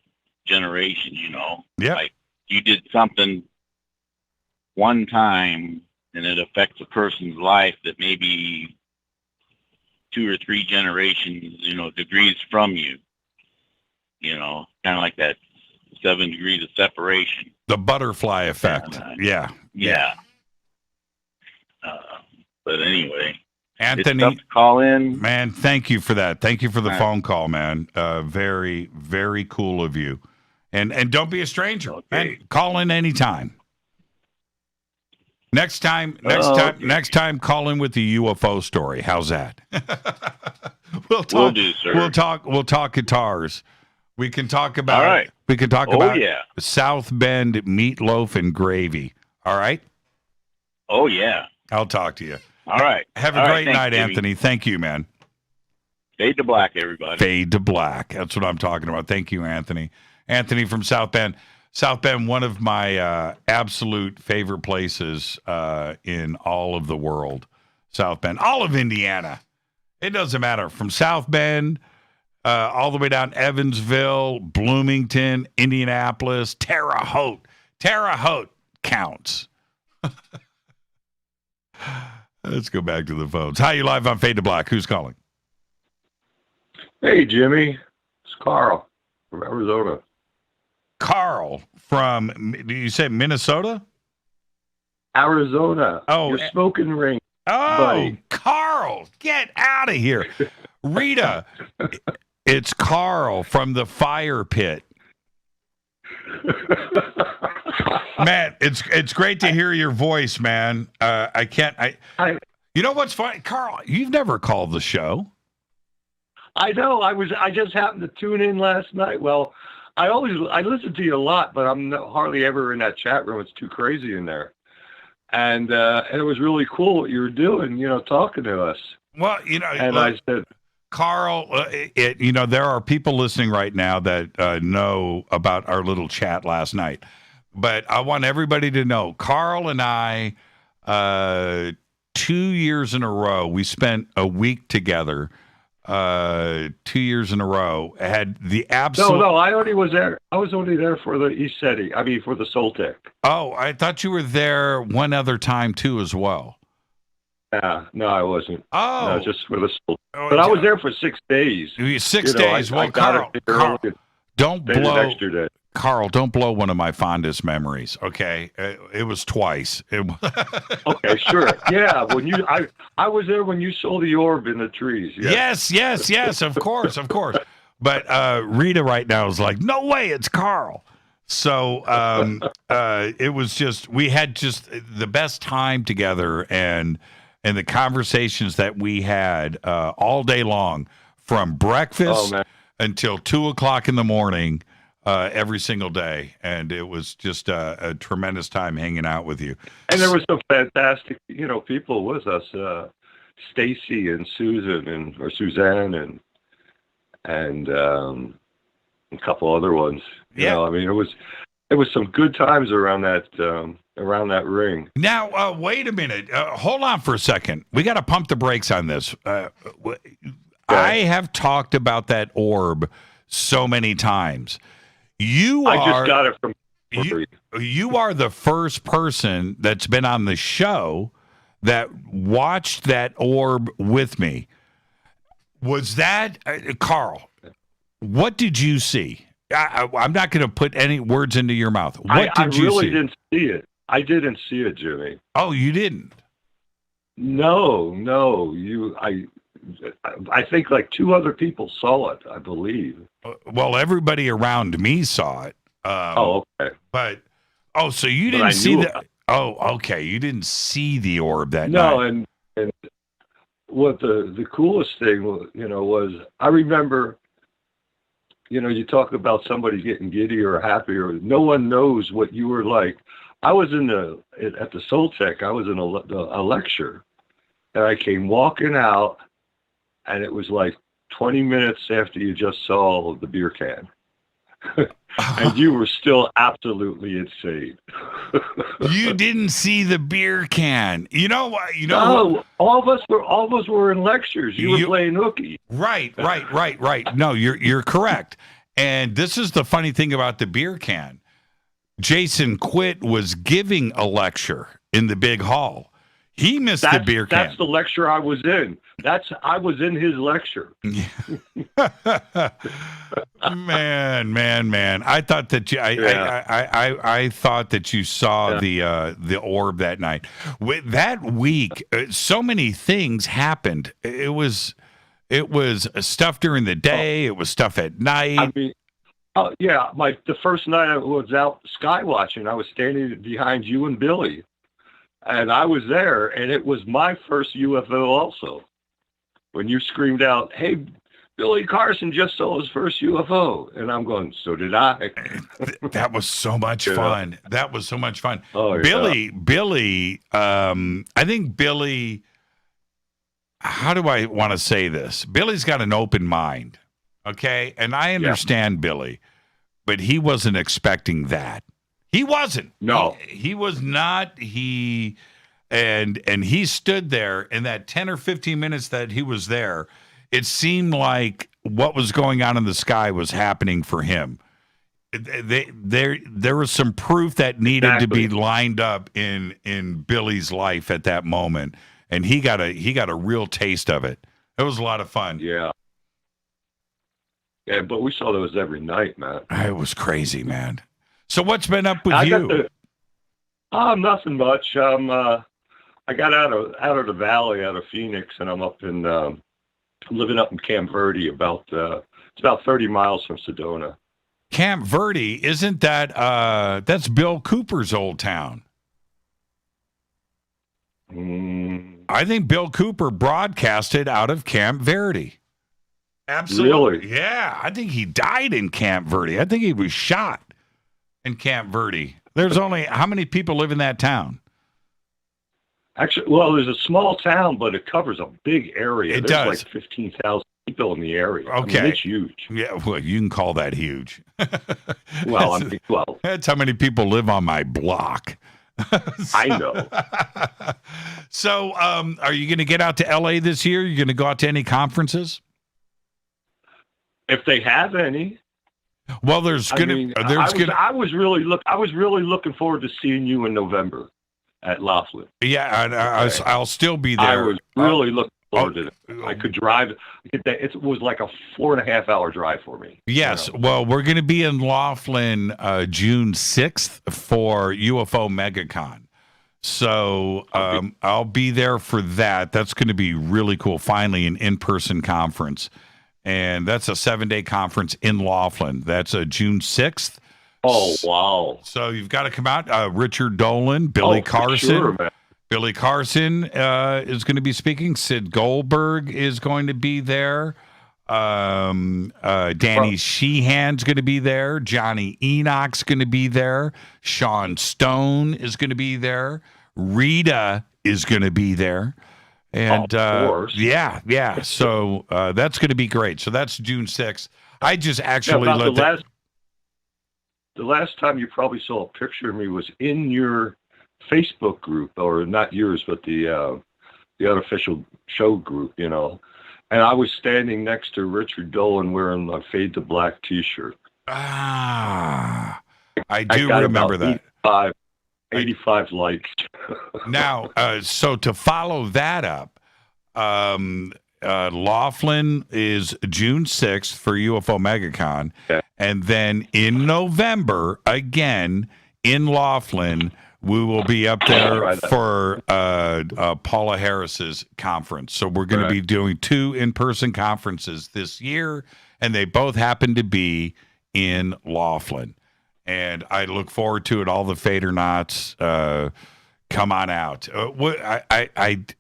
generation, Yeah. Like you did something one time and it affects a person's life that maybe 2 or 3 generations, degrees from you, kind of like that 7 degrees of separation. The butterfly effect. Yeah. But anyway, Anthony, it's tough to call in. Man, thank you for that. Thank you for the phone call, man. Very, very cool of you. And don't be a stranger. Okay. Man, call in anytime. Next time, call in with the UFO story. How's that? We'll Will do, sir. We'll talk guitars. We can talk about. All right. We can talk about South Bend meatloaf and gravy. All right. Oh yeah. I'll talk to you. All right. Have a great night, Jimmy. Anthony. Thank you, man. Fade to black, everybody. Fade to black. That's what I'm talking about. Thank you, Anthony. Anthony from South Bend. South Bend, one of my absolute favorite places in all of the world. South Bend, all of Indiana. It doesn't matter. From South Bend all the way down Evansville, Bloomington, Indianapolis, Terre Haute. Terre Haute counts. Let's go back to the phones. Hi, you live on Fade to Black. Who's calling? Hey, Jimmy. It's Carl from Arizona. Carl from, do you say Minnesota? Arizona. Oh, your smoking ring. Oh, buddy. Carl, get out of here. Rita, it's Carl from the fire pit. Man, it's great to hear your voice, man. You know what's funny? Carl, you've never called the show. I know. I just happened to tune in last night. Well, I listen to you a lot, but I'm hardly ever in that chat room. It's too crazy in there. And it was really cool what you were doing, talking to us. Well, and look, I said, Carl, there are people listening right now that know about our little chat last night. But I want everybody to know, Carl and I, 2 years in a row, we spent a week together. 2 years in a row, had the absolute. No, I only was there. I was only there for the ECETI. I mean, for the Soltec. Oh, I thought you were there one other time too, as well. Yeah, no, I wasn't. Oh, no, just for the Soltec. But I was there for 6 days. 6 days. Well, Carl, don't blow. Carl, don't blow one of my fondest memories. Okay, it was twice. Okay, sure. Yeah, I was there when you saw the orb in the trees. Yes. Of course. But Rita right now is like, no way, it's Carl. So it was just, we had just the best time together, and the conversations that we had all day long, from breakfast until 2:00 in the morning, every single day. And it was just a tremendous time hanging out with you. And there were some fantastic, people with us, Stacy and Susan or Suzanne and a couple other ones. I mean, it was some good times around that ring. Now, wait a minute. Hold on for a second. We got to pump the brakes on this. I have talked about that orb so many times. I just got it from you are the first person that's been on the show that watched that orb with me. Was that Carl? What did you see? I'm not going to put any words into your mouth. What did you see? I really didn't see it. I didn't see it, Jimmy. Oh, you didn't? No. I think like 2 other people saw it, I believe. Well, everybody around me saw it. Okay. But so you didn't see the? Oh, okay. You didn't see the orb that night. No, and what the coolest thing, was I remember. You talk about somebody getting giddy or happy, or no one knows what you were like. I was at the Soul Tech. I was in a lecture, and I came walking out, and it was like 20 minutes after you just saw the beer can. And you were still absolutely insane. You didn't see the beer can. No, all of us were in lectures. You were playing hooky. Right. No, you're correct. And this is the funny thing about the beer can. Jason Quitt was giving a lecture in the big hall. He missed the beer can. That's the lecture I was in. I was in his lecture. Man. I thought that I thought that you saw the orb that night. With that week, so many things happened. It was stuff during the day. It was stuff at night. I mean, the first night I was out sky watching. I was standing behind you and Billy. And I was there, and it was my first UFO also. When you screamed out, "Hey, Billy Carson just saw his first UFO," and I'm going, "So did I." That was so much fun. That was so much fun. Oh, Billy, I think Billy, how do I want to say this? Billy's got an open mind, okay? And I understand Billy, but he wasn't expecting that. He wasn't. No. He was not. And he stood there in that 10 or 15 minutes that he was there. It seemed like what was going on in the sky was happening for him. There was some proof that needed to be lined up in Billy's life at that moment, and he got a real taste of it. It was a lot of fun. Yeah. Yeah, but we saw those every night, man. It was crazy, man. So what's been up with you? Nothing much. I got out of the valley, out of Phoenix, and I'm up in living up in Camp Verde. It's about 30 miles from Sedona. Camp Verde, isn't that that's Bill Cooper's old town? I think Bill Cooper broadcasted out of Camp Verde. Absolutely. Really? Yeah, I think he died in Camp Verde. I think he was shot in Camp Verde. There's only, how many people live in that town? Actually, well, there's a small town, but it covers a big area. It There's does. like 15,000 people in the area. Okay. I mean, it's huge. Yeah, well, you can call that huge. Well, that's how many people live on my block. I know. So, are you going to get out to LA this year? You going to go out to any conferences? If they have any. Well, there's going to. I was really looking forward to seeing you in November at Laughlin. Yeah, I'll still be there. I was really looking Florida. I could drive. It was like a 4.5 hour drive for me. Yes. Well, we're going to be in Laughlin June 6th for UFO MegaCon. So I'll be there for that. That's going to be really cool. Finally, an in-person conference. And that's a 7-day conference in Laughlin. That's June 6th. Oh, wow. So you've got to come out. Richard Dolan, Billy Carson. Sure, man. Billy Carson is going to be speaking. Sid Goldberg is going to be there. Danny Sheehan's going to be there. Johnny Enoch's going to be there. Sean Stone is going to be there. Rita is going to be there. And of course. Yeah. So that's going to be great. So that's June 6th. I just actually the last time you probably saw a picture of me was in your Facebook group, or not yours, but the unofficial show group, and I was standing next to Richard Dolan wearing my Fade to Black T-shirt. I do remember that. 85 likes. Now, so to follow that up, Laughlin is June 6th for UFO MegaCon, and then in November, again, in Laughlin, we will be up there for Paula Harris's conference. So we're going to be doing 2 in-person conferences this year, and they both happen to be in Laughlin. And I look forward to it. All the Fadernauts, come on out.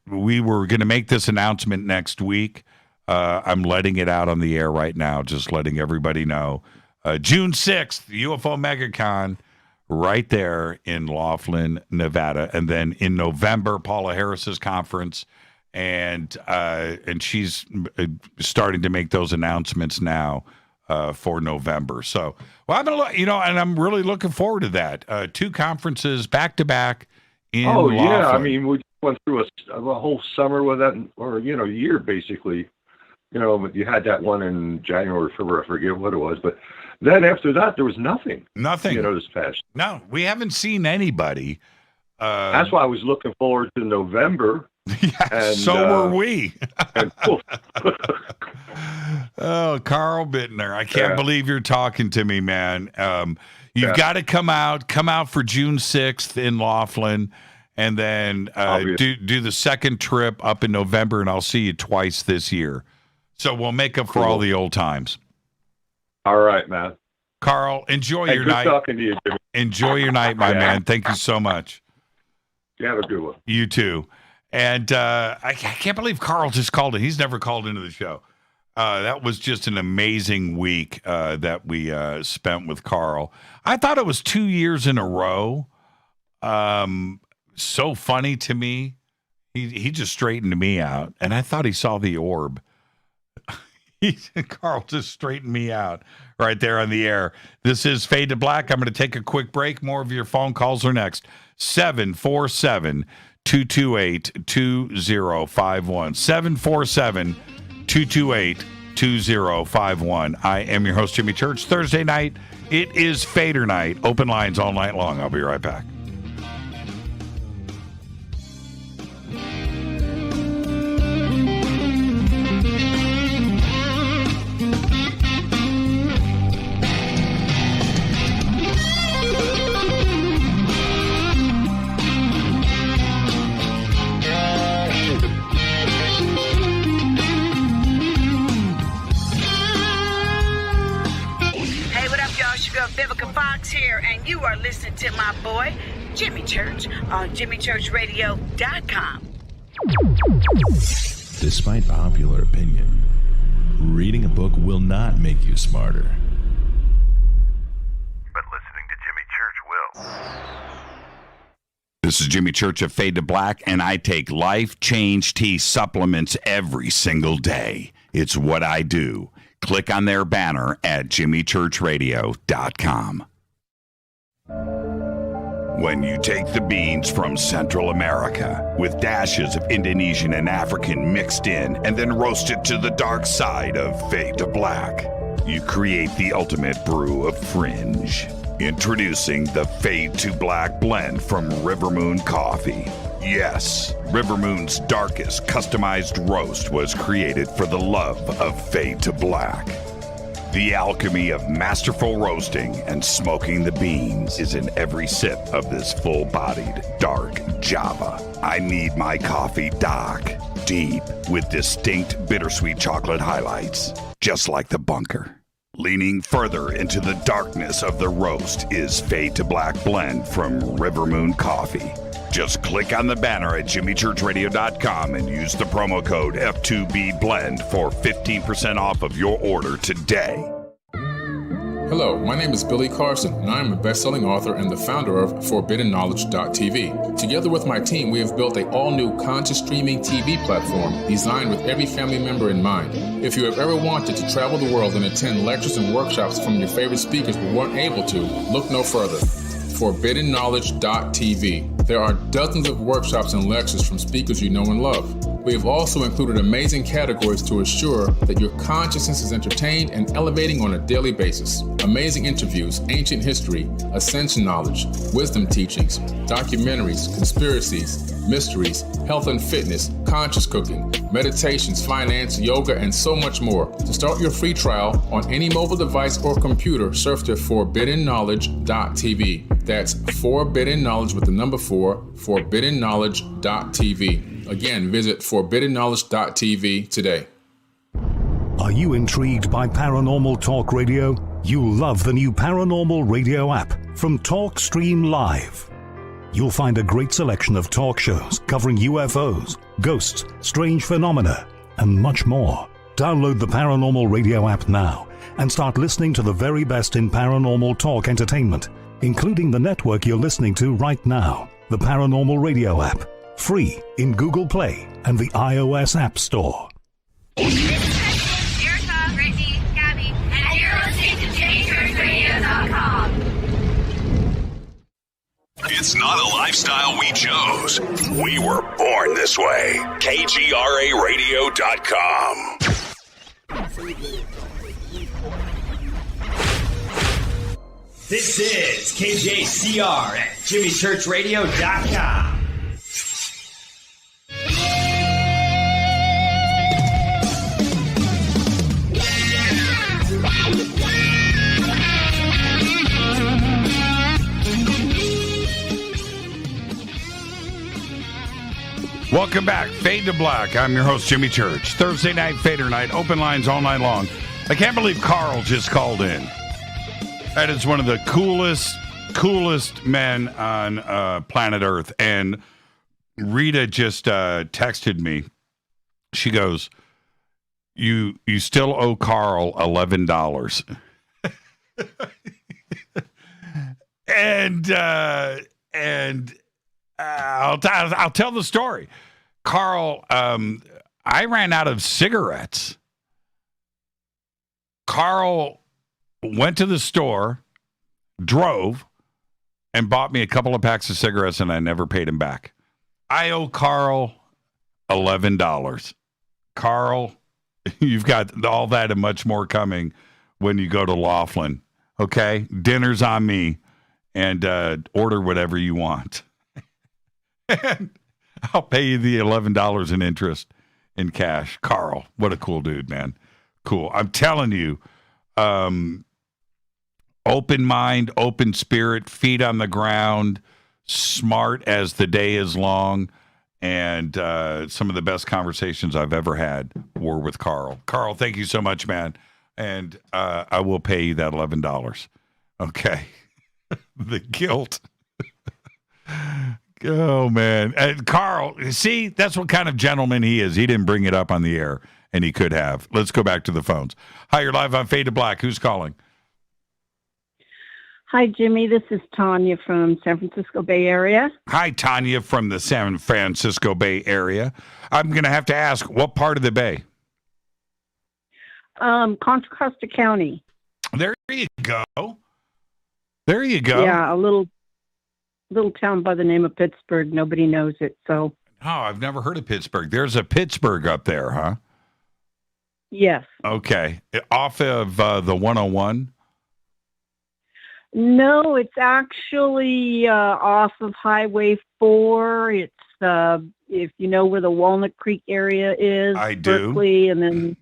We were going to make this announcement next week. I'm letting it out on the air right now, just letting everybody know. June 6th, UFO MegaCon, right there in Laughlin, Nevada. And then in November, Paula Harris's conference. And she's starting to make those announcements now for November. So, well, and I'm really looking forward to that. 2 conferences back to back in Laughlin. Yeah. I mean, we went through a whole summer with that, or, year basically. You had that one in January, February, I forget what it was. But then after that, there was nothing. Nothing. This past. No, we haven't seen anybody. That's why I was looking forward to November. Yeah, so were we. Oh, Carl Bittner, I can't believe you're talking to me, man. You've got to come out for June 6th in Laughlin, and then do the second trip up in November, and I'll see you twice this year. So we'll make up for all the old times. All right, man. Carl, enjoy your night. Good talking to you, Jimmy. Enjoy your night, my man. Thank you so much. You have a good one. You too. And I can't believe Carl just called in. He's never called into the show. That was just an amazing week that we spent with Carl. I thought it was 2 years in a row. So funny to me. He just straightened me out, and I thought he saw the orb. Carl just straightened me out right there on the air. This is Fade to Black. I'm going to take a quick break. More of your phone calls are next. 747-228-2051. 747-228-2051. I am your host, Jimmy Church. Thursday night, it is Fader night. Open lines all night long. I'll be right back. Vivica Fox here, and you are listening to my boy, Jimmy Church, on JimmyChurchRadio.com. Despite popular opinion, reading a book will not make you smarter. But listening to Jimmy Church will. This is Jimmy Church of Fade to Black, and I take Life Change Tea supplements every single day. It's what I do. Click on their banner at JimmyChurchRadio.com. When you take the beans from Central America with dashes of Indonesian and African mixed in and then roast it to the dark side of Fade to Black, you create the ultimate brew of fringe. Introducing the Fade to Black blend from River Moon Coffee. Yes, Rivermoon's darkest customized roast was created for the love of Fade to Black. The alchemy of masterful roasting and smoking the beans is in every sip of this full-bodied dark Java. I need my coffee dark, deep, with distinct bittersweet chocolate highlights, just like the bunker. Leaning further into the darkness of the roast is Fade to Black Blend from Rivermoon Coffee. Just click on the banner at jimmychurchradio.com and use the promo code F2BBLEND for 15% off of your order today. Hello, my name is Billy Carson, and I am a best-selling author and the founder of ForbiddenKnowledge.tv. Together with my team, we have built an all-new conscious streaming TV platform designed with every family member in mind. If you have ever wanted to travel the world and attend lectures and workshops from your favorite speakers but weren't able to, look no further. ForbiddenKnowledge.tv. There are dozens of workshops and lectures from speakers you know and love. We have also included amazing categories to assure that your consciousness is entertained and elevating on a daily basis. Amazing interviews, ancient history, ascension knowledge, wisdom teachings, documentaries, conspiracies, mysteries, health and fitness, conscious cooking, meditations, finance, yoga, and so much more. To start your free trial on any mobile device or computer, surf to ForbiddenKnowledge.tv. That's Forbidden Knowledge with the number 4, ForbiddenKnowledge.tv. Again, visit ForbiddenKnowledge.tv today. Are you intrigued by Paranormal Talk Radio? You'll love the new Paranormal Radio app from TalkStream Live. You'll find a great selection of talk shows covering UFOs, ghosts, strange phenomena, and much more. Download the Paranormal Radio app now and start listening to the very best in paranormal talk entertainment, including the network you're listening to right now, the Paranormal Radio app. Free in Google Play and the iOS App Store. This is Erica, Brittany, Gabby, and you're listening to JChurchRadio.com. It's not a lifestyle we chose. We were born this way. KGRARadio.com. This is KJCR at JimmyChurchRadio.com. Welcome back. Fade to Black. I'm your host, Jimmy Church. Thursday night, Fadernight. Open lines all night long. I can't believe Carl just called in. That is one of the coolest men on planet Earth. And Rita just texted me. She goes, you still owe Carl $11. and I'll tell the story. Carl, I ran out of cigarettes. Carl went to the store, drove, and bought me a couple of packs of cigarettes, and I never paid him back. I owe Carl $11. Carl, you've got all that and much more coming when you go to Laughlin. Okay? Dinner's on me, and order whatever you want. And I'll pay you the $11 in interest in cash. Carl, what a cool dude, man. Cool. I'm telling you, open mind, open spirit, feet on the ground, smart as the day is long, and some of the best conversations I've ever had were with Carl. Carl, thank you so much, man. And I will pay you that $11. Okay. The guilt. Oh, man. Carl, see, that's what kind of gentleman he is. He didn't bring it up on the air, and he could have. Let's go back to the phones. Hi, you're live on Fade to Black. Who's calling? Hi, Jimmy. This is Tanya from San Francisco Bay Area. Hi, Tanya from the San Francisco Bay Area. I'm going to have to ask, what part of the Bay? Contra Costa County. There you go. There you go. Yeah, a little town by the name of Pittsburgh. Nobody knows it, so. Oh, I've never heard of Pittsburgh. There's a Pittsburgh up there, huh? Yes. Okay. Off of the 101? No, it's actually off of Highway 4. It's if you know where the Walnut Creek area is. I do. Berkeley, and then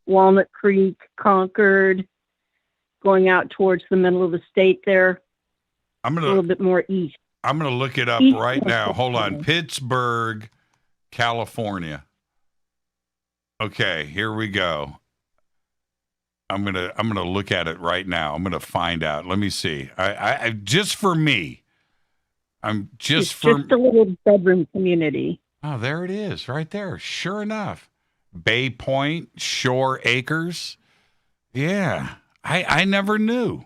Walnut Creek, Concord, going out towards the middle of the state there. I'm a little bit more east. I'm going to look it up East right now. Hold on. California. Pittsburgh, California. Okay, here we go. I'm gonna look at it right now. I'm gonna find out. Let me see. I just for me. It's just a little bedroom community. Oh, there it is, right there. Sure enough, Bay Point, Shore Acres. Yeah, I never knew.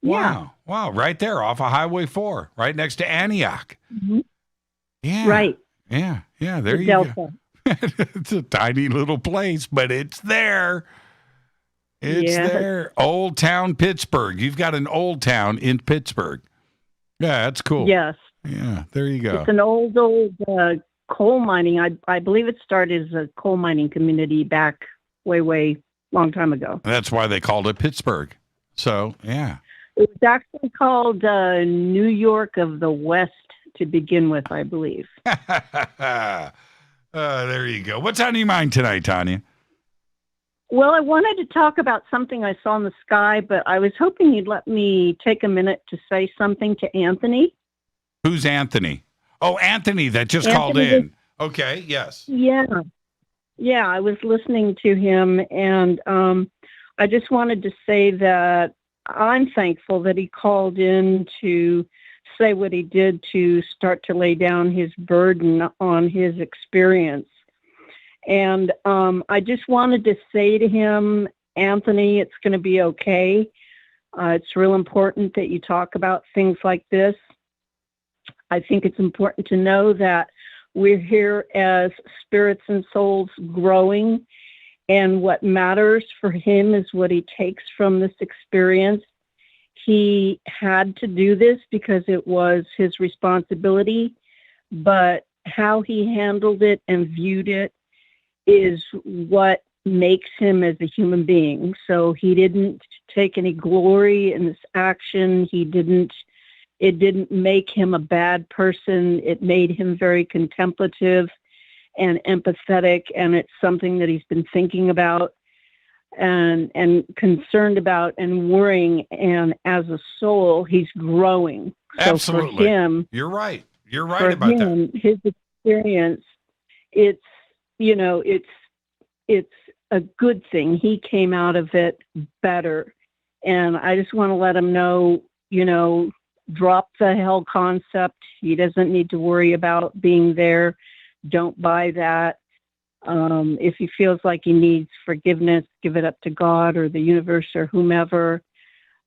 Yeah. Wow, right there off of Highway 4, right next to Antioch. Mhm. Yeah, Right. Yeah. There The you Delta. go. It's a tiny little place, but it's there. It's Yes. there. Old Town Pittsburgh. You've got an old town in Pittsburgh. Yeah, that's cool. Yes. Yeah, there you go. It's an old coal mining. I believe it started as a coal mining community back way long time ago. That's why they called it Pittsburgh. So, yeah. It was actually called New York of the West to begin with, I believe. There you go. What's on your mind tonight, Tanya? Well, I wanted to talk about something I saw in the sky, but I was hoping you'd let me take a minute to say something to Anthony. Who's Anthony? Oh, Anthony that just called in. Okay, yes. Yeah, I was listening to him, and I just wanted to say that I'm thankful that he called in to say what he did to start to lay down his burden on his experience. And I just wanted to say to him, Anthony, it's going to be okay. It's real important that you talk about things like this. I think it's important to know that we're here as spirits and souls growing, and what matters for him is what he takes from this experience. He had to do this because it was his responsibility, but how he handled it and viewed it is what makes him as a human being. So he didn't take any glory in this action. It didn't make him a bad person. It made him very contemplative and empathetic, and it's something that he's been thinking about and concerned about and worrying, and as a soul, he's growing. Absolutely. So for him, You're right about that. His experience, it's a good thing. He came out of it better. And I just want to let him know, drop the hell concept. He doesn't need to worry about being there. Don't buy that. If he feels like he needs forgiveness, give it up to God or the universe or whomever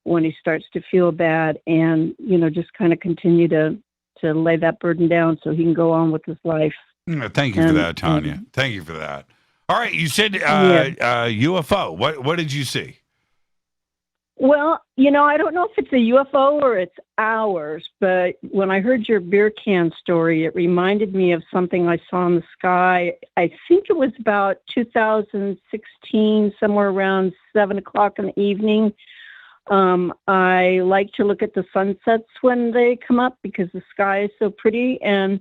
when he starts to feel bad, and, just kind of continue to lay that burden down so he can go on with his life. Thank you for that, Tanya. Thank you for that. All right, you said UFO. What did you see? Well, I don't know if it's a UFO or it's ours, but when I heard your beer can story, it reminded me of something I saw in the sky. I think it was about 2016, somewhere around 7 o'clock in the evening. I like to look at the sunsets when they come up because the sky is so pretty. And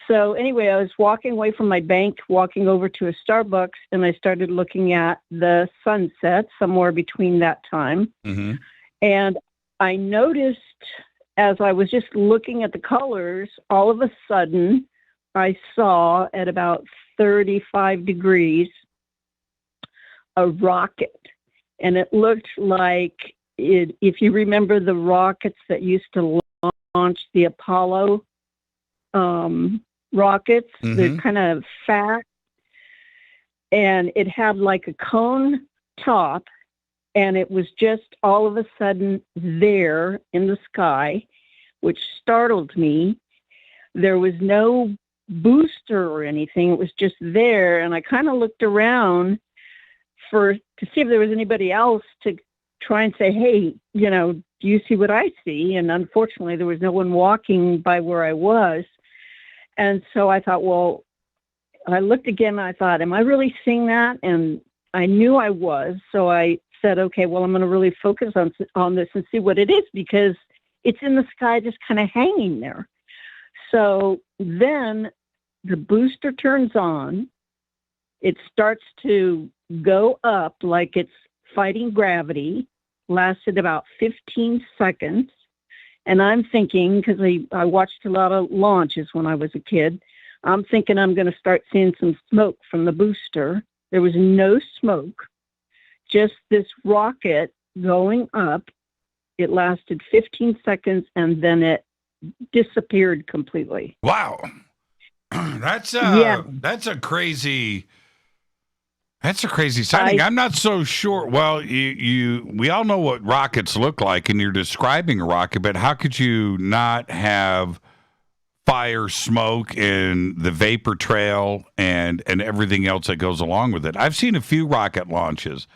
so anyway, I was walking away from my bank, walking over to a Starbucks, and I started looking at the sunset somewhere between that time. Mm-hmm. And I noticed as I was just looking at the colors, all of a sudden I saw at about 35 degrees a rocket. And it looked like if you remember the rockets that used to launch the Apollo rockets, Mm-hmm. they're kind of fat, and it had like a cone top, and it was just all of a sudden there in the sky, which startled me. There was no booster or anything. It was just there, and I kind of looked around to see if there was anybody else to try and say, hey, do you see what I see? And unfortunately, there was no one walking by where I was. And so I thought, well, I looked again, and I thought, am I really seeing that? And I knew I was. So I said, okay, well, I'm going to really focus on this and see what it is, because it's in the sky just kind of hanging there. So then the booster turns on. It starts to go up like it's fighting gravity. Lasted about 15 seconds. And I'm thinking, because I watched a lot of launches when I was a kid, I'm thinking I'm going to start seeing some smoke from the booster. There was no smoke, just this rocket going up. It lasted 15 seconds, and then it disappeared completely. Wow. That's a crazy sighting. I'm not so sure. Well, we all know what rockets look like, and you're describing a rocket, but how could you not have fire, smoke, and the vapor trail and everything else that goes along with it? I've seen a few rocket launches.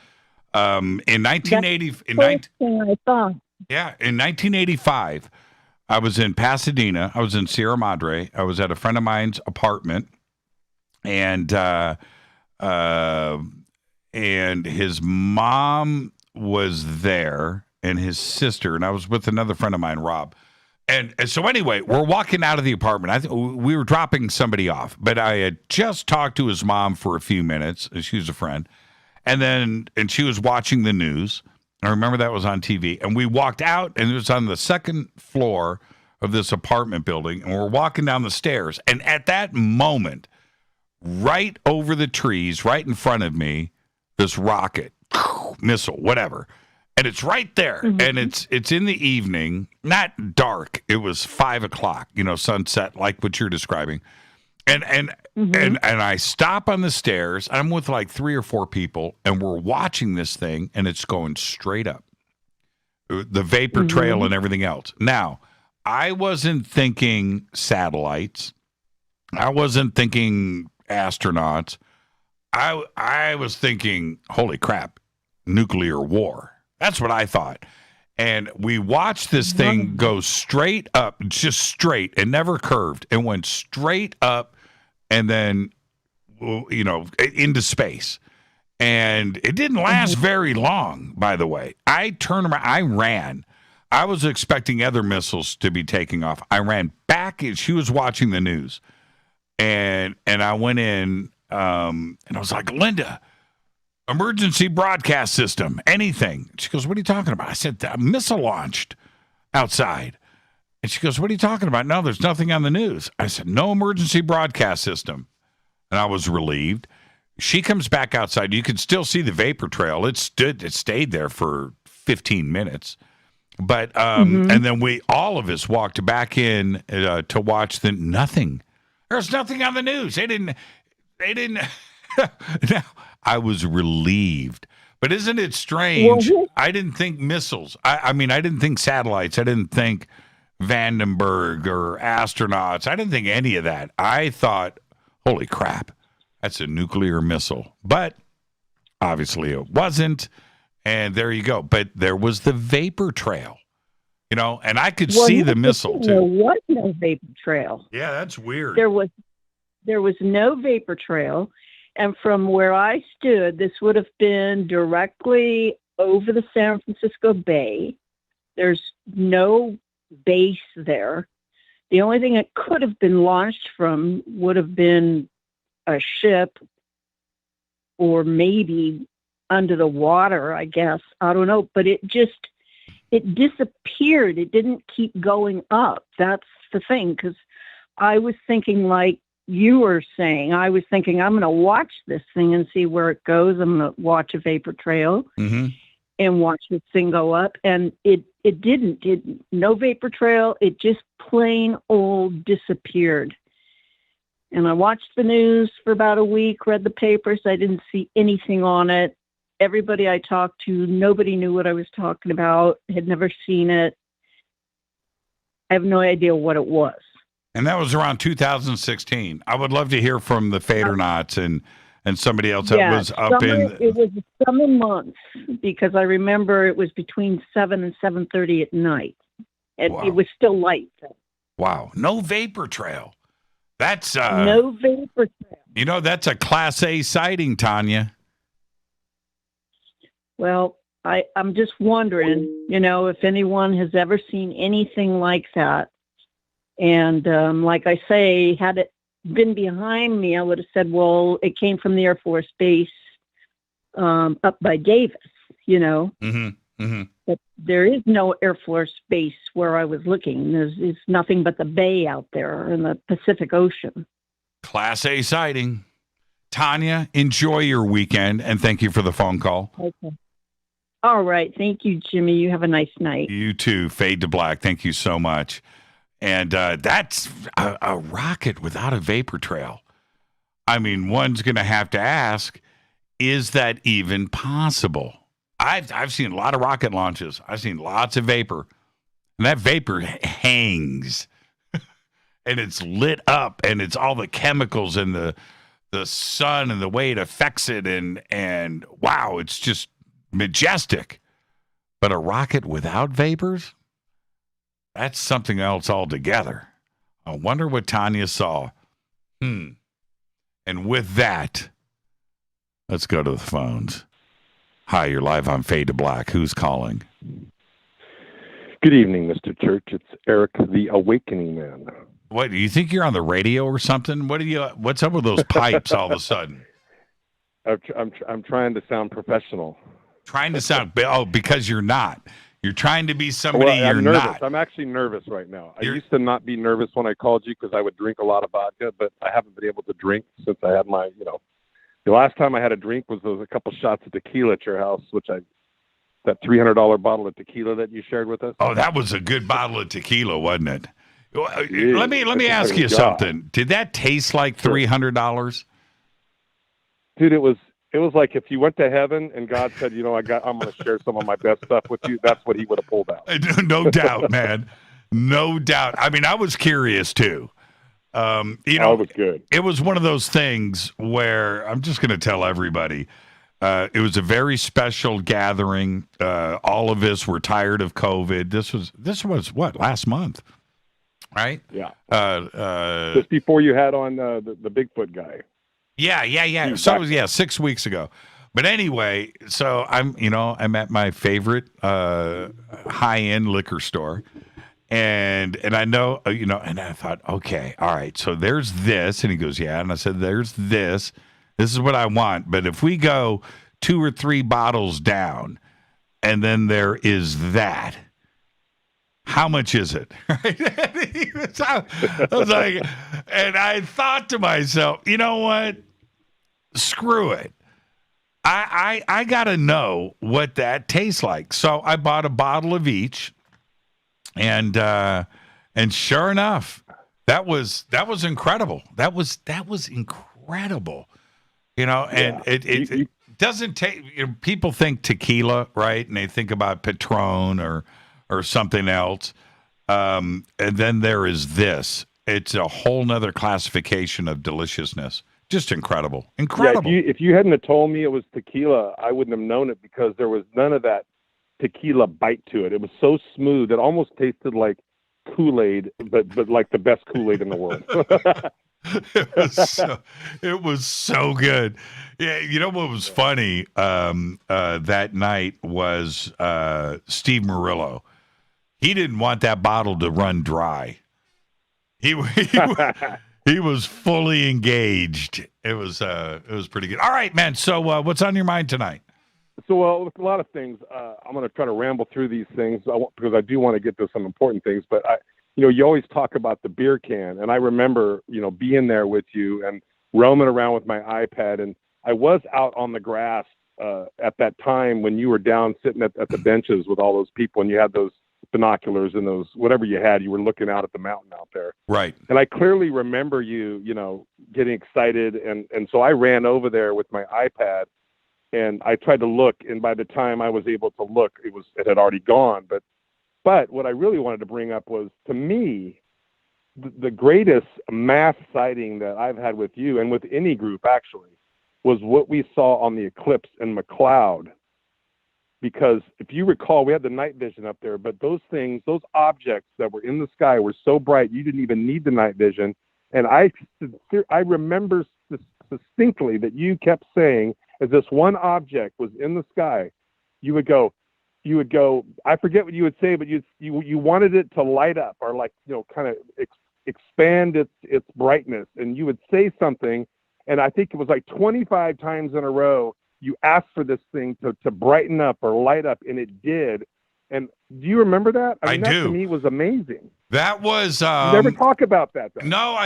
In 1980, in 1985, I was in Pasadena. I was in Sierra Madre. I was at a friend of mine's apartment, and his mom was there, and his sister, and I was with another friend of mine, Rob. And so anyway, we're walking out of the apartment. We were dropping somebody off, but I had just talked to his mom for a few minutes. She was a friend. And she was watching the news. I remember that was on TV. And we walked out, and it was on the second floor of this apartment building. And we're walking down the stairs. And at that moment, right over the trees, right in front of me, this rocket, missile, whatever. And it's right there. Mm-hmm. And it's in the evening, not dark. It was 5 o'clock, sunset, like what you're describing. And I stop on the stairs. I'm with like 3 or 4 people, and we're watching this thing, and it's going straight up. The vapor trail and everything else. Now, I wasn't thinking satellites. I wasn't thinking astronauts. I was thinking, holy crap, nuclear war. That's what I thought. And we watched this thing go straight up, just straight. It never curved. It went straight up and then, into space. And it didn't last very long, by the way. I turned around. I ran. I was expecting other missiles to be taking off. I ran back. She was watching the news. And I went in, and I was like, Linda, emergency broadcast system, anything. She goes, what are you talking about? I said, a missile launched outside. And she goes, what are you talking about? No, there's nothing on the news. I said, no emergency broadcast system. And I was relieved. She comes back outside. You can still see the vapor trail. It stayed there for 15 minutes. But, and then all of us walked back in to watch nothing. There's nothing on the news. They didn't. Now, I was relieved. But isn't it strange? I didn't think missiles. I mean, I didn't think satellites. I didn't think Vandenberg or astronauts. I didn't think any of that. I thought, holy crap, that's a nuclear missile. But obviously it wasn't. And there you go. But there was the vapor trail, and I could see the missile too. There was no vapor trail. Yeah, that's weird. There was no vapor trail. And from where I stood, this would have been directly over the San Francisco Bay. There's no base there. The only thing it could have been launched from would have been a ship or maybe under the water, I guess. I don't know. But it disappeared. It didn't keep going up. That's the thing. Because I was thinking like you were saying, I was thinking I'm going to watch this thing and see where it goes. I'm going to watch a vapor trail and watch this thing go up. And it didn't. No vapor trail. It just plain old disappeared. And I watched the news for about a week, read the papers. I didn't see anything on it. Everybody I talked to, nobody knew what I was talking about, had never seen it. I have no idea what it was. And that was around 2016. I would love to hear from the Fadernauts and somebody else that was up in. It was a summer month because I remember it was between 7 and 7:30 at night, and it was still light. Wow, no vapor trail. That's no vapor trail. That's a Class A sighting, Tanya. Well, I'm just wondering, if anyone has ever seen anything like that. And like I say, had it been behind me, I would have said, well, it came from the Air Force Base up by Davis, you know. Mm-hmm. Mm-hmm. But there is no Air Force Base where I was looking. There's nothing but the bay out there in the Pacific Ocean. Class A sighting. Tanya, enjoy your weekend, and thank you for the phone call. Okay. All right. Thank you, Jimmy. You have a nice night. You too. Fade to black. Thank you so much. And that's a rocket without a vapor trail. I mean, one's going to have to ask, is that even possible? I've seen a lot of rocket launches. I've seen lots of vapor. And that vapor hangs. And it's lit up. And it's all the chemicals and the sun and the way it affects it. And wow, it's just majestic. But a rocket without vapors? That's something else altogether. I wonder what Tanya saw. And with that, let's go to the phones. Hi, you're live on Fade to Black. Who's calling? Good evening, Mr. Church. It's Eric, the Awakening Man. What, do you think you're on the radio or something? What's up with those pipes all of a sudden? I'm trying to sound professional. Trying to sound, because you're not. You're trying to be somebody I'm you're nervous. not. I'm actually nervous right now. I used to not be nervous when I called you because I would drink a lot of vodka, but I haven't been able to drink since I had my, the last time I had a drink was a couple shots of tequila at your house, that $300 bottle of tequila that you shared with us. Oh, that was a good bottle of tequila, wasn't it? Let me ask you something. Did that taste like $300? Dude, it was like if you went to heaven and God said, I'm going to share some of my best stuff with you. That's what he would have pulled out. No doubt, man. No doubt. I mean, I was curious too. It was good. It was one of those things where I'm just going to tell everybody. It was a very special gathering. All of us were tired of COVID. This was what, last month, right? Yeah. Just before you had on the Bigfoot guy. Yeah. So it was 6 weeks ago. But anyway, so I'm at my favorite high-end liquor store. And I know, and I thought, okay, all right, so there's this. And he goes, yeah. And I said, there's this. This is what I want. But if we go 2 or 3 bottles down, and then there is that, how much is it? I was like, and I thought to myself, you know what? Screw it. I got to know what that tastes like. So I bought a bottle of each. And sure enough, that was incredible. That was incredible. And it doesn't take. People think tequila, right? And they think about Patron or something else. And then there is this. It's a whole nother classification of deliciousness. Just incredible. Incredible. Yeah, if you hadn't have told me it was tequila, I wouldn't have known it because there was none of that tequila bite to it. It was so smooth. It almost tasted like Kool-Aid, but like the best Kool-Aid in the world. It was so good. Yeah, you know what was funny that night was Steve Murillo. He didn't want that bottle to run dry. He was fully engaged. It was pretty good. All right, man. So what's on your mind tonight? So, a lot of things. I'm going to try to ramble through these things because I do want to get to some important things. But you always talk about the beer can, and I remember, being there with you and roaming around with my iPad, and I was out on the grass at that time when you were down sitting at the benches with all those people, and you had those binoculars and those whatever you had. You were looking out at the mountain out there, right? And I clearly remember you, getting excited, and so I ran over there with my iPad. And I tried to look, and by the time I was able to look, it had already gone. But what I really wanted to bring up was, to me, the greatest mass sighting that I've had with you and with any group actually was what we saw on the eclipse in McLeod. Because if you recall, we had the night vision up there, but those objects that were in the sky were so bright you didn't even need the night vision. And I remember distinctly that you kept saying, as this one object was in the sky, you would go, I forget what you would say, but you wanted it to light up or kind of expand its brightness, and you would say something, and I think it was like 25 times in a row you asked for this thing to brighten up or light up, and it did. And do you remember that? I mean, that do. To me was amazing. That was you never talk about that, though. No,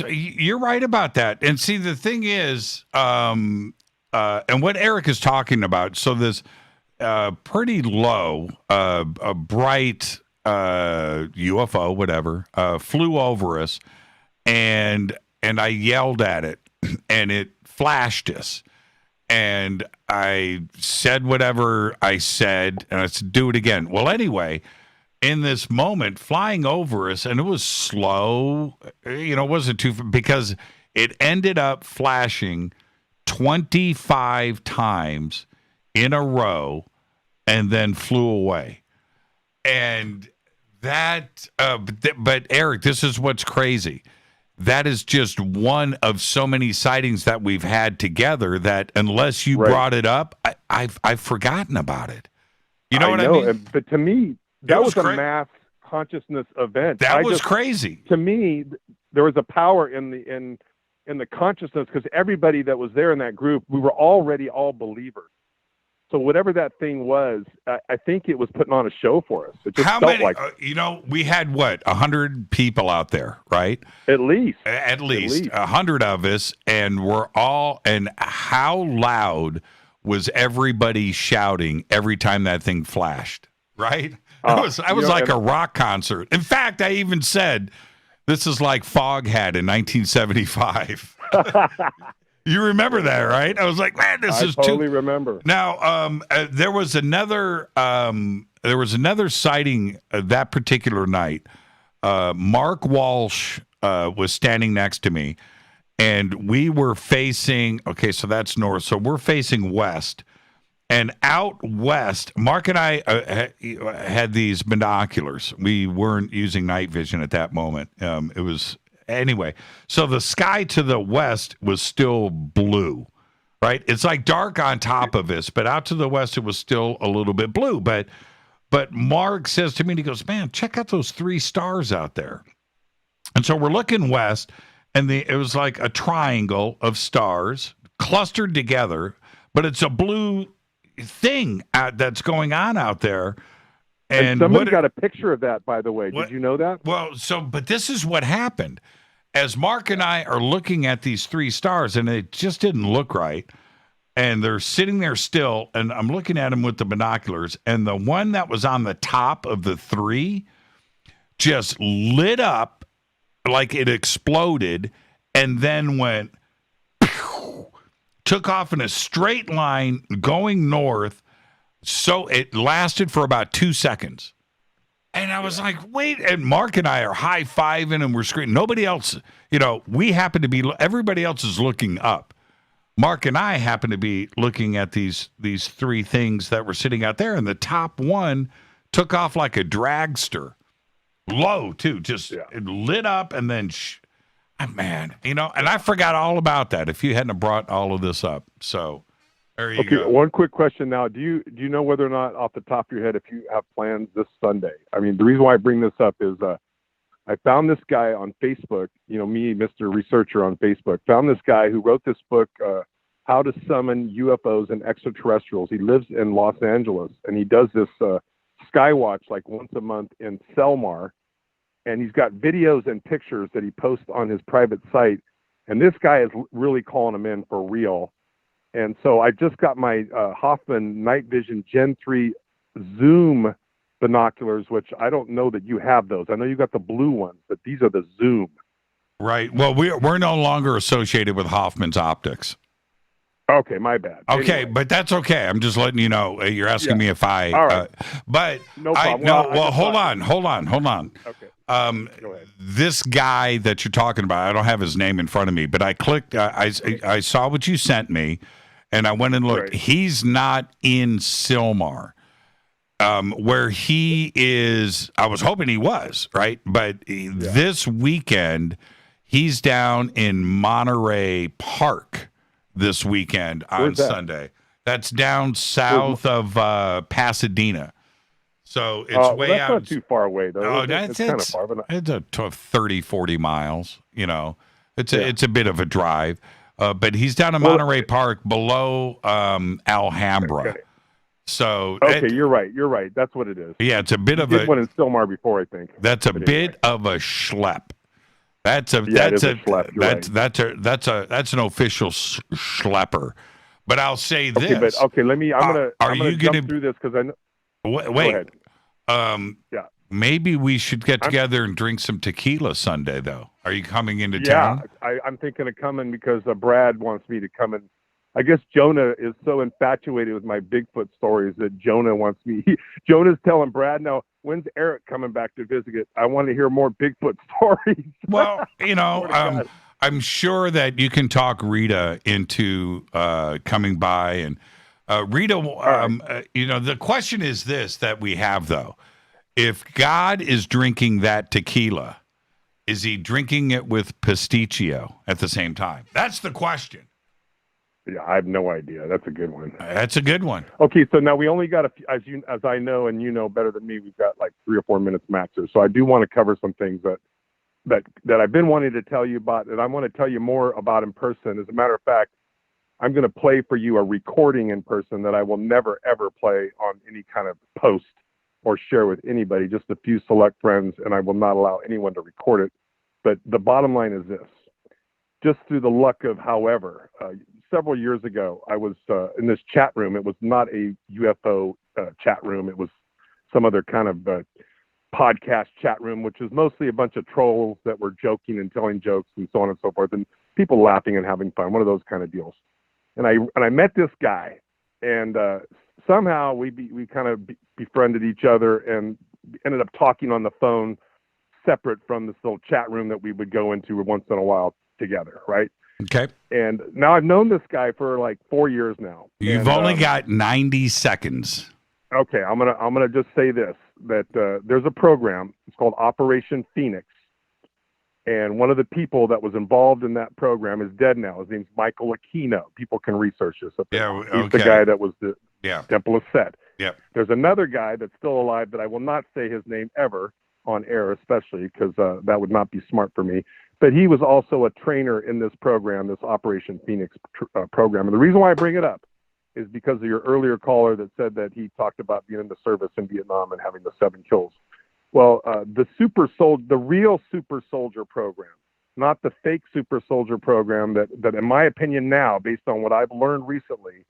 you're right about that. And see, the thing is, and what Eric is talking about, so this pretty low, a bright UFO, whatever, flew over us, and I yelled at it, and it flashed us. And I said whatever I said, and I said, do it again. Well, anyway, in this moment, flying over us, and it was slow, it wasn't too, because it ended up flashing 25 times in a row and then flew away. And that, but Eric, this is what's crazy. That is just one of so many sightings that we've had together that unless you brought it up, I've forgotten about it. You know what I mean? But to me, that was a mass consciousness event. That was crazy. To me, there was a power in the consciousness, because everybody that was there in that group, we were already all believers. So whatever that thing was, I think it was putting on a show for us. It just How felt many? like We had 100 people out there, right? At least 100 of us, and we're all. And how loud was everybody shouting every time that thing flashed? Right? I was like a rock concert. In fact, I even said, "This is like Foghat in 1975." You remember that, right? I was like, man, this is totally remember. Now, there was another sighting that particular night. Mark Walsh was standing next to me, and we were facing. Okay, so that's north. So we're facing west, and out west, Mark and I had these binoculars. We weren't using night vision at that moment. It was. Anyway, so the sky to the west was still blue, right? It's like dark on top of us, but out to the west, it was still a little bit blue. But Mark says to me, he goes, man, check out those 3 stars out there. And so we're looking west, and it was like a triangle of stars clustered together, but it's a blue thing that's going on out there. And somebody got a picture of that, by the way. Did you know that? Well, but this is what happened. As Mark and I are looking at these 3 stars, and it just didn't look right, and they're sitting there still, and I'm looking at them with the binoculars, and the one that was on the top of the 3 just lit up like it exploded, and then went, took off in a straight line going north. So it lasted for about 2 seconds. And I was like, wait. And Mark and I are high-fiving and we're screaming. Nobody else, we happen to be, everybody else is looking up. Mark and I happen to be looking at these 3 things that were sitting out there. And the top one took off like a dragster. Low, too. Just it lit up and then, man, and I forgot all about that if you hadn't brought all of this up. So. There you go. One quick question now. Do you know whether or not, off the top of your head, if you have plans this Sunday? I mean, the reason why I bring this up is I found this guy on Facebook, me, Mr. Researcher on Facebook, found this guy who wrote this book, How to Summon UFOs and Extraterrestrials. He lives in Los Angeles, and he does this Skywatch like once a month in Selmar, and he's got videos and pictures that he posts on his private site, and this guy is really calling them in for real. And so I just got my Hoffman Night Vision Gen 3 Zoom binoculars, which I don't know that you have those. I know you got the blue ones, but these are the Zoom. Right. Well, we're no longer associated with Hoffman's optics. Okay, my bad. Okay, anyway. But that's okay. I'm just letting you know. You're asking me if I. All right. But no problem. Well, hold on. Okay. This guy that you're talking about, I don't have his name in front of me, but I clicked. I saw what you sent me. And I went and looked. Right. He's not in Silmar, where he is. I was hoping he was, right? But this weekend, he's down in Monterey Park this weekend on Sunday. That's down south of Pasadena. So it's way that's out. not too far away, though. Oh, it's kind of far. But it's a 30, 40 miles. It's a bit of a drive. But he's down in Monterey Park below Alhambra. Okay. So you're right. That's what it is. Yeah, it's a bit of a one in Stillmar before, I think. That's a bit of a schlep. That's an official schlepper. But I'll say this. Let me. I'm gonna jump through this because I know. Wait. Maybe we should get together and drink some tequila Sunday, though. Are you coming into town? Yeah, I'm thinking of coming because Brad wants me to come in. I guess Jonah is so infatuated with my Bigfoot stories that Jonah wants me. Jonah's telling Brad, now, when's Eric coming back to visit? I want to hear more Bigfoot stories. Well, I'm sure that you can talk Rita into coming by. And Rita, the question is this that we have, though. If God is drinking that tequila, is he drinking it with pasticcio at the same time? That's the question. Yeah, I have no idea. That's a good one. That's a good one. Okay, so now we only got as I know, and you know better than me, we've got like 3 or 4 minutes max. So I do want to cover some things that I've been wanting to tell you about, and I want to tell you more about in person. As a matter of fact, I'm going to play for you a recording in person that I will never ever play on any kind of post or share with anybody, just a few select friends, and I will not allow anyone to record it. But the bottom line is this: just through the luck of, however, several years ago, I was in this chat room. It was not a UFO chat room. It was some other kind of podcast chat room, which was mostly a bunch of trolls that were joking and telling jokes and so on and so forth, and people laughing and having fun, one of those kind of deals. And I met this guy, and somehow we kind of befriended each other and ended up talking on the phone separate from this little chat room that we would go into once in a while together, right? Okay. And now I've known this guy for like 4 years now. You've only got 90 seconds. Okay, I'm gonna just say this, that there's a program. It's called Operation Phoenix, and one of the people that was involved in that program is dead now. His name's Michael Aquino. People can research this. He's the guy that was the Temple of Set. Yeah. There's another guy that's still alive that I will not say his name ever on air, especially because that would not be smart for me. But he was also a trainer in this program, this Operation Phoenix program. And the reason why I bring it up is because of your earlier caller that said that he talked about being in the service in Vietnam and having the 7 kills. Well, the real super soldier program, not the fake super soldier program that in my opinion now, based on what I've learned recently,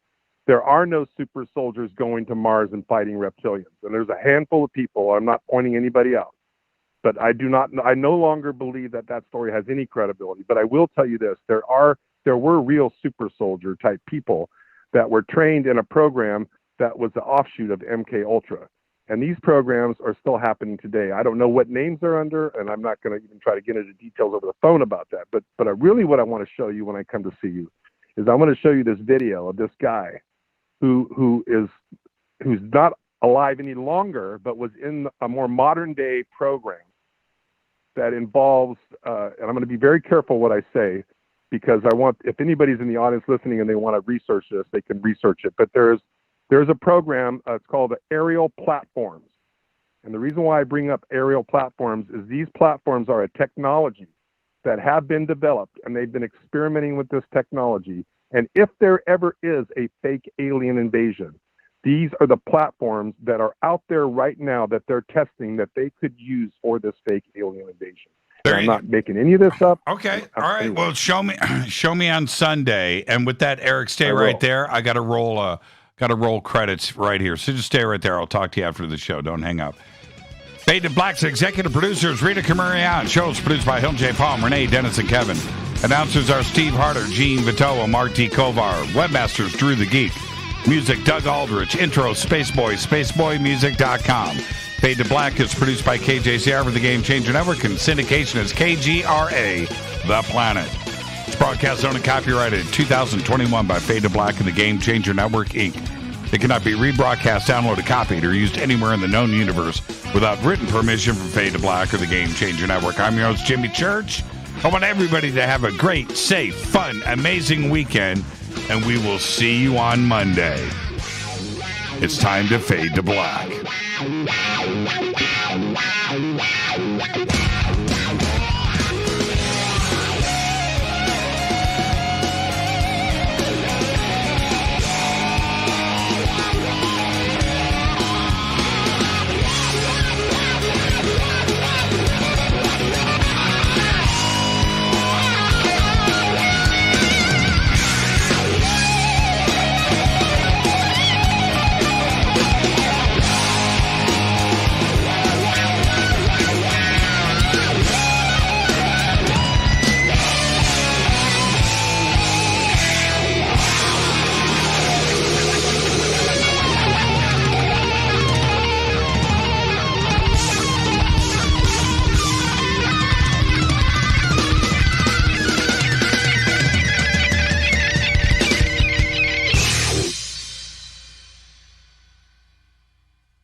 there are no super soldiers going to Mars and fighting reptilians. And there's a handful of people, I'm not pointing anybody out, but I no longer believe that story has any credibility. But I will tell you this, there were real super soldier type people that were trained in a program that was the offshoot of MK Ultra. And these programs are still happening today. I don't know what names they're under, and I'm not going to even try to get into details over the phone about that. But what I want to show you when I come to see you is I'm going to show you this video of this guy who's not alive any longer, but was in a more modern day program that involves, and I'm going to be very careful what I say, because if anybody's in the audience listening and they want to research this, they can research it. But there's a program, it's called the aerial platforms. And the reason why I bring up aerial platforms is these platforms are a technology that have been developed, and they've been experimenting with this technology. And if there ever is a fake alien invasion, these are the platforms that are out there right now that they're testing that they could use for this fake alien invasion. I'm not making any of this up. Okay. All right. Well, show me on Sunday. And with that, Eric, stay right there. I got to roll credits right here. So just stay right there. I'll talk to you after the show. Don't hang up. Fade to Black's executive producers, Rita Kamarian. Show's produced by Hill J. Palm, Renee, Dennis, and Kevin. Announcers are Steve Harder, Gene Vitoa, Mark D. Kovar. Webmasters, Drew the Geek. Music, Doug Aldrich. Intro, Spaceboy, spaceboymusic.com. Fade to Black is produced by KJCR for the Game Changer Network, and syndication is KGRA, The Planet. It's broadcast owned and copyrighted 2021 by Fade to Black and the Game Changer Network, Inc. It cannot be rebroadcast, downloaded, copied, or used anywhere in the known universe without written permission from Fade to Black or the Game Changer Network. I'm your host, Jimmy Church. I want everybody to have a great, safe, fun, amazing weekend, and we will see you on Monday. It's time to fade to black.